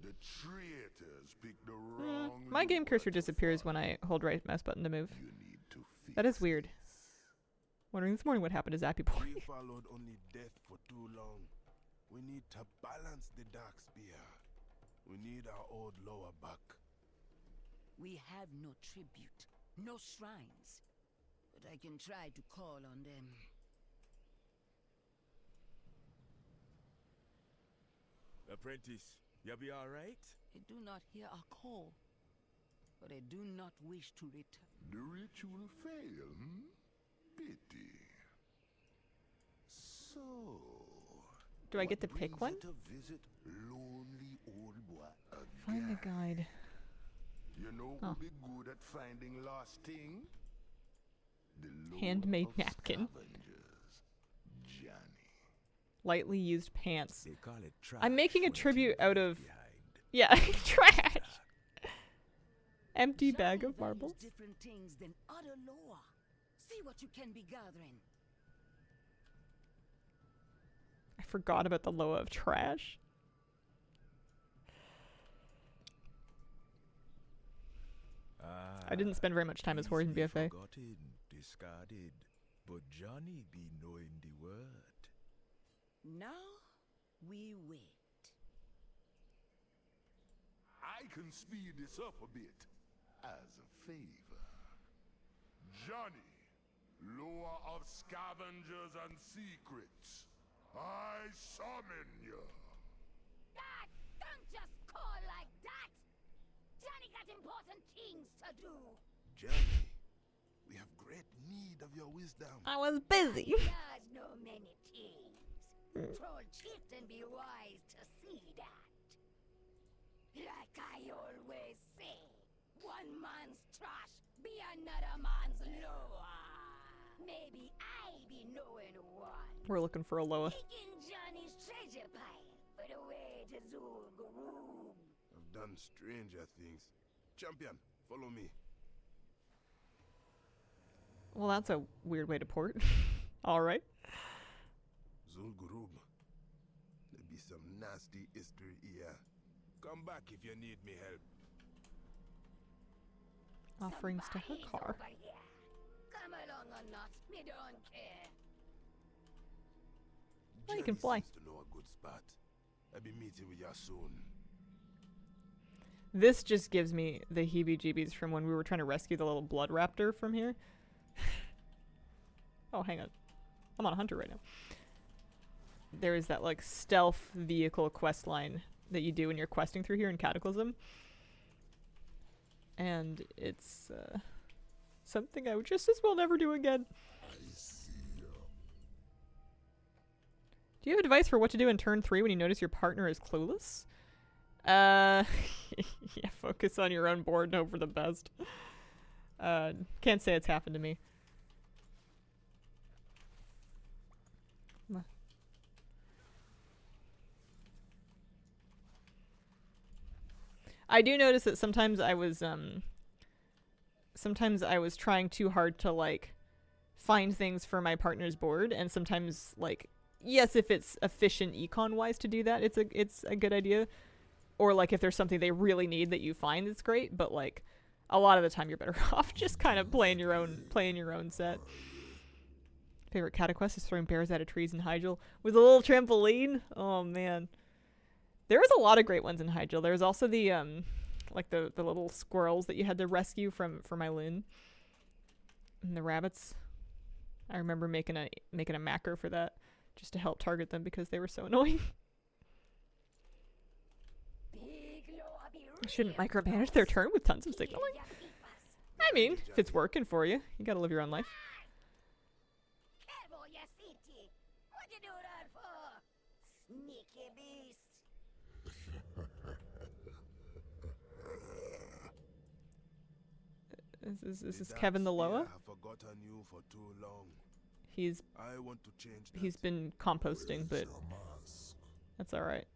The traitors picked the wrong. My game cursor disappears when I hold right mouse button to move. You need to fix That is weird. this. Wondering this morning what happened to Zappy Boy. We followed only death for too long. We need to balance the Darkspear. We need our old lower back. We have no tribute, no shrines. But I can try to call on them. Apprentice, you be alright? I do not hear a call, but I do not wish to return. The ritual failed, Pity. So. Do I get what to pick brings one? you to visit lonely old boy Find again? a guide. You know Oh. who'll be good at finding lost thing? The Lord Handmade of napkin. Scavengers, Johnny. Lightly used pants. They call it trash. I'm making a when it's tribute in out of... behind. Yeah, trash! Empty bag Johnny of marbles. values different things than other lore. See what you can be gathering. I forgot about the Loa of trash. I didn't spend very much time as Horde in easily BFA. Forgotten, discarded, but Johnny be knowing the word. Now we wait. I can speed this up a bit as a favor. Johnny, lure of scavengers and secrets, I summon you. Dad, don't just call like that! Johnny got important things to do. Johnny, we have great need of your wisdom. I was busy. Does know many things. Troll chieftain be wise to see that. Like I always say, one man's trash be another man's loa. Maybe I be knowing one. We're looking for a Loa. Taking Johnny's treasure pile for the way to Zul'Gurub. I've done stranger things. Champion, follow me. Well, that's a weird way to port. All right. Zul'Gurub. There be some nasty history here. Come back if you need me help. Offerings to her Somebody's car. over here. Come along or not, me don't care. Oh, you can Johnny fly. seems to know a good spot. I'll be meeting with you soon. This just gives me the heebie-jeebies from when we were trying to rescue the little blood raptor from here. Oh, hang on. I'm on a hunter right now. There is that, like, stealth vehicle quest line that you do when you're questing through here in Cataclysm. And it's, something I would just as well never do again. Do you have advice for what to do in turn 3 when you notice your partner is clueless? Yeah, focus on your own board and hope for the best. Can't say it's happened to me. I do notice that sometimes I was trying too hard to like find things for my partner's board, and sometimes like yes, if it's efficient econ wise to do that, it's a good idea. Or like if there's something they really need that you find, it's great, but like a lot of the time you're better off just kind of playing your own set. Favorite cataquest is throwing bears out of trees in Hyjal with a little trampoline. Oh man. There was a lot of great ones in Hyjal. There was also the like the little squirrels that you had to rescue from Eileen. And the rabbits. I remember making a macro for that just to help target them because they were so annoying. You shouldn't micromanage their turn with tons of signaling. I mean, if it's working for you, you gotta live your own life. Careful, you city. What you do that for? Sneaky beast. Is this Kevin the Loa? I have forgotten you for too long. He's I want to change that. he's been composting, but Your mask, that's all right.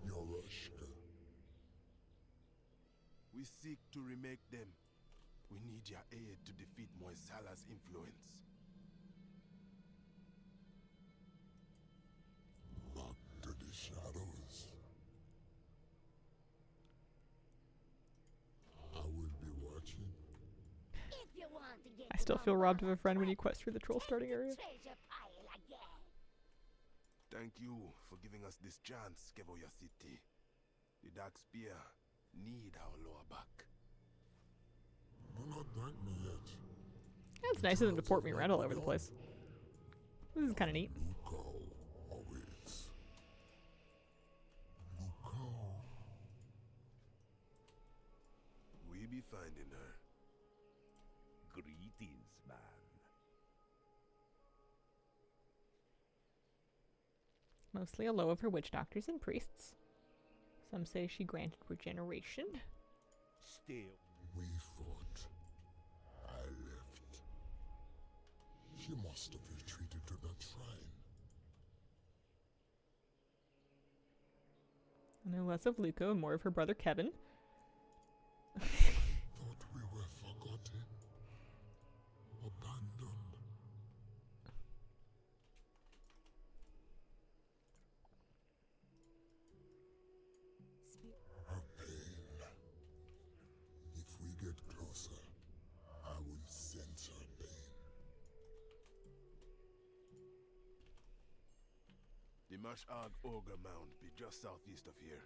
your Rushka. We seek to remake them. We need your aid to defeat Moisala's influence. Back to the shadows. I will be watching. If you want to get I still feel robbed of a friend when you quest through the troll starting area. treasure pile again. Thank you for giving us this chance, Kevoya City. The Dark Spear need our lower back. Do not thank me yet. Yeah, it's nice of them to port me around all over the place. This is kind of neat. Luco, always. Luco. We be finding her. Greetings, man. Mostly a Loa for witch doctors and priests. Some say she granted regeneration. Still, We fought. I left. She must have retreated to that shrine. I know less of Luco and more of her brother Kevin. Thought we were forgotten. Abandoned. Her pain. If we get closer, I will sense her pain. The Mushog Ogre Mound be just southeast of here.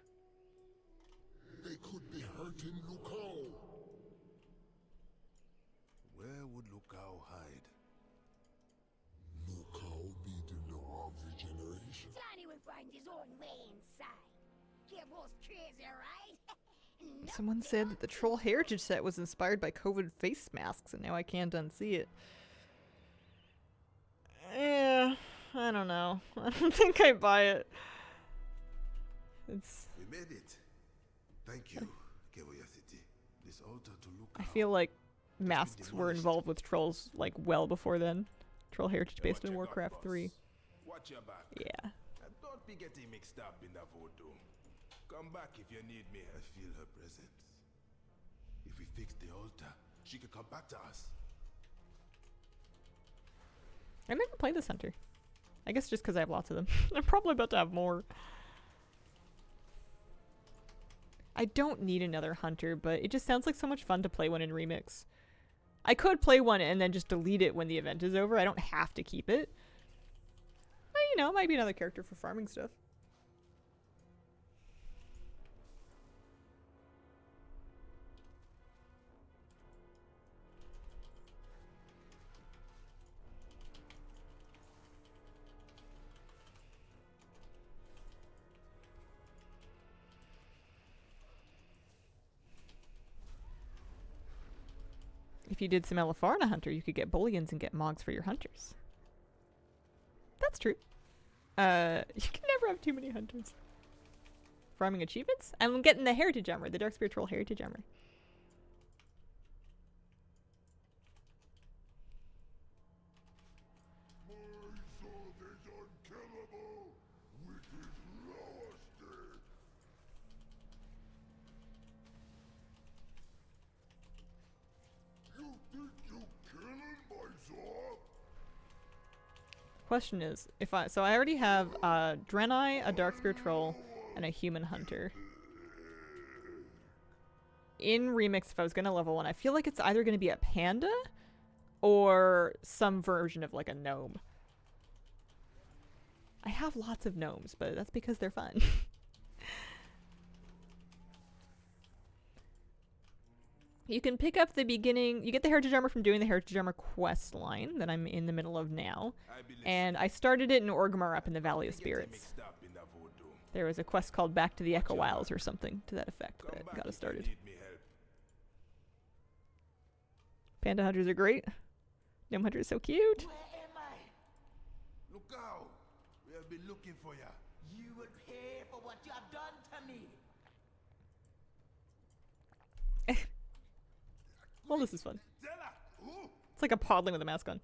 They could be hurting Lukao. Where would Lukao hide? Lukao be the law of regeneration. Johnny will find his own way inside. Kibbles crazy, right? Someone said that the Troll Heritage set was inspired by COVID face masks, and now I can't unsee it. Yeah, I don't know. I don't think I buy it. It's. We made it. Thank you, Curiosity. This altar to Lukao. I feel like masks were involved with trolls like well before then. Troll Heritage based in Warcraft 3. Watch your back. Yeah. And don't be getting mixed up in the voodoo. Come back if you need me. I feel her presence. If we fix the altar, she could come back to us. I never played this hunter. I guess just because I have lots of them. I'm probably about to have more. I don't need another hunter, but it just sounds like so much fun to play one in Remix. I could play one and then just delete it when the event is over. I don't have to keep it. But, you know, it might be another character for farming stuff. If you did some Elefarna Hunter, you could get bullions and get mogs for your hunters. That's true. You can never have too many hunters. Farming achievements? I'm getting the Heritage Armor, the Darkspear Troll Heritage Armor. My sword is unkillable with his loyalty. You think you killing my sword? Question is, if I already have Draenei, a Darkspear Troll, and a Human Hunter. In Remix, if I was gonna level one, I feel like it's either gonna be a panda or some version of like a gnome. I have lots of gnomes, but that's because they're fun. You can pick up the beginning. You get the Heritage Armor from doing the Heritage Armor quest line that I'm in the middle of now. And I started it in Orgrimmar up in the Valley of Spirits. There was a quest called Back to the Echo Isles or something to that effect that got us started. Panda hunters are great. Gnome hunter is so cute. Where am I? Look out! We have been looking for you. You will pay for what you have done to me. Well, this is fun. Stella! Who? It's like a podling with a mask on.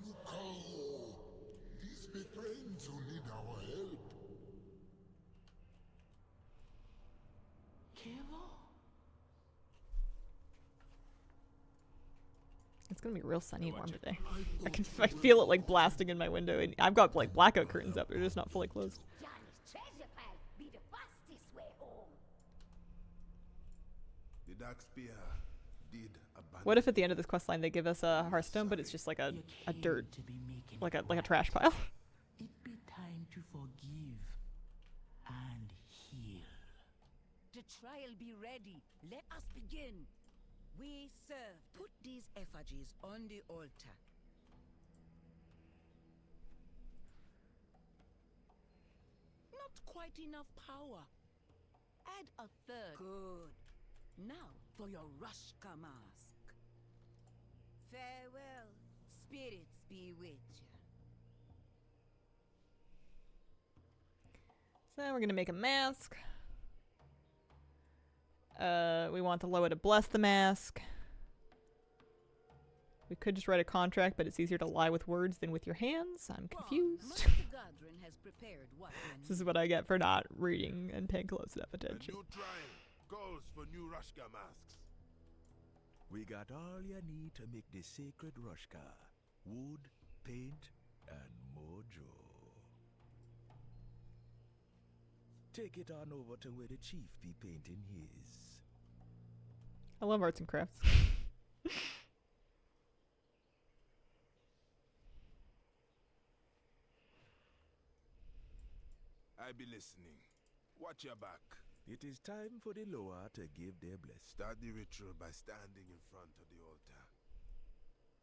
Lukao, these be friends who need our help. It's gonna be real sunny and warm today. I feel it like blasting in my window, and I've got like blackout curtains up. They're just not fully closed. Johnny's treasure pile be the fastest way home. The Darkspear did abandon. What if at the end of this quest line they give us a Hearthstone, but it's just like a dirt, like a trash pile? It be time to forgive and heal. The trial be ready. Let us begin. We serve. Put these effigies on the altar. Not quite enough power. Add a third. Good. Now for your Rushka mask. Farewell. Spirits be with you. So we're gonna make a mask. We want the Loa to bless the mask. We could just write a contract, but it's easier to lie with words than with your hands. I'm confused. Master Gadrin has prepared what we This is what I get for not reading and paying close enough attention. A new trial calls for new Rushka masks. We got all you need to make the sacred Rushka. Wood, paint, and mojo. Take it on over to where the chief be painting his. I love arts and crafts. I be listening. Watch your back. It is time for the Loa to give their blessing. Start the ritual by standing in front of the altar.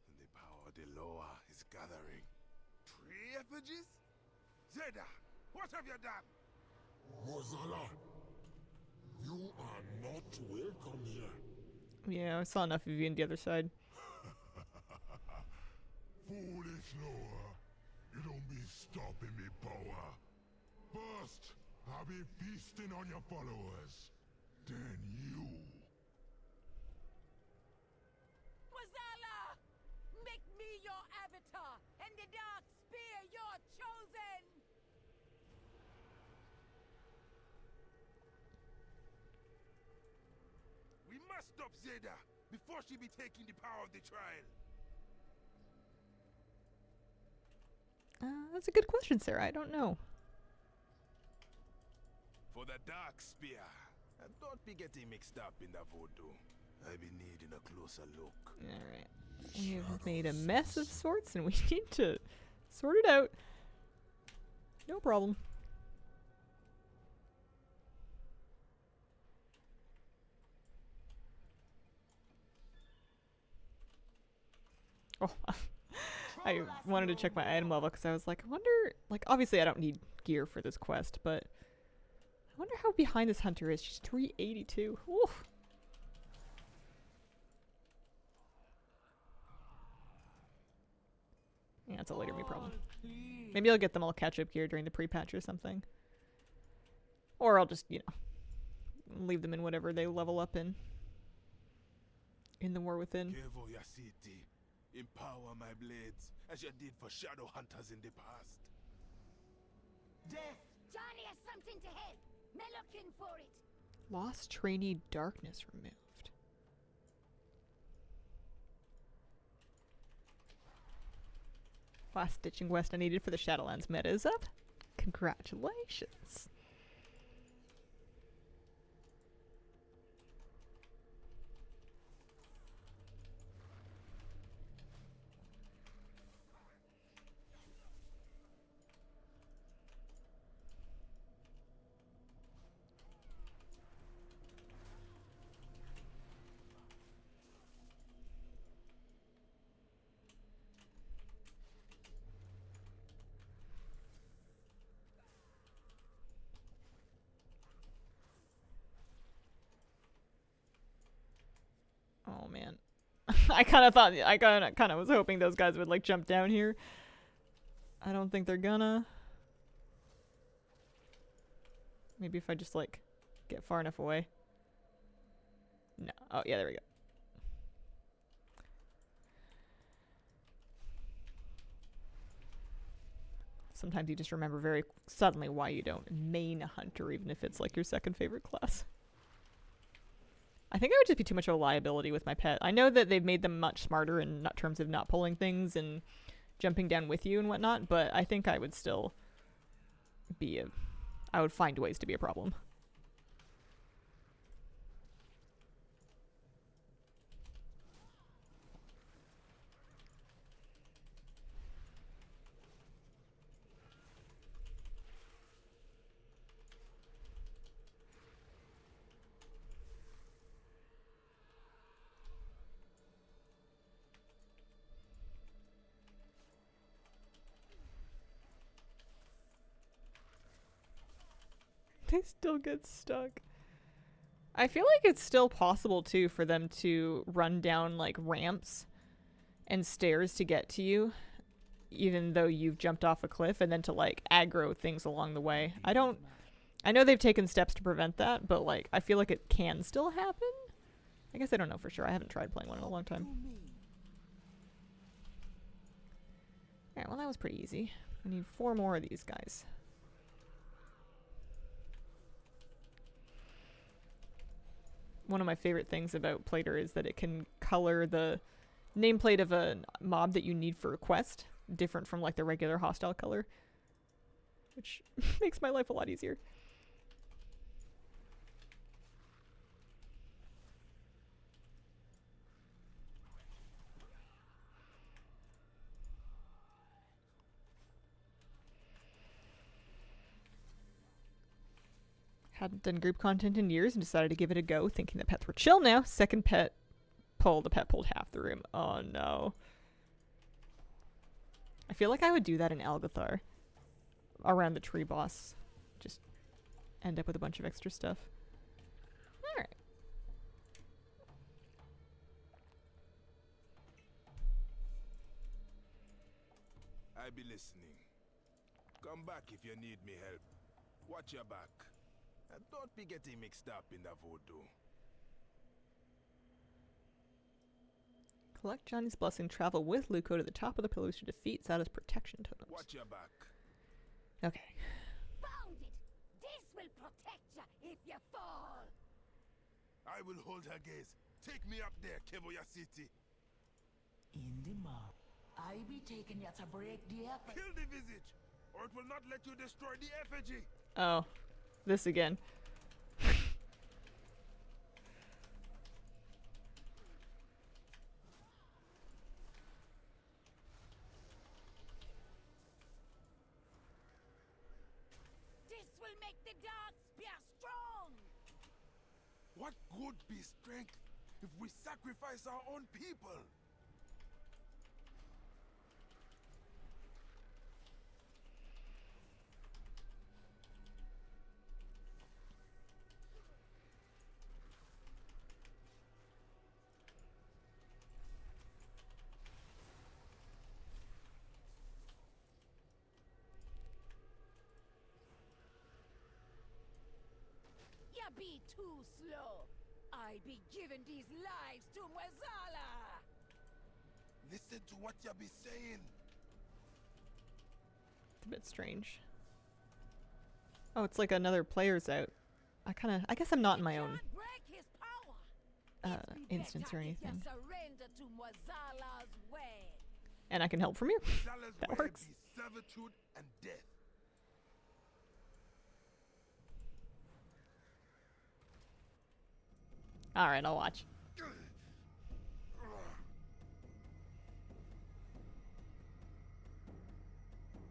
And the power of the Loa is gathering. 3 effigies? Zeda, what have you done? Mozala, you are not welcome here. Yeah, I saw enough of you on the other side. Foolish Noah, you don't be stopping me power. First, I'll be feasting on your followers. Then you. Wazala! Make me your avatar, and the dark spear your chosen! We must stop Zeda before she be taking the power of the trial. That's a good question, Sarah. I don't know. For the dark spear. And don't be getting mixed up in the voodoo. I be needing a closer look. Alright. We have made a mess of sorts and we need to sort it out. No problem. Oh, I wanted to check my item level because I was like, I wonder, like, obviously I don't need gear for this quest, but I wonder how behind this hunter is. She's 382. Oof. Yeah, it's a later me problem. Maybe I'll get them all catch-up gear during the pre-patch or something. Or I'll just, you know, leave them in whatever they level up in the War Within. Kevo Yasiti, empower my blades as you did for shadow hunters in the past. Death! Johnny has something to help. Me looking for it. Lost trainee darkness removed. Last stitching quest I needed for the Shadowlands meta is up. Congratulations. Oh man. I kind of was hoping those guys would like jump down here. I don't think they're gonna. Maybe if I just like get far enough away. No. Oh yeah, there we go. Sometimes you just remember very suddenly why you don't main a hunter, even if it's like your second favorite class. I think I would just be too much of a liability with my pet. I know that they've made them much smarter in terms of not pulling things and jumping down with you and whatnot, but I think I would still be I would find ways to be a problem. They still get stuck. I feel like it's still possible too for them to run down like ramps and stairs to get to you, even though you've jumped off a cliff, and then to like aggro things along the way. I know they've taken steps to prevent that, but like I feel like it can still happen. I guess I don't know for sure. I haven't tried playing one in a long time. Alright, well that was pretty easy. I need 4 more of these guys. One of my favorite things about Plater is that it can color the nameplate of a mob that you need for a quest different from like the regular hostile color, which makes my life a lot easier. Hadn't done group content in years and decided to give it a go, thinking that pets were chill now. Second pet pull, the pet pulled half the room. Oh no. I feel like I would do that in Algathar. Around the tree boss. Just end up with a bunch of extra stuff. Alright. I be listening. Come back if you need me help. Watch your back. And don't be getting mixed up in the voodoo. Collect Johnny's blessing. Travel with Luco to the top of the pillars to defeat Zada's protection totems. Watch your back. Okay. Found it! This will protect you if you fall! I will hold her gaze. Take me up there, Kevoya City. In the mouth. I be taking you to break the effort. Kill the visage, or it will not let you destroy the effigy. Oh. This again. This will make the dark spear strong! What good be strength if we sacrifice our own people? You be too slow. I be giving these lives to Mwazala. Listen to what you be saying. It's a bit strange. Oh, it's like another player's out. I guess I'm not in my own Can't break his power. It's be instance better or if you anything. surrender to Mwazala's way. And I can help from here. Zala's That way works. be servitude and death. Alright, I'll watch.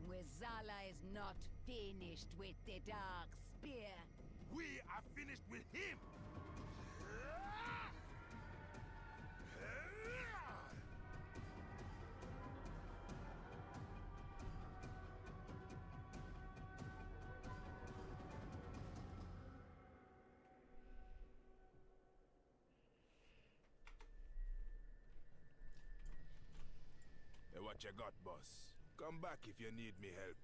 Mwazala is not finished with the dark spear. We are finished with him. Hey, what you got, boss? Come back if you need me help.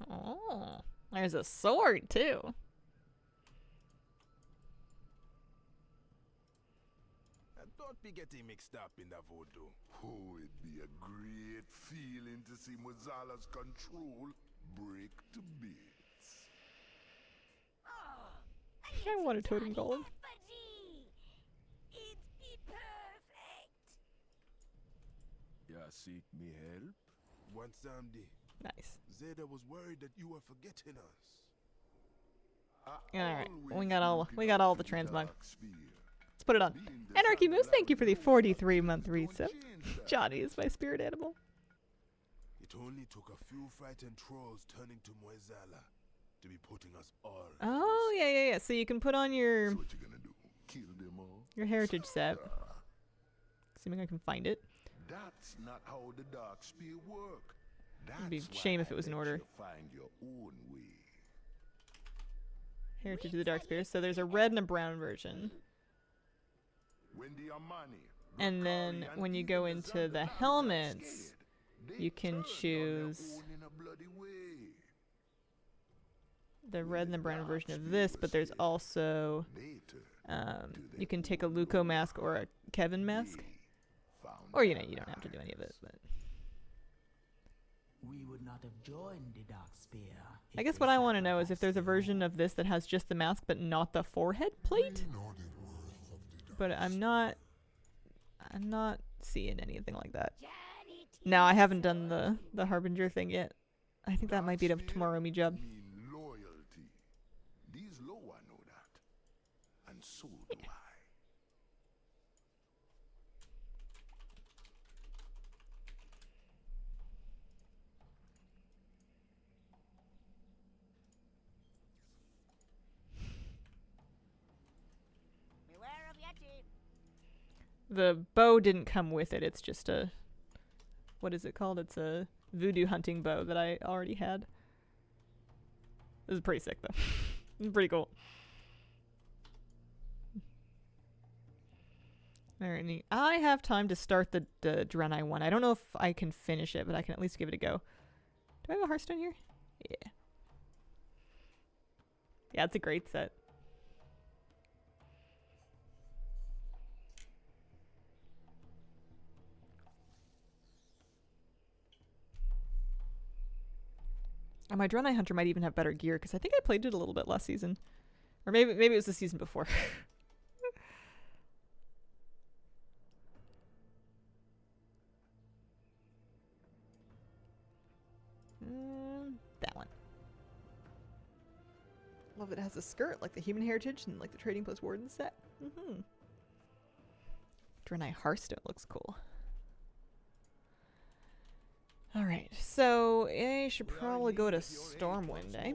Oh, there's a sword too. And don't be getting mixed up in the voodoo. Oh, it'd be a great feeling to see Mwazala's control break to bits. I want a totem golem. Effigy! It be perfect! Ya seek me help? One Samedi, Nice. Zeta was worried that you were forgetting us. Alright, Always we looking got out all for the transmog. dark spear. Let's put it on. Being the Anarchy Moose, thank you for the Zandalar 43-month don't resub. change that. Johnny is my spirit animal. It only took a few frightened trolls turning to Mwazala to be putting us all. Oh, yeah. So you can put on your So what you gonna do? Kill them all? heritage set. Ah, Assuming I can find it. that's not how the dark spear work. It'd be a That's shame why if it was I in let order. you find your own way. Heritage of the Dark Spear. So there's a red and a brown version. When the Amani, And then Rakari, and when you even go the into the Zandalar got helmets, scared, they you can turned on their choose own in a bloody way. the red and the brown version of this, but there's also They turned you can take a Luco mask or a Kevin mask. found Or you don't have to do any of it, but We would not have joined the Dark Spear. I guess what I want to know is if there's a version of this that has just the mask but not the forehead plate. But I'm not seeing anything like that. Johnny No, I haven't done the Harbinger thing yet. I think that might be the tomorrow me job. mean loyalty. These Loa know that. And so do I. The bow didn't come with it. It's just a... What is it called? It's a voodoo hunting bow that I already had. This is pretty sick, though. It's pretty cool. Alright, neat. I have time to start the Draenei one. I don't know if I can finish it, but I can at least give it a go. Do I have a Hearthstone here? Yeah. Yeah, it's a great set. And my Draenei Hunter might even have better gear, because I think I played it a little bit last season. Or maybe it was the season before. That one. Love that it has a skirt, like the Human Heritage and like the Trading Post Warden set. Draenei Hearthstone looks cool. Alright, so I should probably go to Stormwind, eh?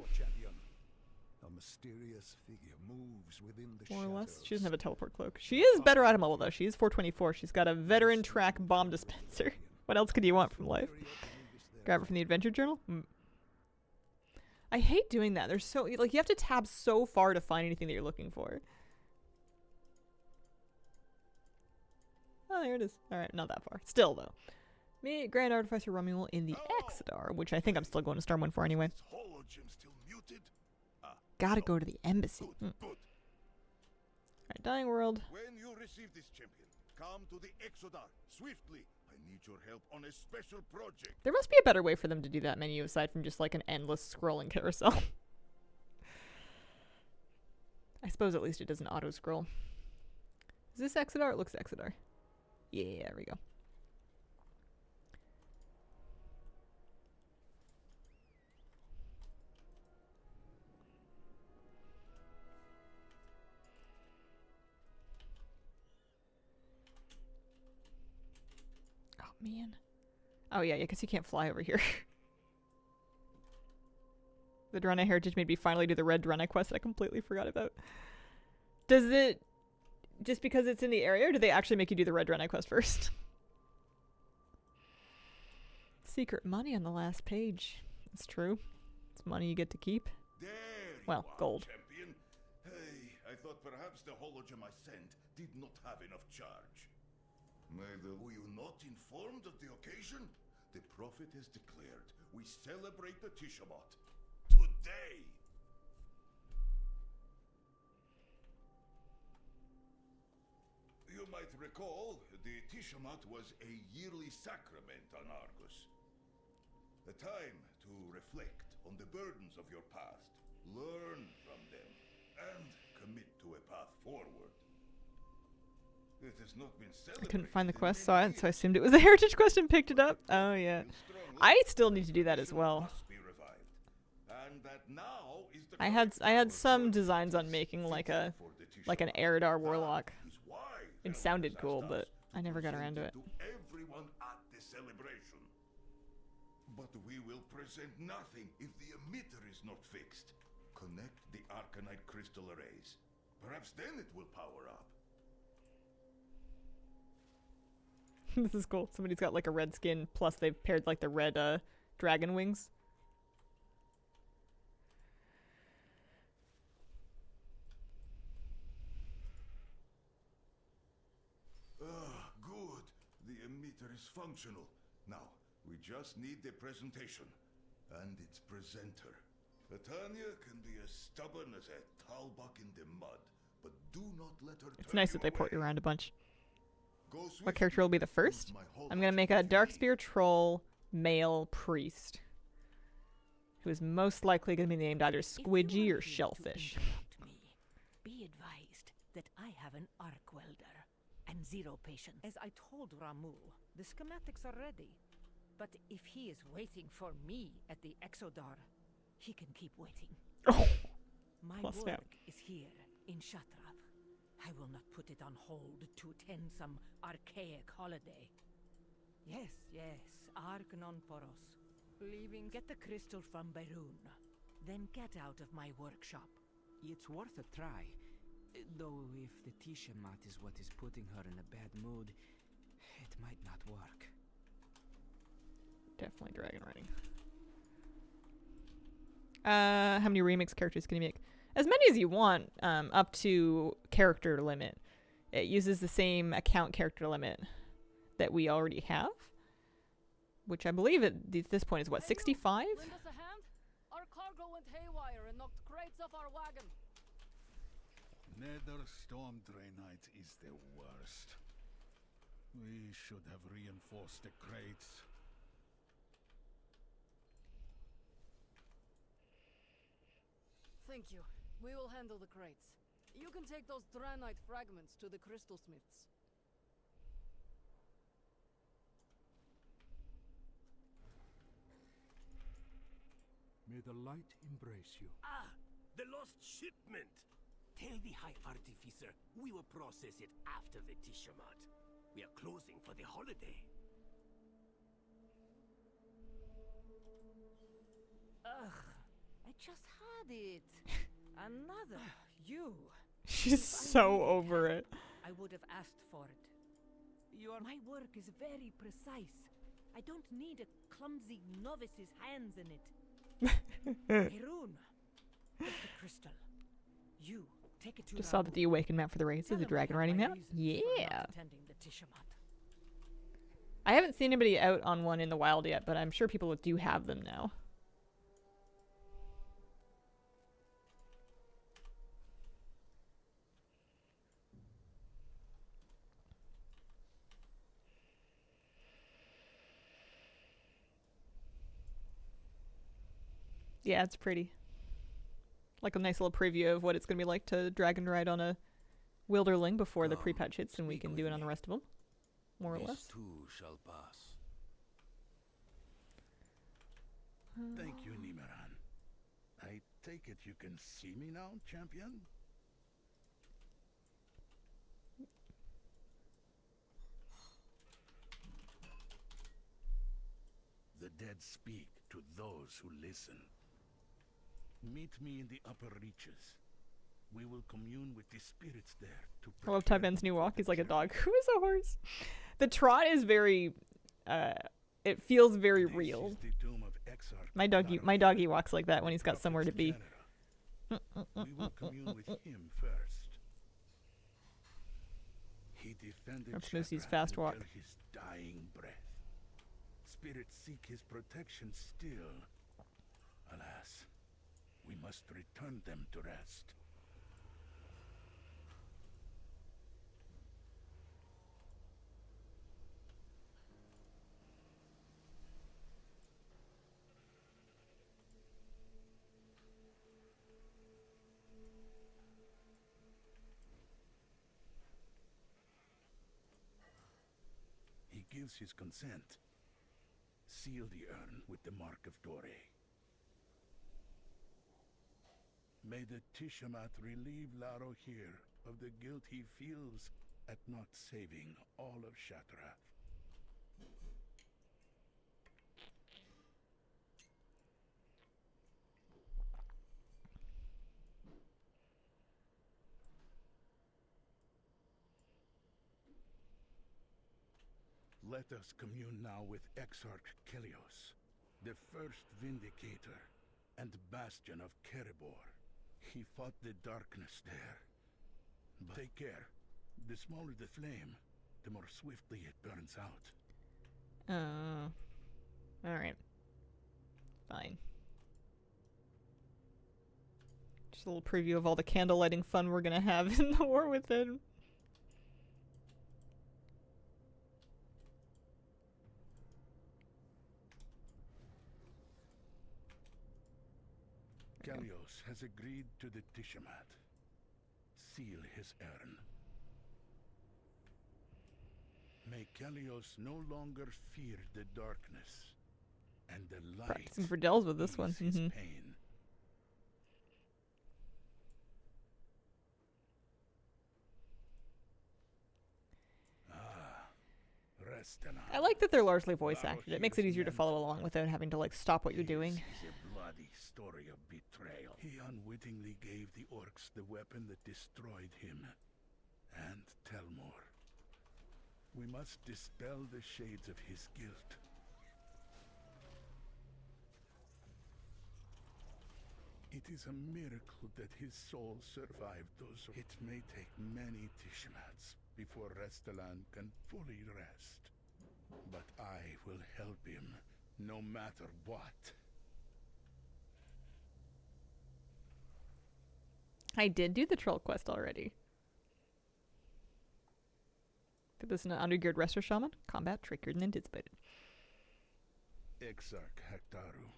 A mysterious figure moves within the More or less. shadows. She doesn't have a teleport cloak. She is better item level though. She is 424. She's got a veteran track bomb dispenser. What else could you want from life? Grab it from the adventure journal? I hate doing that. There's so, like, you have to tab so far to find anything that you're looking for. Oh, there it is. Alright, not that far. Still, though. Meet Grand Artificer Romuald in the Exodar, which I think I'm still going to Stormwind for anyway. Gotta go to the embassy. Alright, Dying World. When you receive this champion, come to the Exodar swiftly. I need your help on a special project. There must be a better way for them to do that menu aside from just like an endless scrolling carousel. I suppose at least it doesn't auto-scroll. Is this Exodar? It looks Exodar. Yeah, there we go. Man. Oh yeah, because you can't fly over here. The Draenei Heritage made me finally do the red Draenei quest that I completely forgot about. Does it... Just because it's in the area, or do they actually make you do the red Draenei quest first? Secret money on the last page. It's true. It's money you get to keep. There Well, you are, gold. champion. Hey, I thought perhaps the hologem I sent did not have enough charge. Were you not informed of the occasion? The prophet has declared we celebrate the Tishabot today. You might recall the Tishabot was a yearly sacrament on Argus. A time to reflect on the burdens of your past, learn from them, and commit to a path forward. It has not been I couldn't find the celebrated in quest, many so I years. assumed it was a heritage quest and picked it up. Oh yeah. I still need to do that as well. Must be revived. And that now is the I had some designs on making like an Eridar warlock. It sounded cool, but I never got around to it. Everyone at the celebration. But we will present nothing if the emitter is not fixed. Connect the Arcanite crystal arrays. Perhaps then it will power up. This is cool. Somebody's got like a red skin, plus they've paired like the red dragon wings. Good. The emitter is functional. Now, we just need the presentation. And its presenter. Titania can be as stubborn as a talbuck in the mud, but do not let her It's turn nice you that they port you away. around a bunch. Go What swiftly. character will be the first? Use my I'm gonna hologem make a if you Darkspear need. Troll male priest. Who is most likely gonna be named either If you Squidgy are or here to Shellfish. interrupt me, be advised that I have an arc welder and zero patience. As I told Ramu, the schematics are ready. But if he is waiting for me at the Exodar, he can keep waiting. Oh, My Plus work snap. is here in Shatrath. I will not put it on hold to attend some archaic holiday. Yes, Arc non poros. Leaving, get the crystal from Berun. Then get out of my workshop. It's worth a try. Though if the Tishamat is what is putting her in a bad mood, it might not work. Definitely dragon riding. How many remix characters can you make? As many as you want, up to character limit. It uses the same account character limit that we already have, which I believe at this point is what, 65? Lend us a hand? Our cargo went haywire and knocked crates off our wagon. Nether Storm Draenite is the worst. We should have reinforced the crates. Thank you. We will handle the crates. You can take those Draenite fragments to the crystal smiths. May the light embrace you. Ah! The lost shipment! Tell the High Artificer we will process it after the Tishamat. We are closing for the holiday. Ugh, I just had it. Another. You. She's so over it. I would have asked for it. My work is very precise. I don't need a clumsy novice's hands in it. Hirun, get the crystal. You take it to Just saw that the awakened map for the race is a dragon riding map. Yeah. I haven't seen anybody out on one in the wild yet, but I'm sure people do have them now. Yeah, it's pretty. Like a nice little preview of what it's going to be like to dragon ride on a Wilderling before the pre-patch hits, and we can do it on the rest of them, more or less. This too shall pass. Thank you, Nimeran. I take it you can see me now, champion? The dead speak to those who listen. Meet me in the upper reaches. We will commune with the spirits there to I love Tyben's new walk. He's like a dog who is a horse. The trot is very, it feels very real. My doggy walks like that when he's got somewhere to be. We will commune with him first. He defended That's Moosey's Shattrath fast walk. until his dying breath. Spirits seek his protection still. Alas, we must return them to rest. He gives his consent. Seal the urn with the mark of Dore. May the Tishamat relieve Laro here of the guilt he feels at not saving all of Shattrath. Let us commune now with Exarch Kelios, the first Vindicator and Bastion of Kerebor. He fought the darkness there. But take care. The smaller the flame, the more swiftly it burns out. Alright. Fine. Just a little preview of all the candle lighting fun we're gonna have in the War Within. Kelios has agreed to the Tishamat. Seal his urn. May Kelios no longer fear the darkness, and the light Practicing for Dells with this one. ease his pain. Rest I like that they're largely voice acted. It makes it easier to follow along without having to like stop what you're doing. The blood bloody story of betrayal. He unwittingly gave the orcs the weapon that destroyed him. And Telmor. We must dispel the shades of his guilt. It is a miracle that his soul survived those. It may take many Tishmats before Restalan can fully rest. But I will help him, no matter what. I did do the troll quest already. Put this in an undergeared Resto Shaman. Combat trickier than anticipated. Exarch Haktaru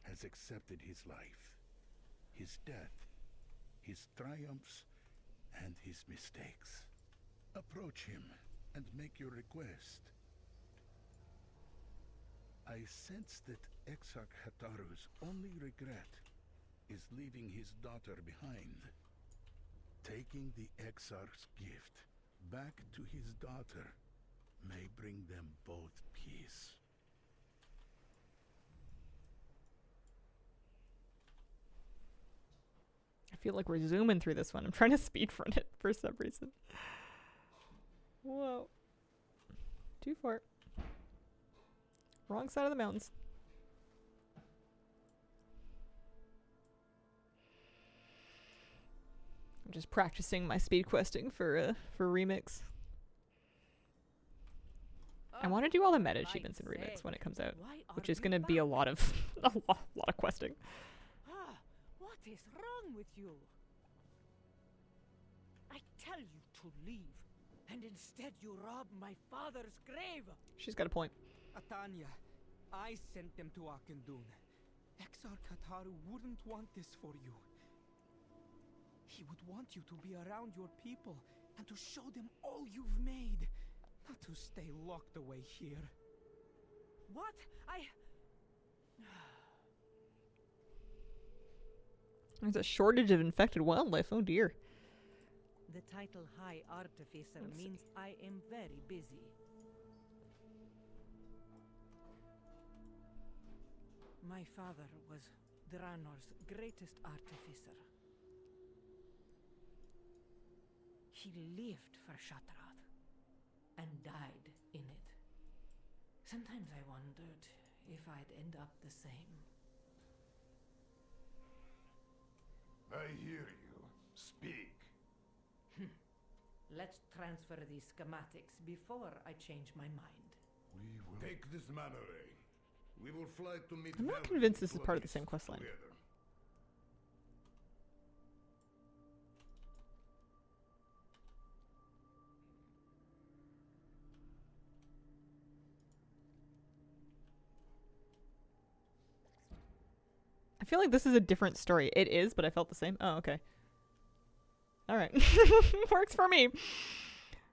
has accepted his life, his death, his triumphs, and his mistakes. Approach him and make your request. I sense that Exarch Hataru's only regret is leaving his daughter behind. Taking the Exarch's gift back to his daughter may bring them both peace. I feel like we're zooming through this one. I'm trying to speedrun it for some reason. Whoa. Too far. Wrong side of the mountains. I'm just practicing my speed questing for remix. I want to do all the meta achievements in remix when it comes out, which is going to be a lot of a lot of questing. What is wrong with you? I tell you to leave, and instead you rob my father's grave. She's got a point. Atanya, I sent them to Akendun. Exarch Hataru wouldn't want this for you. He would want you to be around your people and to show them all you've made, not to stay locked away here. What? There's a shortage of infected wildlife. Oh dear. The title High Artificer means I am very busy. My father was Draenor's greatest artificer. He lived for Shatrath and died in it. Sometimes I wondered if I'd end up the same. I hear you. Speak. Let's transfer these schematics before I change my mind. We will take this man away. We will fly to meet. I'm not convinced this is part of the same questline. I feel like this is a different story. It is, but I felt the same. Oh, okay. Alright. Works for me.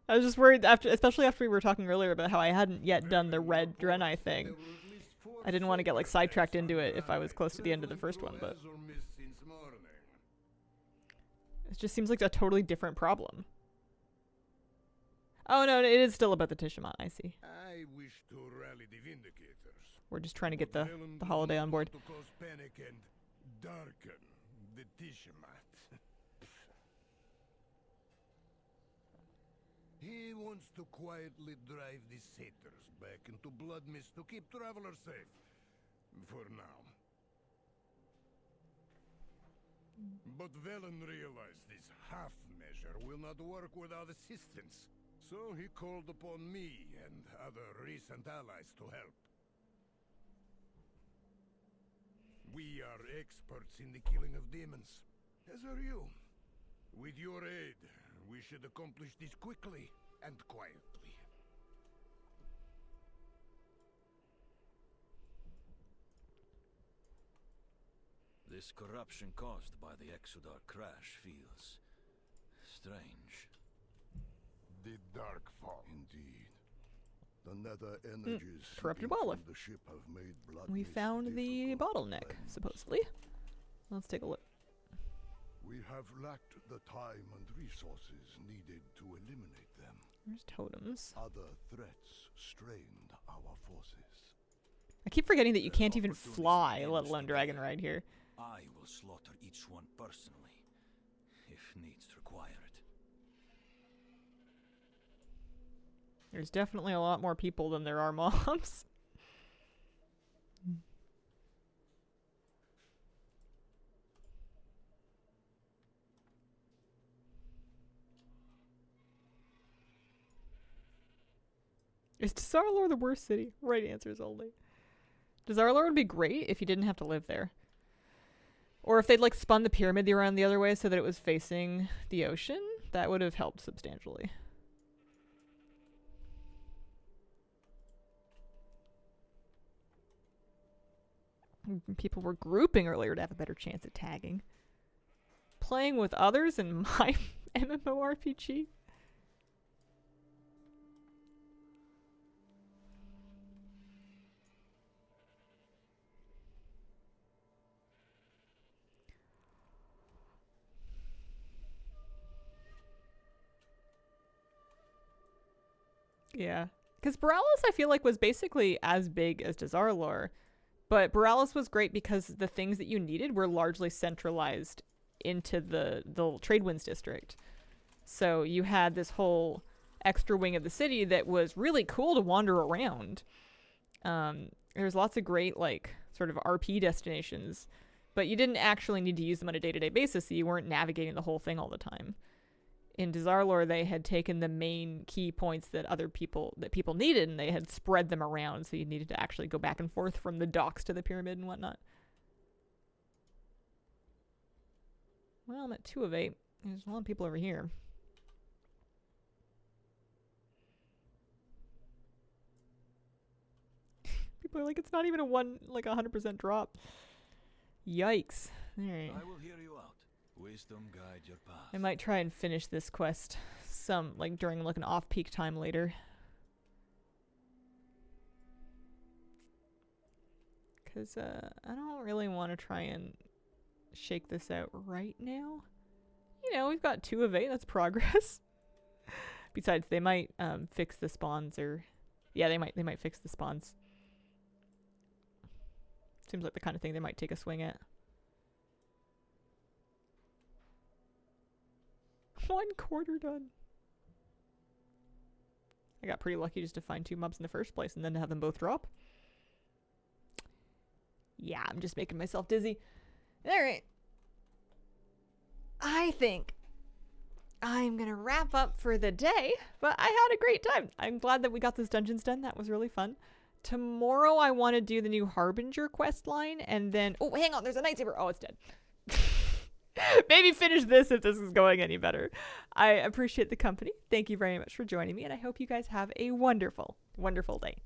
I was just worried, especially after we were talking earlier about how I hadn't yet done the red Draenei thing. I didn't want to get like sidetracked into it if I was close to the end of the first one, but it just seems like a totally different problem. Oh no, it is still about the Tishaman, I see. I wish to rally the Vindicators. We're just trying to get the holiday on board. To cause panic and darken the Tishamat. He wants to quietly drive the satyrs back into Bloodmist to keep travelers safe. For now. But Velen realized this half measure will not work without assistance. So he called upon me and other recent allies to help. We are experts in the killing of demons, as are you. With your aid, we should accomplish this quickly and quietly. This corruption caused by the Exodar crash feels strange. The Darkfall, indeed. The nether energies corrupted wildlife. the ship have made We found the bottleneck, supposedly. Let's take a look. We have lacked the time and resources needed to eliminate them. There's totems. Other threats strained our forces. I keep forgetting that you The can't even opportunities fly, are let alone endless dragon today. ride here. I will slaughter each one personally, if needs require it. There's definitely a lot more people than there are mobs. Is Dazarlor the worst city? Right answers only. Dazarlor would be great if you didn't have to live there. Or if they'd like spun the pyramid around the other way so that it was facing the ocean, that would have helped substantially. People were grouping earlier to have a better chance at tagging. Playing with others in my MMORPG? Yeah. Because Borealis, I feel like, was basically as big as Dazarlor. But Borealis was great because the things that you needed were largely centralized into the Trade Winds district. So you had this whole extra wing of the city that was really cool to wander around. There's lots of great, like, sort of RP destinations. But you didn't actually need to use them on a day-to-day basis, so you weren't navigating the whole thing all the time. In Dazarlor, they had taken the main key points that people needed, and they had spread them around, so you needed to actually go back and forth from the docks to the pyramid and whatnot. Well, I'm at 2 of 8. There's a lot of people over here. People are like, it's not even a 100% drop. Yikes. Alright. I will hear you out. Wisdom guide your path. I might try and finish this quest during an off-peak time later. Because I don't really want to try and shake this out right now. You know, we've got 2 of 8. That's progress. Besides, they might fix the spawns, or yeah, they might fix the spawns. Seems like the kind of thing they might take a swing at. 1/4 done. I got pretty lucky just to find 2 mobs in the first place and then to have them both drop. Yeah, I'm just making myself dizzy. Alright. I think I'm gonna wrap up for the day, but I had a great time. I'm glad that we got those dungeons done. That was really fun. Tomorrow I want to do the new Harbinger quest line, and then... Oh, hang on, there's a lightsaber. Oh, it's dead. Maybe finish this if this is going any better. I appreciate the company. Thank you very much for joining me, and I hope you guys have a wonderful, wonderful day.